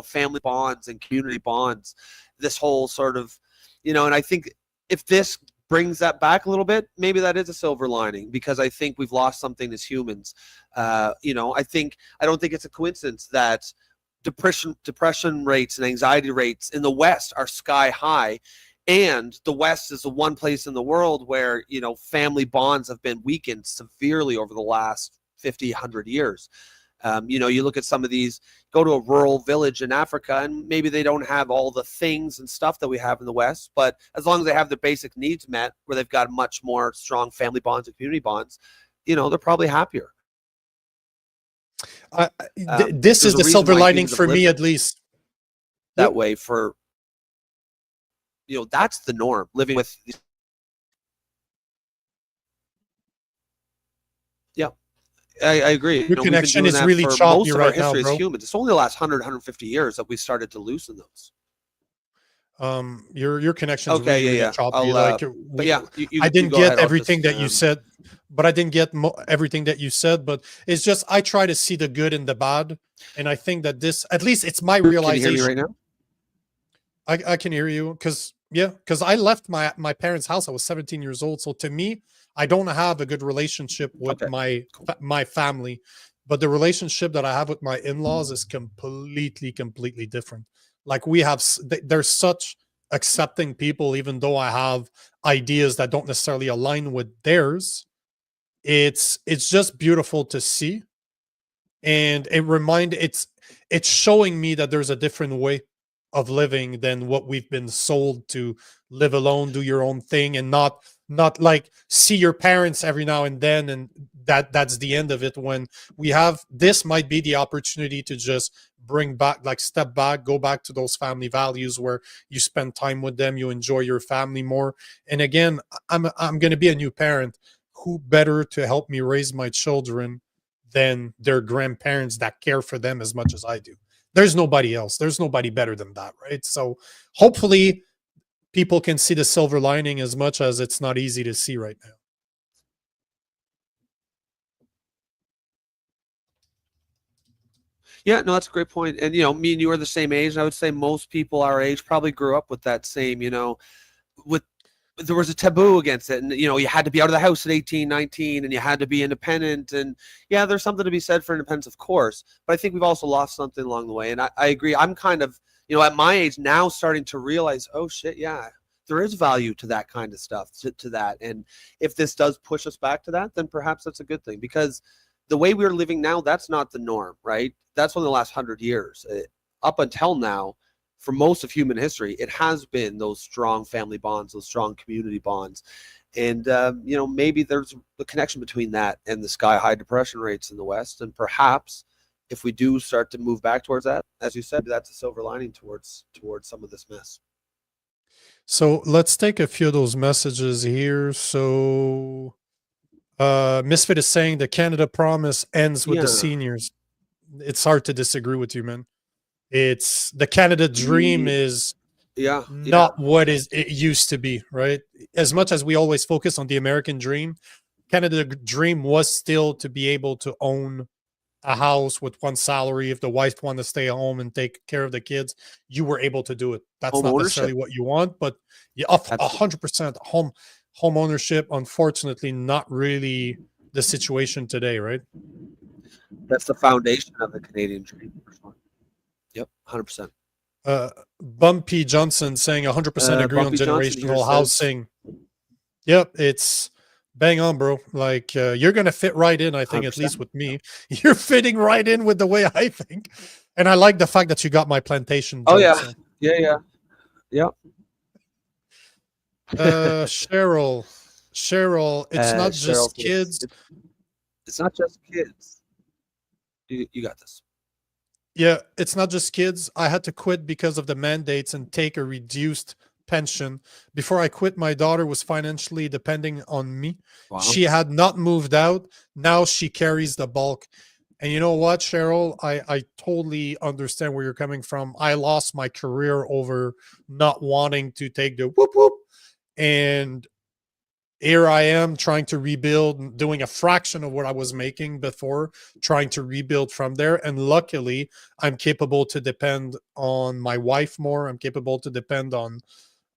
family bonds and community bonds, this whole sort of, and I think if this brings that back a little bit, maybe that is a silver lining, because I think we've lost something as humans. I don't think it's a coincidence that depression rates and anxiety rates in the West are sky high. And the West is the one place in the world where, family bonds have been weakened severely over the last 50, 100 years. You look at some of these, go to a rural village in Africa, and maybe they don't have all the things and stuff that we have in the West, but as long as they have their basic needs met, where they've got much more strong family bonds and community bonds, they're probably happier. This is the silver lining for me, at least. That way for, that's the norm, living with. Yeah, I agree. Your connection is really choppy right now, bro. As humans, it's only the last 100, 150 years that we started to loosen those. Your connection is really choppy. But yeah, I didn't get everything that you said, but I didn't get everything that you said. But it's just I try to see the good and the bad, and I think that this, at least, it's my realization. Can you hear me right now? I can hear you because I left my parents' house. I was 17 years old, so to me, I don't have a good relationship with my family, but the relationship that I have with my in-laws is completely different. Like they're such accepting people, even though I have ideas that don't necessarily align with theirs. It's just beautiful to see, and it's showing me that there's a different way of living than what we've been sold to live alone, do your own thing, and not like see your parents every now and then, and that's the end of it. When we have this, might be the opportunity to just bring back, like, step back, go back to those family values where you spend time with them, you enjoy your family more. And again, I'm going to be a new parent. Who better to help me raise my children than their grandparents that care for them as much as I do? There's nobody else. There's nobody better than that, right? So hopefully people can see the silver lining, as much as it's not easy to see right now. Yeah, no, that's a great point. And, me and you are the same age. And I would say most people our age probably grew up with that same, there was a taboo against it. And, you had to be out of the house at 18, 19, and you had to be independent. And yeah, there's something to be said for independence, of course. But I think we've also lost something along the way. And I agree. I'm kind of, at my age now starting to realize, oh shit, yeah, there is value to that kind of stuff, to that. And if this does push us back to that, then perhaps that's a good thing, because the way we're living now, that's not the norm, right? That's one of the last 100 years. Up until now, for most of human history, it has been those strong family bonds, those strong community bonds. And, maybe there's a connection between that and the sky-high depression rates in the West. And perhaps if we do start to move back towards that, as you said, that's a silver lining towards some of this mess. So let's take a few of those messages here. So Misfit is saying the Canada Promise ends with the seniors. It's hard to disagree with you, man. It's the Canada dream is not what it used to be, right? As much as we always focus on the American dream, Canada dream was still to be able to own a house with one salary. If the wife wanted to stay home and take care of the kids, you were able to do it. That's not necessarily what you want, but 100% home ownership, unfortunately, not really the situation today, right? That's the foundation of the Canadian dream. Yep, 100%. Bumpy Johnson saying 100% agree on generational housing. Yep, it's bang on, bro. Like, you're going to fit right in, I think, 100%. At least with me. You're fitting right in with the way I think. And I like the fact that you got my plantation. Oh, yeah. So. Yeah. Cheryl, it's not just kids. It's not just kids. You got this. Yeah, it's not just kids. I had to quit because of the mandates and take a reduced pension. Before I quit, my daughter was financially depending on me. Wow. She had not moved out. Now she carries the bulk. And you know what, Cheryl? I totally understand where you're coming from. I lost my career over not wanting to take the whoop whoop. And here I am trying to rebuild, doing a fraction of what I was making before, trying to rebuild from there. And luckily, I'm capable to depend on my wife more. I'm capable to depend on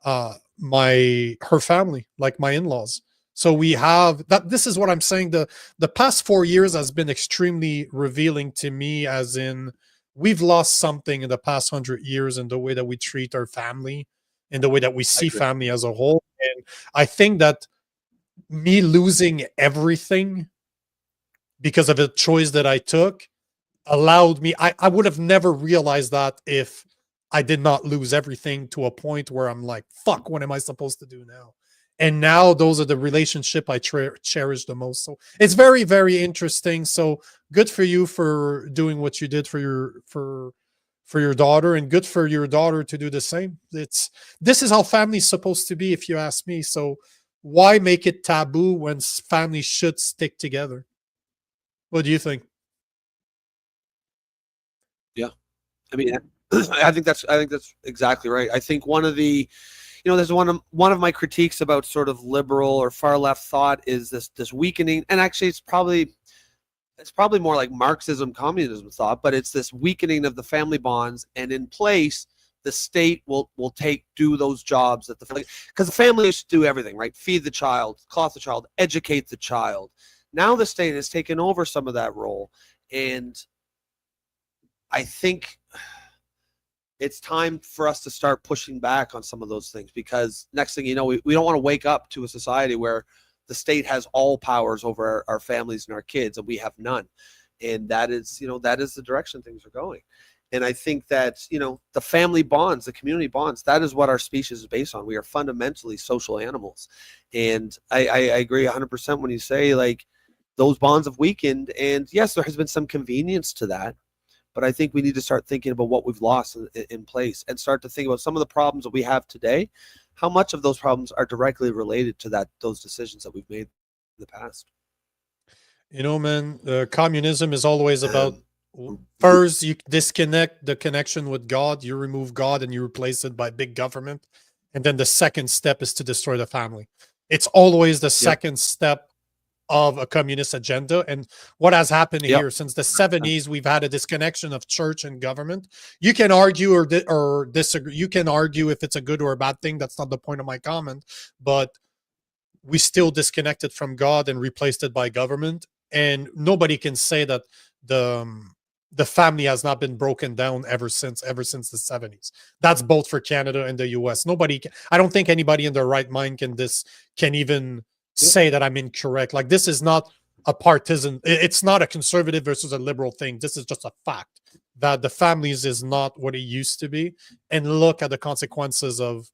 her family, like my in-laws. So we have that. This is what I'm saying. The past 4 years has been extremely revealing to me, as in we've lost something in the past 100 years in the way that we treat our family, in the way that we see family as a whole. And I think that me losing everything because of a choice that I took allowed me, I would have never realized that if I did not lose everything to a point where I'm like, fuck, what am I supposed to do now? And now those are the relationship I cherish the most. So it's very, very interesting. So good for you for doing what you did for your daughter, and good for your daughter to do the same. This is how family's supposed to be, if you ask me. So why make it taboo when families should stick together? What do you think? Yeah, I mean, I think that's exactly right. I think one of the, there's one of my critiques about sort of liberal or far left thought is this weakening, and actually it's probably more like Marxism, communism thought, but it's this weakening of the family bonds, and in place the state will do those jobs that because the family used to do everything, right? Feed the child, clothe the child, educate the child. Now the state has taken over some of that role, and I think it's time for us to start pushing back on some of those things, because next thing you know, we don't want to wake up to a society where the state has all powers over our families and our kids, and we have none. And that is the direction things are going. And I think that, the family bonds, the community bonds, that is what our species is based on. We are fundamentally social animals. And I agree 100% when you say, like, those bonds have weakened. And yes, there has been some convenience to that. But I think we need to start thinking about what we've lost in place, and start to think about some of the problems that we have today. How much of those problems are directly related to those decisions that we've made in the past? Man, communism is always about, first you disconnect the connection with God, you remove God and you replace it by big government. And then the second step is to destroy the family. It's always the second step of a communist agenda. And what has happened here since the 70s, we've had a disconnection of church and government. You can argue or disagree. You can argue if it's a good or a bad thing. That's not the point of my comment. But we still disconnected from God and replaced it by government. And nobody can say that the family has not been broken down ever since the 70s. That's both for Canada and the US. I don't think anybody in their right mind can even say that I'm incorrect. Like, this is not a partisan, it's not a conservative versus a liberal thing. This is just a fact that the families is not what it used to be. And look at the consequences of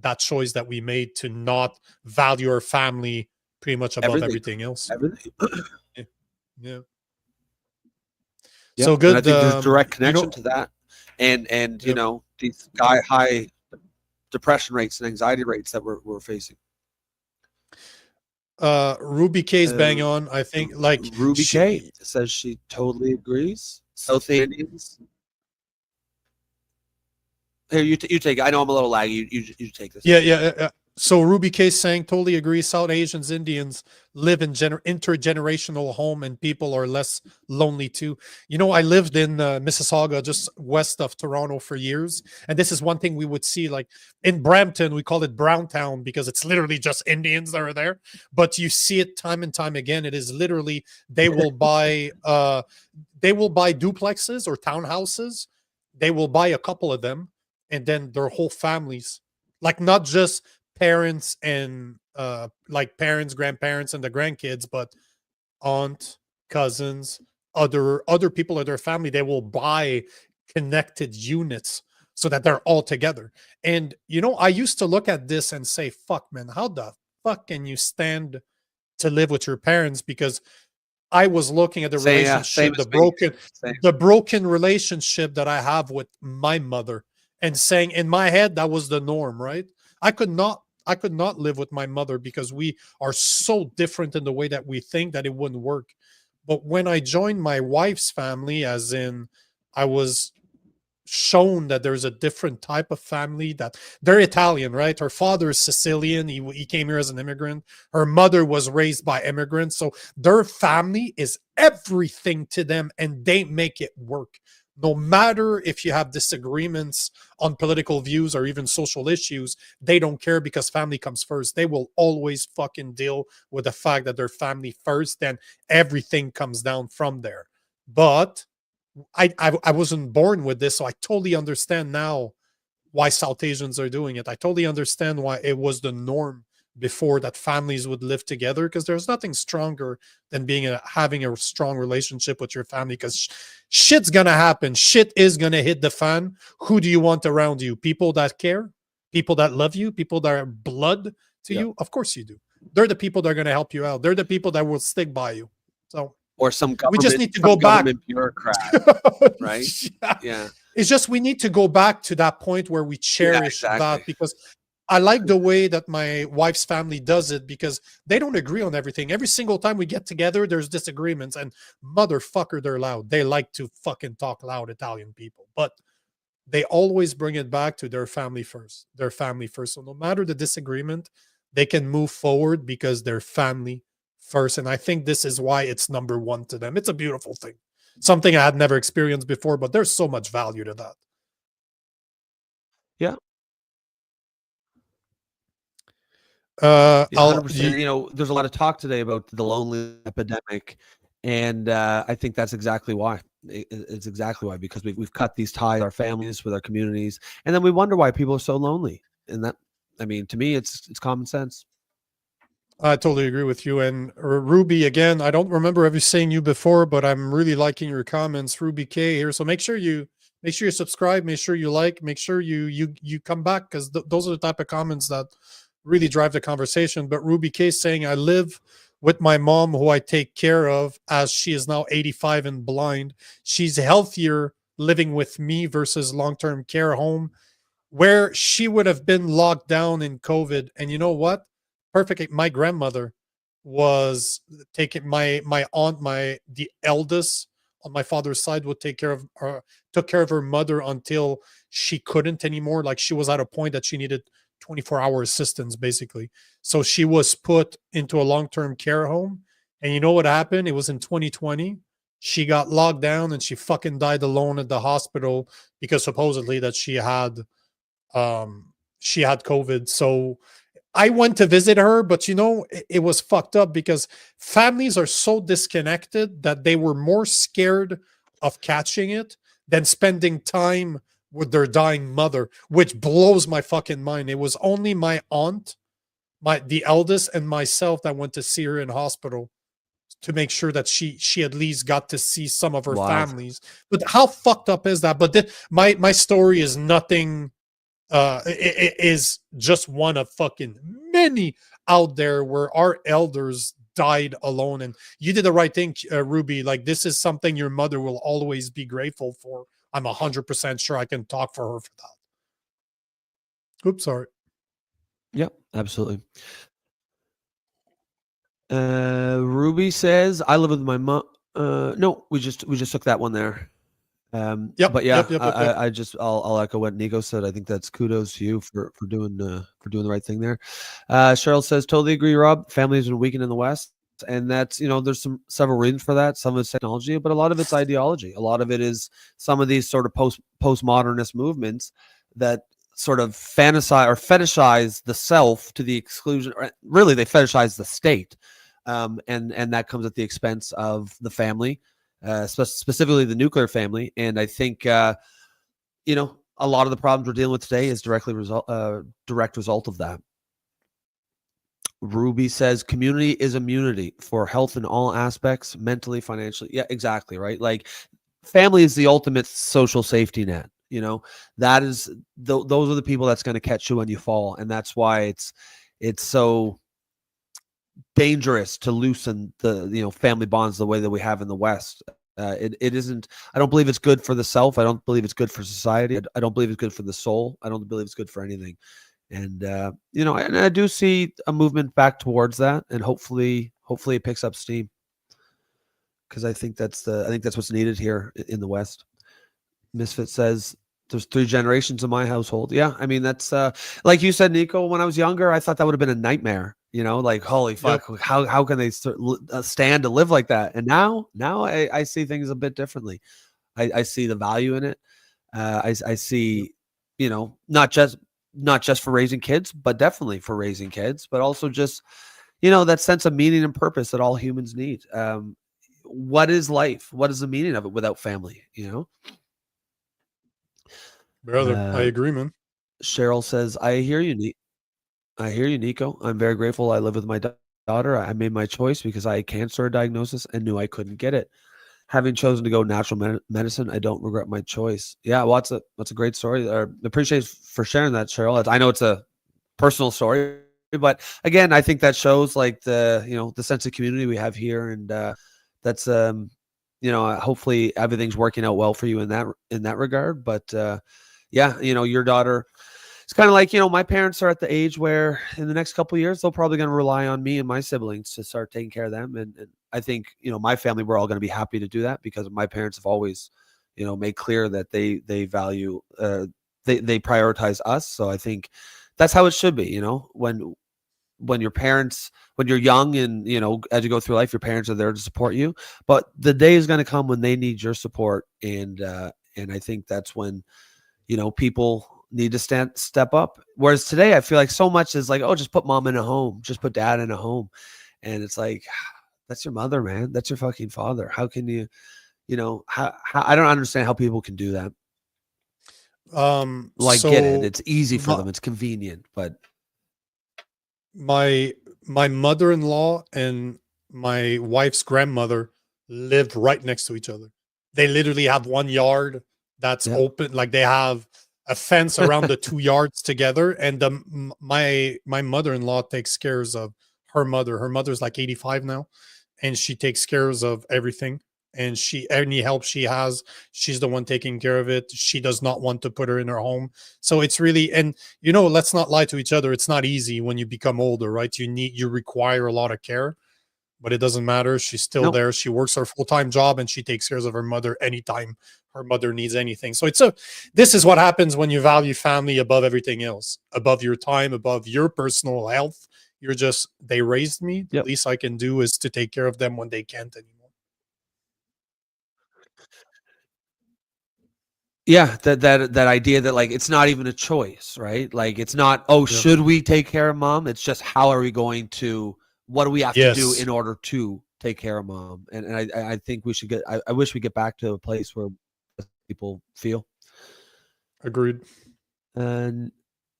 that choice that we made to not value our family pretty much above everything else. Yeah. So good. And I think there's direct connection to that, and these high depression rates and anxiety rates that we're facing. Ruby K's bang on. I think, like, Ruby K says she totally agrees. South Indians. Here, you take it. I know I'm a little laggy. You take this. Yeah. So Ruby K saying totally agree. South Asians, Indians live in intergenerational home, and people are less lonely too. I lived in Mississauga, just west of Toronto, for years, and this is one thing we would see. Like in Brampton, we call it Browntown because it's literally just Indians that are there. But you see it time and time again. It is literally they will buy duplexes or townhouses. They will buy a couple of them, and then their whole families, like not just parents and like parents, grandparents, and the grandkids, but aunt, cousins, other people of their family, they will buy connected units so that they're all together. And I used to look at this and say, fuck, man, how the fuck can you stand to live with your parents? Because I was looking at the relationship, the broken relationship that I have with my mother, and saying in my head that was the norm, right? I could not live with my mother because we are so different in the way that we think that it wouldn't work. But when I joined my wife's family, as in I was shown that there's a different type of family, that they're Italian, right? Her father is Sicilian. He came here as an immigrant. Her mother was raised by immigrants. So their family is everything to them, and they make it work. No matter if you have disagreements on political views or even social issues, they don't care because family comes first. They will always fucking deal with the fact that they're family first, then everything comes down from there. But I wasn't born with this, so I totally understand now why South Asians are doing it. I totally understand why it was the norm before that families would live together, because there's nothing stronger than having a strong relationship with your family, because shit's gonna happen. Shit is gonna hit the fan. Who do you want around you? People that care, people that love you, people that are blood to you. Of course you do. They're the people that are gonna help you out. They're the people that will stick by you. So, or some government, we just need to go back. Bureaucrat, right? Yeah. It's just we need to go back to that point where we cherish that, because I like the way that my wife's family does it, because they don't agree on everything. Every single time we get together, there's disagreements, and motherfucker, they're loud. They like to fucking talk loud, Italian people, but they always bring it back to their family first. Their family first. So no matter the disagreement, they can move forward because they're family first. And I think this is why it's number one to them. It's a beautiful thing. Something I had never experienced before, but there's so much value to that. Yeah. 100%. There's a lot of talk today about the lonely epidemic, and I think that's exactly why. It's exactly why, because we've cut these ties, our families, with our communities, and then we wonder why people are so lonely. And that, I mean, to me, it's common sense. I totally agree with you. And Ruby, again, I don't remember ever saying you before, but I'm really liking your comments, Ruby K here. So make sure you subscribe, make sure you like, make sure you come back, because those are the type of comments that really drive the conversation. But Ruby K saying, I live with my mom, who I take care of, as she is now 85 and blind. She's healthier living with me versus long-term care home, where she would have been locked down in COVID. And you know what? Perfect. My grandmother was taking my aunt, the eldest on my father's side, would took care of her mother until she couldn't anymore. Like, she was at a point that she needed 24-hour assistance, basically. So she was put into a long-term care home. And you know what happened? It was in 2020. She got locked down and she fucking died alone at the hospital, because supposedly that she had COVID. So I went to visit her, but it was fucked up, because families are so disconnected that they were more scared of catching it than spending time with their dying mother, which blows my fucking mind. It was only my aunt, the eldest, and myself that went to see her in hospital to make sure that she at least got to see some of her families. But how fucked up is that? But my story is nothing. It is just one of fucking many out there where our elders died alone. And you did the right thing, Ruby. Like, this is something your mother will always be grateful for. I'm 100% sure. I can talk for her for that. Oops, sorry. Yep, absolutely. Ruby says, I live with my mom. No, we just took that one there. But yeah, I'll echo what Nico said. I think that's kudos to you for doing the right thing there. Cheryl says, totally agree, Rob. Families are weakened in the West, and that's, there's several reasons for that. Some of it's technology, but a lot of it's ideology. A lot of it is some of these sort of postmodernist movements that sort of fantasize or fetishize the self to the exclusion, or really they fetishize the state, and that comes at the expense of the family. Specifically the nuclear family. And I think, a lot of the problems we're dealing with today is direct result of that. Ruby says, community is immunity for health in all aspects, mentally, financially. Yeah, exactly. Right. Like, family is the ultimate social safety net. That is, those are the people that's going to catch you when you fall. And that's why it's so dangerous to loosen the family bonds the way that we have in the West. It isn't. I don't believe it's good for the self. I don't believe it's good for society. I don't believe it's good for the soul. I don't believe it's good for anything. And and I do see a movement back towards that, and hopefully it picks up steam, because I think that's what's needed here in the West. Misfit says, there's 3 generations in my household. Yeah, I mean, that's like you said, Nico. When I was younger, I thought that would have been a nightmare. Like, holy fuck, yep. How can they stand to live like that? And now I see things a bit differently. I see the value in it. I see, you know, not just for raising kids, but definitely for raising kids, but also just, you know, that sense of meaning and purpose that all humans need. What is life? What is the meaning of it without family? You know, Brother, I agree, man. Cheryl says, I hear you, Nico. I'm very grateful I live with my daughter. I made my choice because I had cancer diagnosis and knew I couldn't get it. Having chosen to go natural medicine, I don't regret my choice. Yeah, well, that's a great story. I appreciate for sharing that, Cheryl. I know it's a personal story, but again, I think that shows like the, you know, the sense of community we have here, and that's you know, hopefully everything's working out well for you in that regard. But yeah, you know, your daughter, it's kind of like, you know, my parents are at the age where in the next couple of years, they're probably going to rely on me and my siblings to start taking care of them. And I think, you know, my family, we're all going to be happy to do that because my parents have always, you know, made clear that they value, they prioritize us. So I think that's how it should be, you know, when your parents, when you're young and, you know, as you go through life, your parents are there to support you, but the day is going to come when they need your support. And I think that's when, you know, people need to step up. Whereas today, I feel like so much is like, oh, just put mom in a home, just put dad in a home. And it's like, that's your mother, man. That's your fucking father. How can you, you know, how I don't understand how people can do that. Like, get it. It's easy for them. It's convenient, but my mother-in-law and my wife's grandmother lived right next to each other. They literally have one yard that's open. Like they have a fence around the 2 yards together. And my mother-in-law takes care of her mother. Her mother's like 85 now, and she takes care of everything. And any help she has, she's the one taking care of it. She does not want to put her in her home. So it's really, and you know, let's not lie to each other. It's not easy when you become older, right? You require a lot of care, but it doesn't matter. She's still there. She works her full-time job and she takes care of her mother anytime her mother needs anything. So this is what happens when you value family above everything else, above your time, above your personal health. You're just, they raised me. The least I can do is to take care of them when they can't anymore. yeah, that idea that like it's not even a choice, right? Like it's not, oh, should we take care of mom? It's just how are we going to, what do we have to do in order to take care of mom? And I think we should I wish we get back to a place where people feel. Agreed. And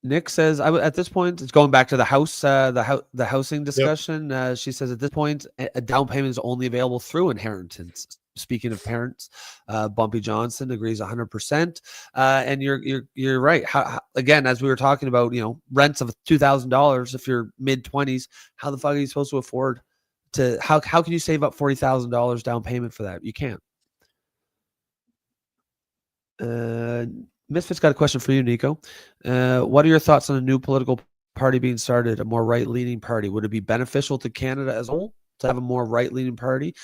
Nick says, at this point, it's going back to the house, the housing discussion. She says at this point, a down payment is only available through inheritance. Speaking of parents, Bumpy Johnson agrees 100%. And you're right. How, again, as we were talking about, you know, rents of $2,000 if you're mid-20s, how the fuck are you supposed to afford to? How can you save up $40,000 down payment for that? You can't. Misfit's got a question for you, Nico. What are your thoughts on a new political party being started, a more right-leaning party? Would it be beneficial to Canada as a whole to have a more right-leaning party?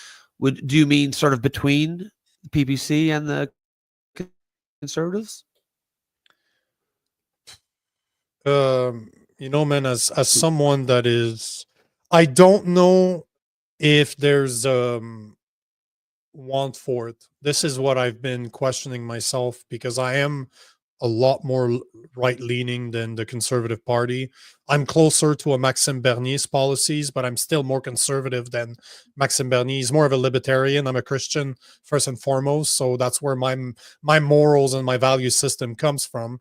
Do you mean sort of between the PPC and the Conservatives? You know, man, as someone that is, I don't know if there's want for it. This is what I've been questioning myself, because I am a lot more right-leaning than the Conservative Party. I'm closer to a Maxime Bernier's policies, but I'm still more conservative than Maxime Bernier. He's more of a libertarian. I'm a Christian first and foremost, so that's where my morals and my value system comes from.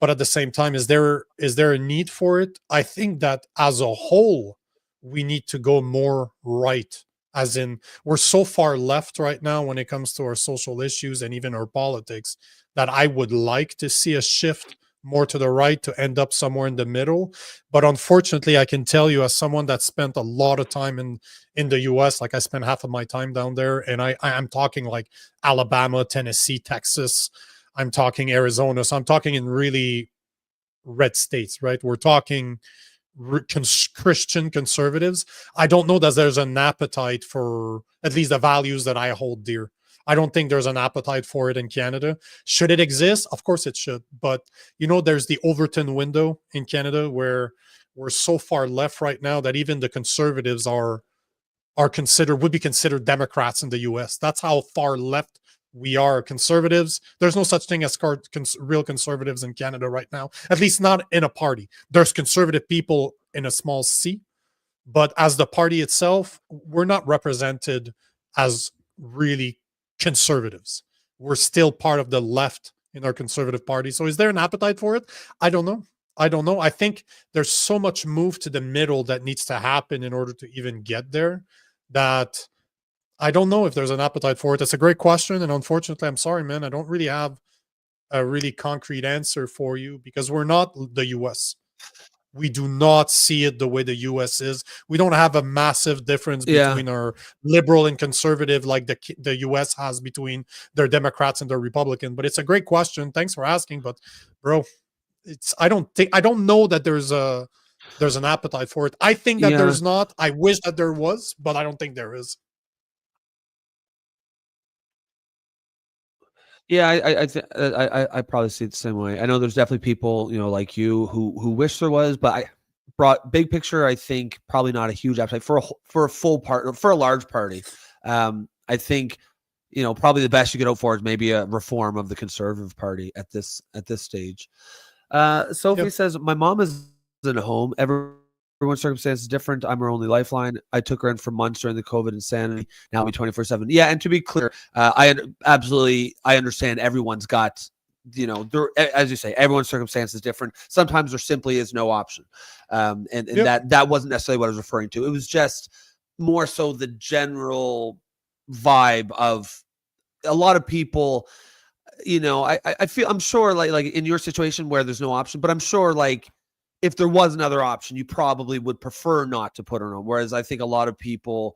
But at the same time, is there a need for it? I think that as a whole, we need to go more right. As in, we're so far left right now when it comes to our social issues and even our politics, that I would like to see a shift more to the right to end up somewhere in the middle. But unfortunately, I can tell you, as someone that spent a lot of time in the US, like I spent half of my time down there, and I'm talking like Alabama, Tennessee, Texas, I'm talking Arizona. So I'm talking in really red states, right? We're talking Christian conservatives. I don't know that there's an appetite for at least the values that I hold dear. I don't think there's an appetite for it in Canada. Should it exist? Of course it should. But, you know, there's the Overton window in Canada where we're so far left right now that even the conservatives would be considered Democrats in the US. That's how far left We are conservatives. There's no such thing as real conservatives in Canada right now, at least not in a party. There's conservative people in a small c, but as the party itself, we're not represented as really conservatives. We're still part of the left in our conservative party. So is there an appetite for it? I don't know. I think there's so much move to the middle that needs to happen in order to even get there, that I don't know if there's an appetite for it. It's a great question, and unfortunately, I'm sorry, man, I don't really have a really concrete answer for you, because we're not the US. We do not see it the way the US is. We don't have a massive difference between our liberal and conservative like the US has between their Democrats and their Republican. But it's a great question. Thanks for asking. But bro, I don't know that there's an appetite for it. I think that there's not. I wish that there was, but I don't think there is. Yeah, I probably see it the same way. I know there's definitely people, like you who wish there was, but I brought big picture. I think probably not a huge appetite for a full part, for a large party. I think, probably the best you could hope for is maybe a reform of the Conservative Party at this stage. Sophie says, my mom is in a home. Everyone's circumstance is different. I'm her only lifeline. I took her in for months during the COVID insanity. Now we 24/7. Yeah, and to be clear, I understand everyone's got, as you say, everyone's circumstance is different. Sometimes there simply is no option, and that wasn't necessarily what I was referring to. It was just more so the general vibe of a lot of people. I feel, I'm sure like in your situation where there's no option, but I'm sure like if there was another option, you probably would prefer not to put her on. Whereas I think a lot of people,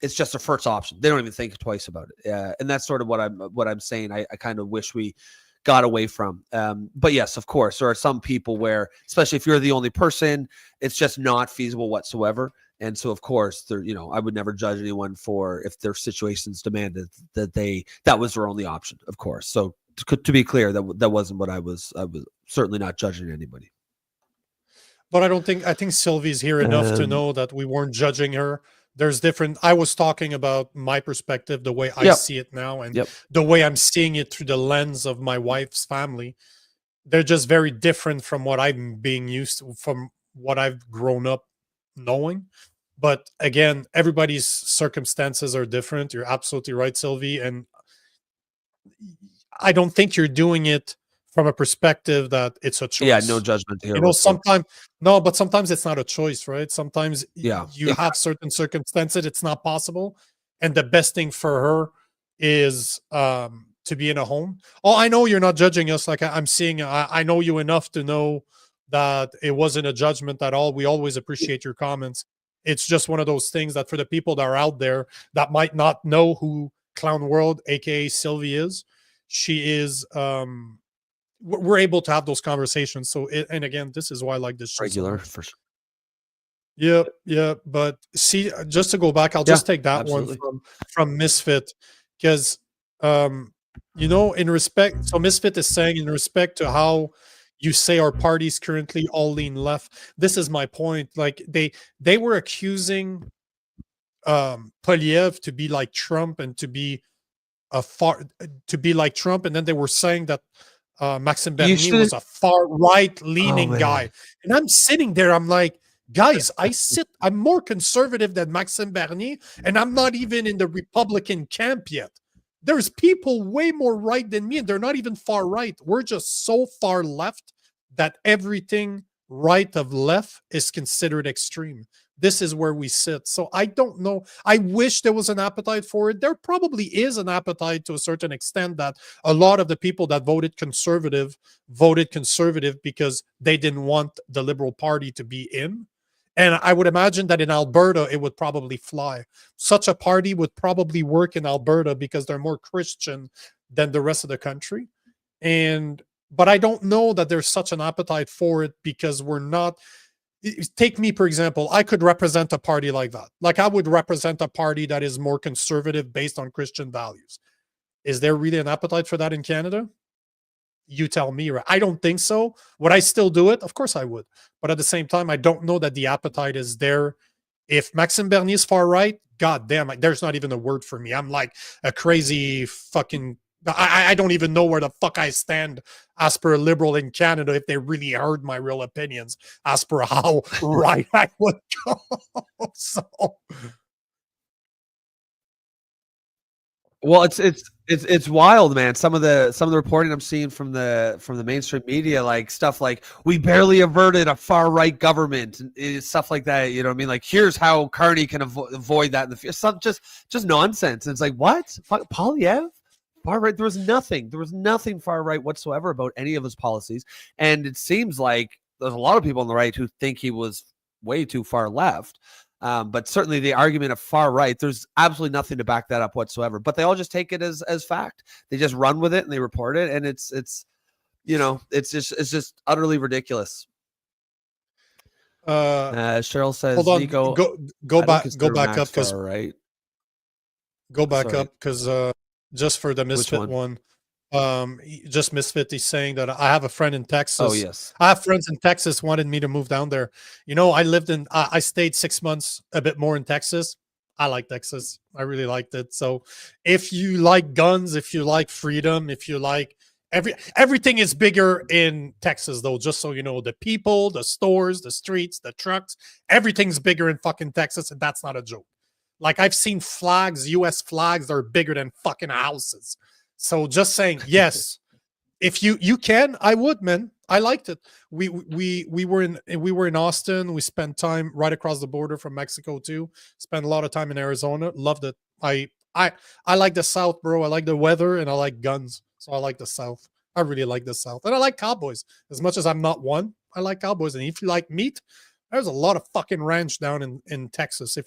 it's just a first option. They don't even think twice about it. And that's sort of what I'm saying. I kind of wish we got away from. But yes, of course, there are some people where, especially if you're the only person, it's just not feasible whatsoever. And so, of course, I would never judge anyone for if their situations demanded that was their only option, of course. So to be clear, that wasn't what I was certainly not judging anybody. But I think Sylvie's here enough to know that we weren't judging her. There's different. I was talking about my perspective, the way I see it now, and the way I'm seeing it through the lens of my wife's family. They're just very different from what I'm being used to, from what I've grown up knowing. But again, everybody's circumstances are different. You're absolutely right, Sylvie. And I don't think you're doing it from a perspective that it's a choice. Yeah, no judgment here. But sometimes it's not a choice, right? Sometimes you have certain circumstances, it's not possible. And the best thing for her is to be in a home. Oh, I know you're not judging us. Like I'm seeing, I know you enough to know that it wasn't a judgment at all. We always appreciate your comments. It's just one of those things that for the people that are out there that might not know who Clown World, aka Sylvie is, she is we're able to have those conversations. So and again, this is why I like this show. Regular for sure. Yeah. But see, just to go back, I'll just take that one from Misfit, because in respect, so Misfit is saying in respect to how you say our parties currently all lean left. This is my point. Like they were accusing Poilievre to be like Trump and to be like Trump, and then they were saying that Maxime Bernier was a far right leaning guy. And I'm sitting there, I'm like, guys, I'm more conservative than Maxime Bernier, and I'm not even in the Republican camp yet. There's people way more right than me, and they're not even far right. We're just so far left that everything right of left is considered extreme. This is where we sit. So I don't know. I wish there was an appetite for it. There probably is an appetite to a certain extent, that a lot of the people that voted conservative because they didn't want the Liberal Party to be in. And I would imagine that in Alberta, it would probably fly. Such a party would probably work in Alberta because they're more Christian than the rest of the country. But I don't know that there's such an appetite for it, because we're not. Take me, for example, I could represent a party like that. Like I would represent a party that is more conservative based on Christian values. Is there really an appetite for that in Canada? You tell me, right? I don't think so. Would I still do it? Of course I would. But at the same time, I don't know that the appetite is there. If Maxime Bernier is far right, god damn, there's not even a word for me. I'm like a crazy fucking I don't even know where the fuck I stand as per a liberal in Canada if they really heard my real opinions as per how right I would go. So, well, it's wild, man. Some of the reporting I'm seeing from the mainstream media, like stuff like we barely averted a far right government, and stuff like that. You know what I mean? Like here's how Carney can avoid that in the future. Some just nonsense. And it's like what? Poilievre? Far right? There was nothing far right whatsoever about any of his policies, and it seems like there's a lot of people on the right who think he was way too far left. But certainly the argument of far right, there's absolutely nothing to back that up whatsoever. But they all just take it as fact. They just run with it and they report it, and it's just utterly ridiculous. Cheryl says, hold on, Nico, go back up because right. Go back up because just for the Misfit one, just Misfit is saying that I have a friend in Texas. Oh yes, I have friends in Texas wanted me to move down there. You know, I stayed 6 months, a bit more in Texas. I like Texas. I really liked it. So if you like guns, if you like freedom, if you like everything is bigger in Texas though, just so you know, the people, the stores, the streets, the trucks, everything's bigger in fucking Texas, and that's not a joke. Like I've seen flags, US flags that are bigger than fucking houses. So just saying, yes, if you can, I would, man. I liked it. We were in Austin. We spent time right across the border from Mexico too. Spent a lot of time in Arizona. Loved it. I like the South, bro. I like the weather and I like guns. So I like the South. I really like the South. And I like cowboys. As much as I'm not one, I like cowboys. And if you like meat, there's a lot of fucking ranch down in Texas.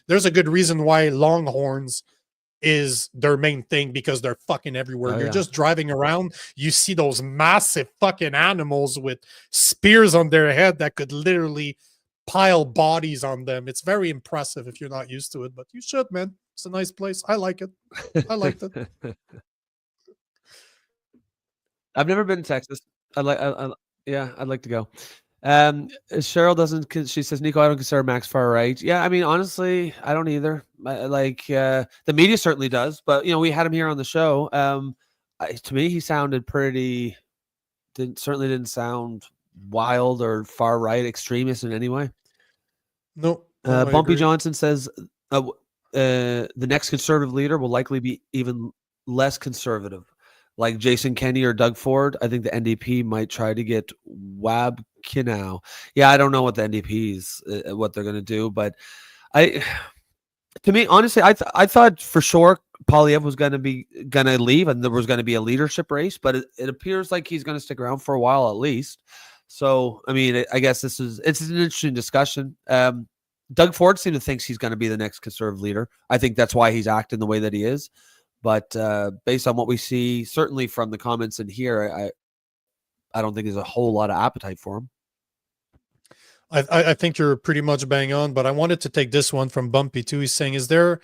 There's a good reason why Longhorns is their main thing, because they're fucking everywhere. You're just driving around, you see those massive fucking animals with spears on their head that could literally pile bodies on them. It's very impressive if you're not used to it, but you should, man. It's a nice place. I like it. I liked it. I've never been to Texas. I'd like to go. Cheryl doesn't. She says, Nico, I don't consider Max far right. Yeah, I mean, honestly, I don't either. The media certainly does, but we had him here on the show. To me, he sounded pretty. Certainly didn't sound wild or far right extremist in any way. No. Bumpy Johnson says the next conservative leader will likely be even less conservative, like Jason Kenney or Doug Ford. I think the NDP might try to get Wab Kinau. Yeah, I don't know what the NDP's what they're going to do, but to me, honestly, I thought for sure Poilievre was going to leave, and there was going to be a leadership race, but it appears like he's going to stick around for a while at least. So, I mean, I guess it's an interesting discussion. Doug Ford seems to think he's going to be the next conservative leader. I think that's why he's acting the way that he is. But based on what we see, certainly from the comments in here, I don't think there's a whole lot of appetite for him. I think you're pretty much bang on, but I wanted to take this one from Bumpy too. He's saying, is there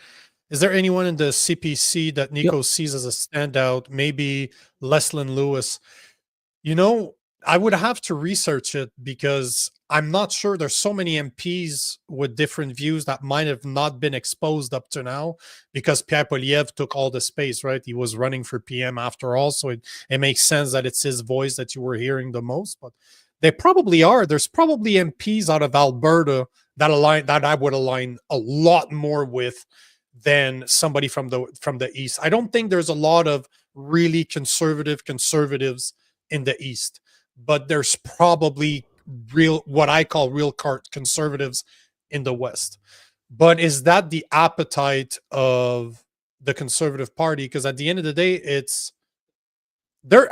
anyone in the CPC that Nico sees as a standout? Maybe Leslyn Lewis. I would have to research it because I'm not sure. There's so many MPs with different views that might have not been exposed up to now because Pierre Poilievre took all the space, right? He was running for PM after all, so it makes sense that it's his voice that you were hearing the most. But they probably are. There's probably MPs out of Alberta that I would align a lot more with than somebody from the East. I don't think there's a lot of really conservatives in the East, but there's probably what I call real conservatives in the West. But is that the appetite of the Conservative Party? Because at the end of the day,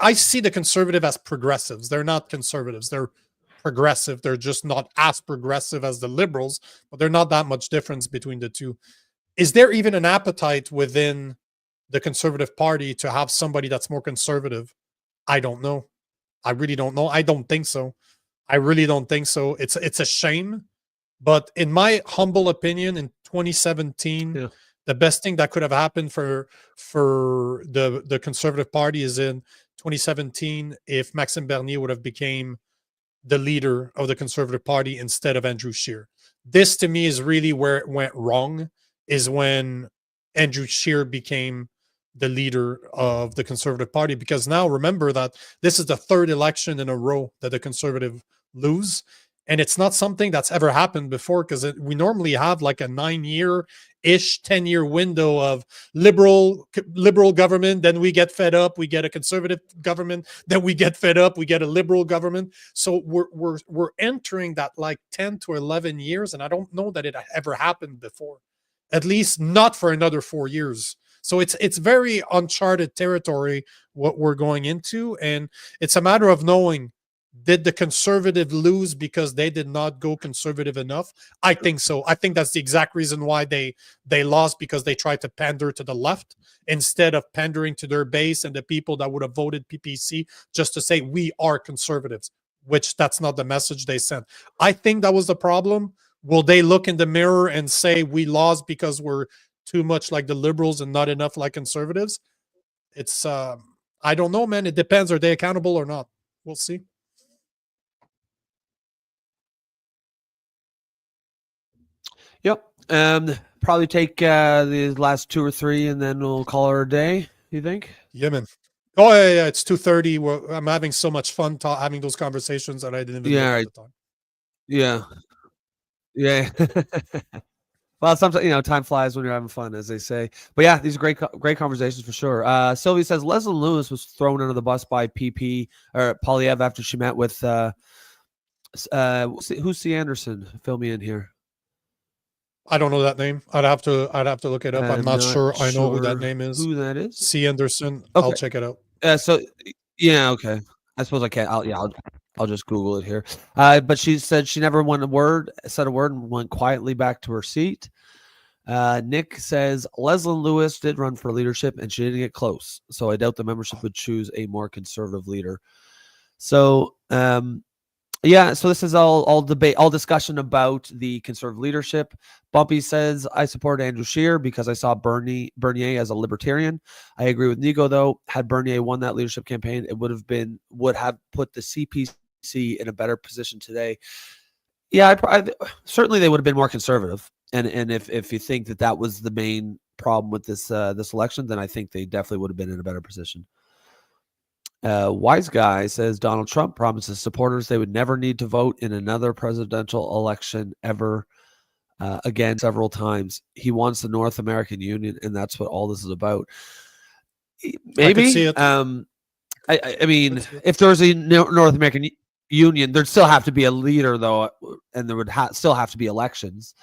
I see the conservative as progressives. They're not conservatives. They're progressive. They're just not as progressive as the liberals, but they're not that much difference between the two. Is there even an appetite within the Conservative Party to have somebody that's more conservative? I don't know. I really don't know. I don't think so. I really don't think so. It's a shame. But in my humble opinion, in 2017, the best thing that could have happened for the Conservative Party is in 2017 if Maxime Bernier would have became the leader of the Conservative Party instead of Andrew Scheer. This, to me, is really where it went wrong, is when Andrew Scheer became the leader of the Conservative Party, because now remember that this is the third election in a row that the Conservative lose. And it's not something that's ever happened before, because we normally have like a 9-year-ish, 10-year window of liberal government. Then we get fed up. We get a conservative government. Then we get fed up. We get a liberal government. So we're entering that like 10 to 11 years, and I don't know that it ever happened before. At least not for another 4 years. So it's very uncharted territory what we're going into, and it's a matter of knowing, did the Conservative lose because they did not go conservative enough? I think so. I think that's the exact reason why they lost, because they tried to pander to the left instead of pandering to their base and the people that would have voted PPC, just to say we are conservatives, which that's not the message they sent. I think that was the problem. Will they look in the mirror and say we lost because we're too much like the liberals and not enough like conservatives? It's I don't know, man. It depends. Are they accountable or not? We'll see. Yep. Probably take the last 2 or 3, and then we'll call her a day. You think? Yeah, man. Oh yeah. It's 2:30. I'm having so much fun having those conversations that I didn't even look at the time. Yeah. Yeah. Well, sometimes, time flies when you're having fun, as they say. But yeah, these are great conversations for sure. Sylvie says Leslie Lewis was thrown under the bus by Poilievre after she met with who's C. Anderson? Fill me in here. I don't know that name. I'd have to look it up. I'm not sure. I know who that name is. Who that is? C. Anderson. Okay. I'll check it out. So yeah, okay. I suppose I can't. I'll just Google it here. But she said she never said a word, and went quietly back to her seat. Nick says Leslie Lewis did run for leadership, and she didn't get close. So I doubt the membership would choose a more conservative leader. So yeah, so this is all debate, all discussion about the conservative leadership. Bumpy says, I support Andrew Scheer because I saw Bernier as a libertarian. I agree with Nico, though. Had Bernier won that leadership campaign, it would have put the CPC in a better position today. Yeah, certainly they would have been more conservative. And if you think that was the main problem with this election, then I think they definitely would have been in a better position. Wise Guy says Donald Trump promises supporters they would never need to vote in another presidential election ever again several times. He wants the North American Union, and that's what all this is about. Maybe. I mean, if there's a North American Union, there'd still have to be a leader, though, and there would still have to be elections.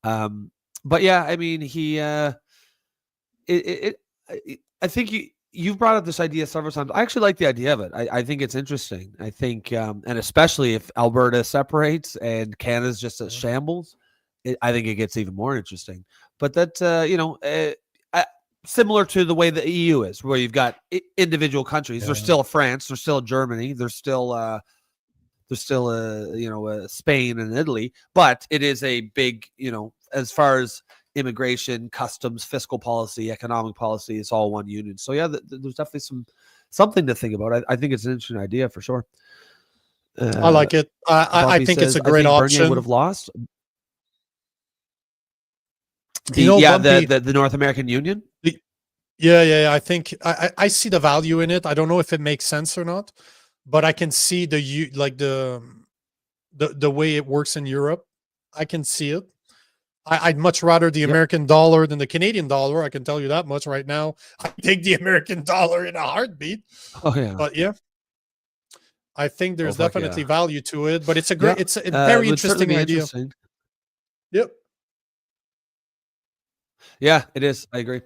But yeah, I mean, I think you've brought up this idea several times. I actually like the idea of it. I think it's interesting. I think, and especially if Alberta separates and Canada's just a shambles, I think it gets even more interesting. But that, similar to the way the EU is, where you've got individual countries. There's still France, there's still Germany, there's still Spain and Italy, but it is a big, as far as immigration, customs, fiscal policy, economic policy, it's all one union. So yeah, there's definitely something to think about. I think it's an interesting idea for sure. I like it. I think it's a great option. Bernier would have lost. The North American Union. Yeah. I think I see the value in it. I don't know if it makes sense or not, but I can see the way it works in Europe. I can see it. I'd much rather the American dollar than the Canadian dollar. I can tell you that much right now. I take the American dollar in a heartbeat. Oh yeah. But yeah, I think there's definitely value to it. But it's a great, it's a very interesting idea. Yep. Yeah, it is. I agree.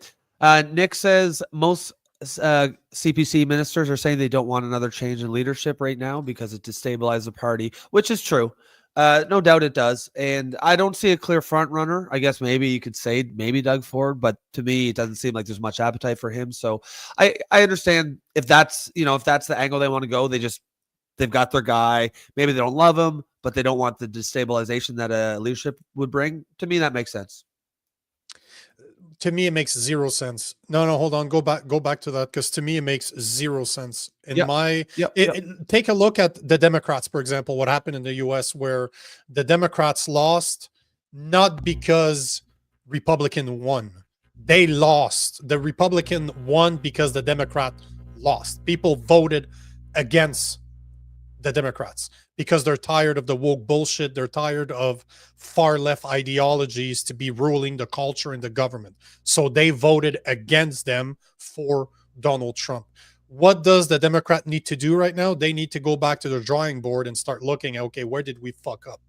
Nick says most CPC ministers are saying they don't want another change in leadership right now because it destabilizes the party, which is true. No doubt it does. And I don't see a clear front runner. I guess maybe you could say maybe Doug Ford, but to me, it doesn't seem like there's much appetite for him. So I understand if that's the angle they want to go, they've got their guy. Maybe they don't love him, but they don't want the destabilization that a leadership would bring. To me, that makes sense. To me, it makes zero sense. No, hold on. Go back to that, because to me, it makes zero sense. Take a look at the Democrats, for example, what happened in the US, where the Democrats lost, not because Republican won, they lost. The Republican won because the Democrat lost. People voted against the Democrats because they're tired of the woke bullshit. They're tired of far left ideologies to be ruling the culture and the government. So they voted against them for Donald Trump. What does the Democrat need to do right now? They need to go back to the drawing board and start looking at, okay, where did we fuck up?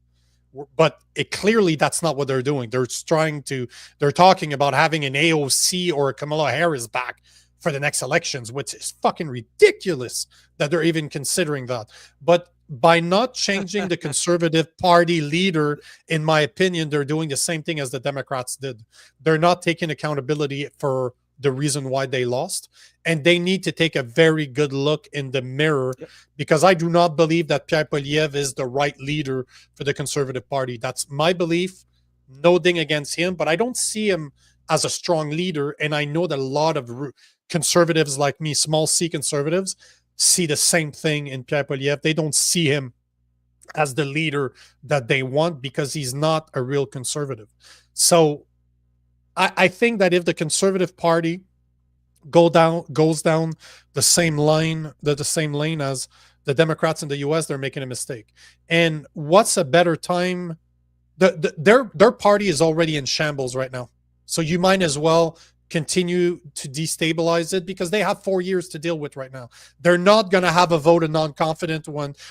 But clearly that's not what they're doing. They're talking about having an AOC or a Kamala Harris back for the next elections, which is fucking ridiculous that they're even considering that. But by not changing the Conservative Party leader, in my opinion, they're doing the same thing as the Democrats did. They're not taking accountability for the reason why they lost, and they need to take a very good look in the mirror, because I do not believe that Pierre Poilievre is the right leader for the Conservative Party. That's my belief. No ding against him, but I don't see him as a strong leader, and I know that a lot of conservatives like me, small c conservatives, see the same thing in Pierre Poilievre. They don't see him as the leader that they want because he's not a real conservative. So I think that if the Conservative Party goes down the same lane as the Democrats in the US, they're making a mistake. And what's a better time? Their party is already in shambles right now. So you might as well continue to destabilize it, because they have 4 years to deal with right now. They're not going to have a vote of non-confidence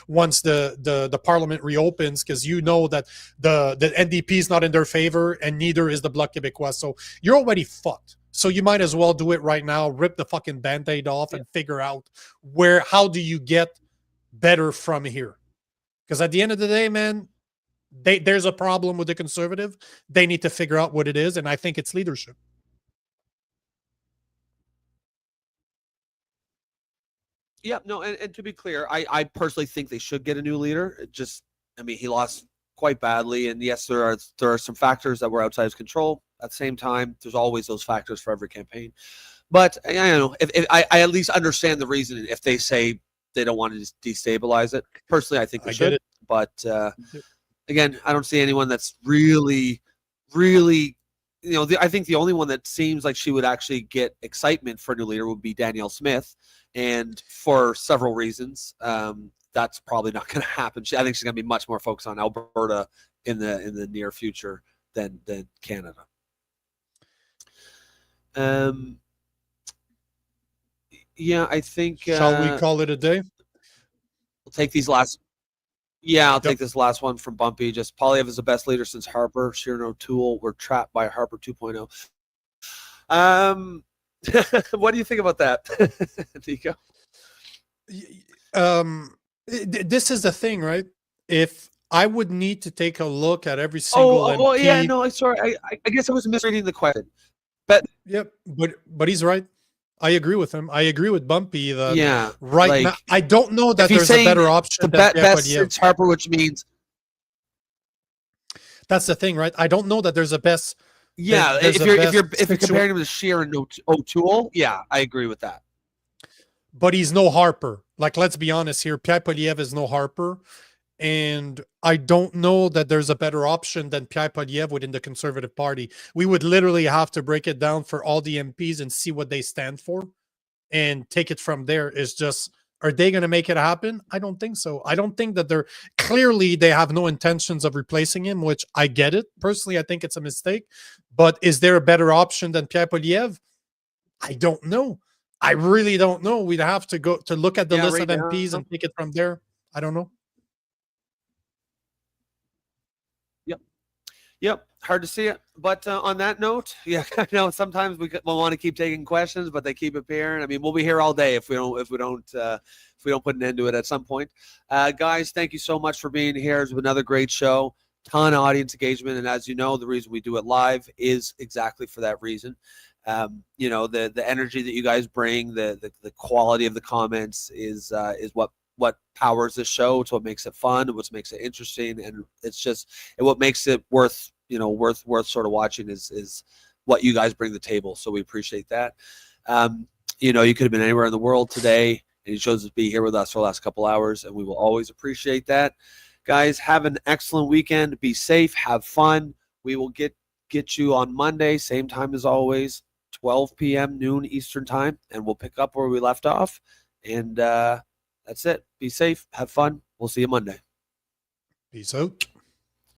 once the parliament reopens, because you know that the NDP is not in their favor, and neither is the Bloc Québécois. So you're already fucked. So you might as well do it right now, rip the fucking Band-Aid off and figure out how do you get better from here? Because at the end of the day, man, there's a problem with the Conservative. They need to figure out what it is, and I think it's leadership. Yeah, no, and to be clear, I personally think they should get a new leader. He lost quite badly, and yes, there are some factors that were outside his control. At the same time, there's always those factors for every campaign. But I know if I at least understand the reason if they say they don't want to destabilize it. Personally, I think they should. But again, I don't see anyone that's really, I think the only one that seems like she would actually get excitement for a new leader would be Danielle Smith. And for several reasons, that's probably not going to happen. I think she's going to be much more focused on Alberta in the near future than Canada. Yeah, I think. Shall we call it a day? We'll take these last. Yeah, I'll take this last one from Bumpy. Just Poilievre is the best leader since Harper. Sheeran O'Toole were trapped by Harper 2.0. What do you think about that, Nico? This is the thing, right? If I would need to take a look at every single MP. Oh, yeah, no, sorry. I guess I was misreading the question. But but he's right. I agree with him. I agree with Bumpy that now, I don't know that there's a better option. The best since Harper, which means that's the thing, right? I don't know that there's a best. Yeah, if you're comparing him to Sheeran O'Toole, yeah, I agree with that. But he's no Harper. Like, let's be honest here. Pierre Poilievre is no Harper. And I don't know that there's a better option than Pierre Poilievre within the Conservative Party. We would literally have to break it down for all the MPs and see what they stand for and take it from there. It's just, are they going to make it happen? I don't think so. I don't think that they have no intentions of replacing him, which I get it. Personally, I think it's a mistake. But is there a better option than Pierre Poilievre? I don't know. I really don't know. We'd have to go to look at the list of MPs and take it from there. I don't know. Yep, hard to see it. But on that note, yeah, I know sometimes we want to keep taking questions, but they keep appearing. I mean, we'll be here all day if we don't put an end to it at some point. Guys, thank you so much for being here. It's been another great show. Ton of audience engagement, and as you know, the reason we do it live is exactly for that reason. The energy that you guys bring, the quality of the comments is what powers the show. It's what makes it fun, what makes it interesting, and it's just what makes it worth sort of watching is what you guys bring to the table. So we appreciate that. You could have been anywhere in the world today, and you chose to be here with us for the last couple hours, and we will always appreciate that. Guys, have an excellent weekend. Be safe. Have fun. We will get you on Monday, same time as always. 12 p.m. noon Eastern time, and we'll pick up where we left off. And that's it. Be safe. Have fun. We'll see you Monday. Peace out.